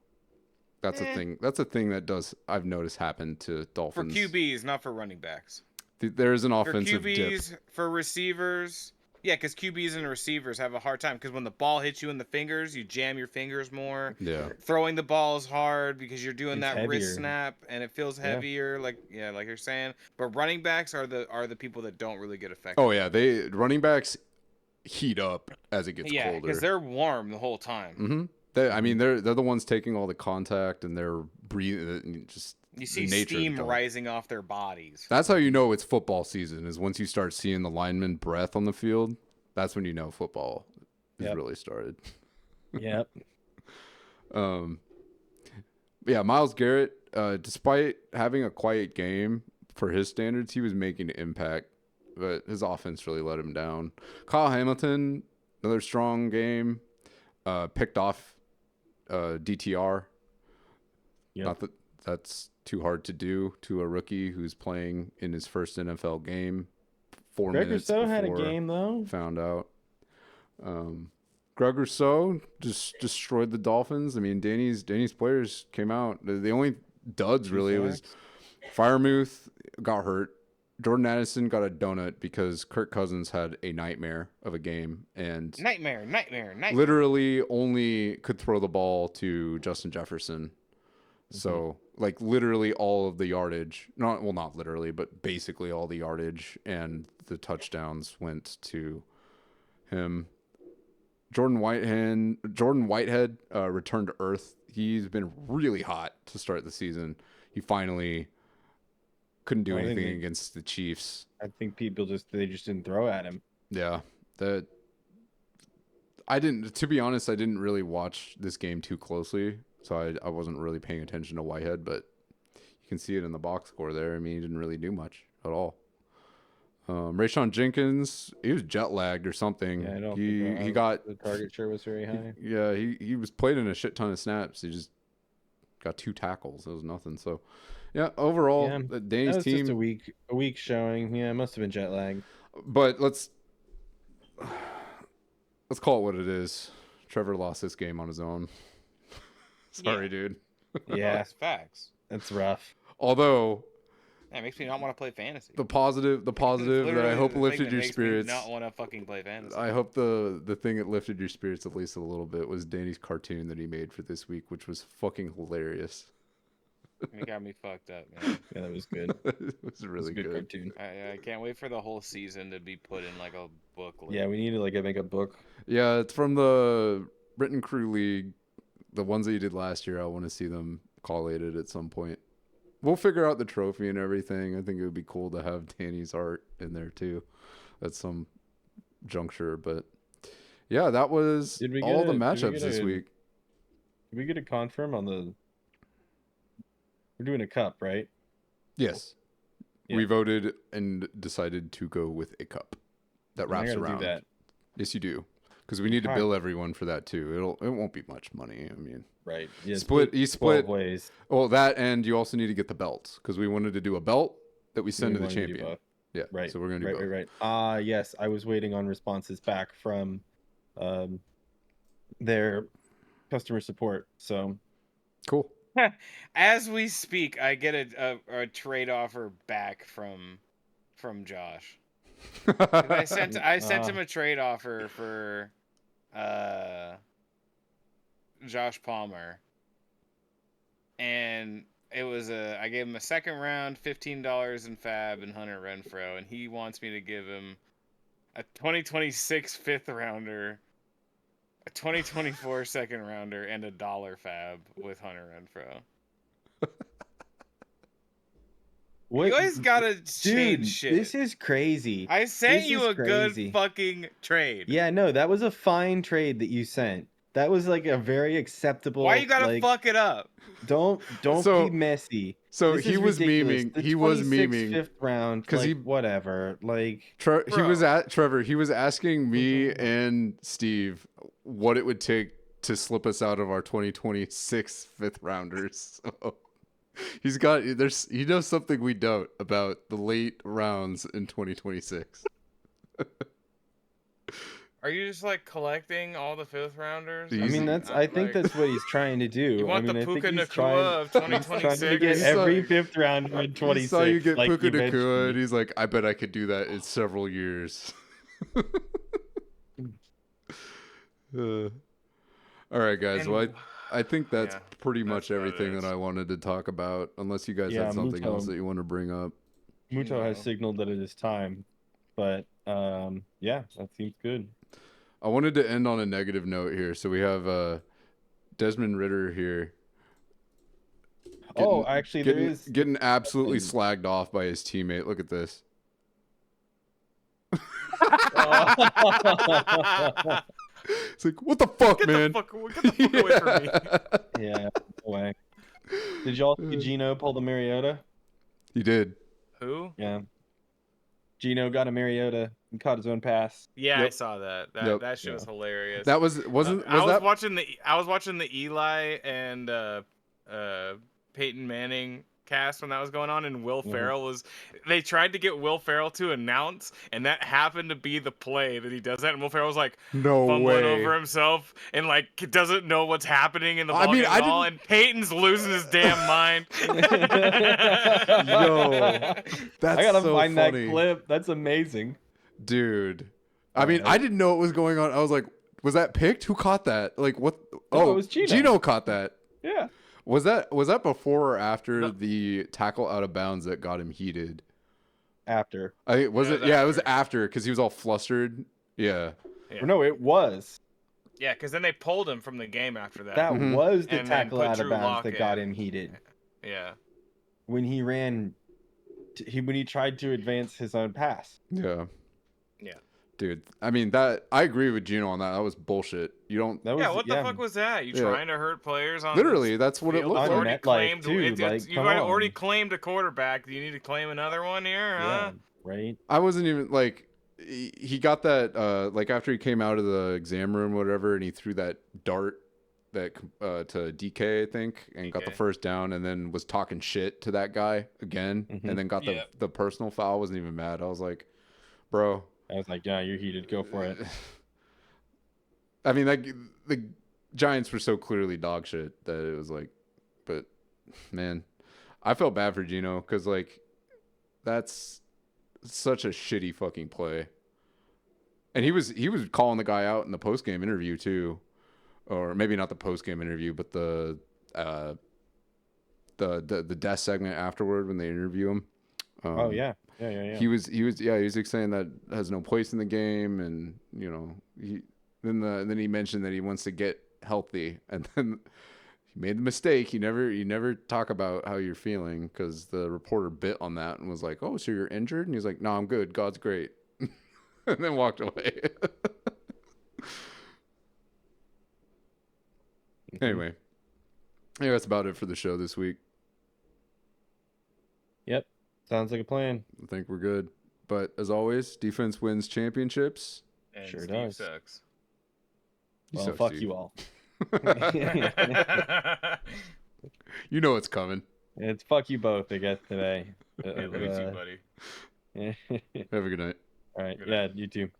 That's a thing. That's a thing that I've noticed happen to Dolphins. For QBs, not for running backs. There's an offensive for QBs, dip. For receivers. Yeah, because QBs and receivers have a hard time because when the ball hits you in the fingers, you jam your fingers more. Yeah. Throwing the ball is hard because you're doing that heavier. wrist snap and it feels heavier, like you're saying. But running backs are the people that don't really get affected. Oh yeah, running backs heat up as it gets colder. Yeah, because they're warm the whole time. Mm-hmm. They're the ones taking all the contact and they're breathing. Just you see steam rising off their bodies. That's how you know it's football season. Is once you start seeing the lineman breath on the field. That's when you know football has really started. Yep. Yeah, Myles Garrett, despite having a quiet game for his standards, he was making an impact, but his offense really let him down. Kyle Hamilton, another strong game, picked off DTR. Yep. Not that that's too hard to do to a rookie who's playing in his first NFL game. 4 Greg minutes Rousseau before had a game though. Found out. Greg Rousseau just destroyed the Dolphins. I mean, Danny's players came out. The only duds really was Freiermuth got hurt. Jordan Addison got a donut because Kirk Cousins had a nightmare of a game and nightmare. Literally only could throw the ball to Justin Jefferson. So like literally all of the yardage, not literally, but basically all the yardage and the touchdowns went to him. Jordan Whitehead returned to earth. He's been really hot to start the season. He finally couldn't do anything against the Chiefs. I think people just didn't throw at him. Yeah. To be honest, I didn't really watch this game too closely. So I wasn't really paying attention to Whitehead, but you can see it in the box score there. I mean, he didn't really do much at all. Rayshawn Jenkins, he was jet lagged or something. Yeah, I don't he got the target share was very high. Yeah, he was played in a shit ton of snaps. He just got 2 tackles. It was nothing. So yeah, overall, Danny's that was team just a week showing. Yeah, it must have been jet lag. But let's call it what it is. Trevor lost this game on his own. Sorry, dude. Yeah, that's facts. That's rough. Although, it makes me not want to play fantasy. The positive that I hope lifted your spirits. Not want to fucking play fantasy. I hope the thing that lifted your spirits at least a little bit was Danny's cartoon that he made for this week, which was fucking hilarious. It got me fucked up, man. Yeah, that was good. It was really good. Cartoon. I can't wait for the whole season to be put in like a booklet. Yeah, we need to make a book. Yeah, it's from the Britain Crew League. The ones that you did last year, I want to see them collated at some point. We'll figure out the trophy and everything. I think it would be cool to have Danny's art in there too at some juncture. But yeah, that was all the matchups this week. Did we get a confirm on the... We're doing a cup, right? Yes. Yeah. We voted and decided to go with a cup that wraps around. Do that. Yes, you do. Because we need to bill everyone for that too. It won't be much money. I mean, right? Yeah, you split ways. Well, that and you also need to get the belts because we wanted to do a belt that we send to the champion. Yeah, right. So we're gonna do both. Right. Yes, I was waiting on responses back from their customer support. So cool. As we speak, I get a trade offer back from Josh. I sent him a trade offer for Josh Palmer, and it was I gave him a second round, $15 in Fab and Hunter Renfrow, and he wants me to give him a 2026 fifth rounder, a 2024 second rounder, and $1 Fab with Hunter Renfrow. You guys gotta change shit. This is crazy. I sent you a good fucking trade. Yeah, no, that was a fine trade that you sent. That was like a very acceptable. Why you gotta fuck it up? Don't be messy. So he was memeing. He was memeing. Fifth round, because whatever. Like Trevor. He was asking me and Steve what it would take to slip us out of our 2026 fifth rounders. So. He knows something we don't about the late rounds in 2026. Are you just like collecting all the 5th rounders? I mean, I think that's what he's trying to do. You want the Puka Nacua of 2026? Trying to get every 5th rounder in 26. He saw you get Puka Nacua, and he's like, I bet I could do that in several years. All right, guys. Well, I think that's pretty much everything that I wanted to talk about, unless you guys had something else that you want to bring up. Muto has signaled that it is time, but yeah, that seems good. I wanted to end on a negative note here. So we have Desmond Ridder here. Getting absolutely slagged off by his teammate. Look at this. It's like, what the fuck, man? Get the fuck away from me. Yeah, no way. Did y'all see Gino pull the Mariota? He did. Who? Yeah. Gino got a Mariota and caught his own pass. Yeah, I saw that. That shit was hilarious. That was I was watching the Eli and Peyton Manning cast when that was going on, and Will Ferrell they tried to get Will Ferrell to announce, and that happened to be the play that he does that, and Will Ferrell was like fumbling over himself and like doesn't know what's happening in the ball game at all, and Peyton's losing his damn mind. Yo, that's I gotta so find funny. that clip. That's amazing, dude. I mean, I didn't know what was going on. I was like, was that picked? Who caught that? Like, what? Oh, it was Gino. Gino caught that. Yeah. Was that before or after the tackle out of bounds that got him heated? After. It was after because he was all flustered. Yeah. No, it was. Yeah, because then they pulled him from the game after that. That was the tackle out of bounds that got him heated. Yeah. When he ran, when he tried to advance his own pass. Yeah. Yeah. Dude, I mean I agree with Gino on that. That was bullshit. You don't. What the fuck was that? You trying to hurt players on? Literally, that's what it looked like. You've already claimed a quarterback. Do you need to claim another one here? Huh? Yeah, right. I wasn't even like, he got that like after he came out of the exam room, whatever, and he threw that dart that to DK, I think, and got the first down, and then was talking shit to that guy again, and then got the personal foul. I wasn't even mad. I was like, bro. I was like, yeah, you're heated. Go for it. I mean, like, the Giants were so clearly dog shit that it was like, but man, I felt bad for Gino because, like, that's such a shitty fucking play. And he was calling the guy out in the post-game interview too, or maybe not the post-game interview, but the death segment afterward when they interview him. Oh yeah. Yeah. He was saying that has no place in the game, and you know, then he mentioned that he wants to get healthy, and then he made the mistake. You never talk about how you're feeling, because the reporter bit on that and was like, "Oh, so you're injured?" And he's like, "No, I'm good. God's great," and then walked away. Anyway, yeah, that's about it for the show this week. Yep. Sounds like a plan. I think we're good. But as always, defense wins championships. And sure Steve does. Sucks. Well, fuck you all. You know it's coming. It's fuck you both, I guess, today. Hey, love you too, buddy. Have a good night. All right. Good night. Yeah, you too.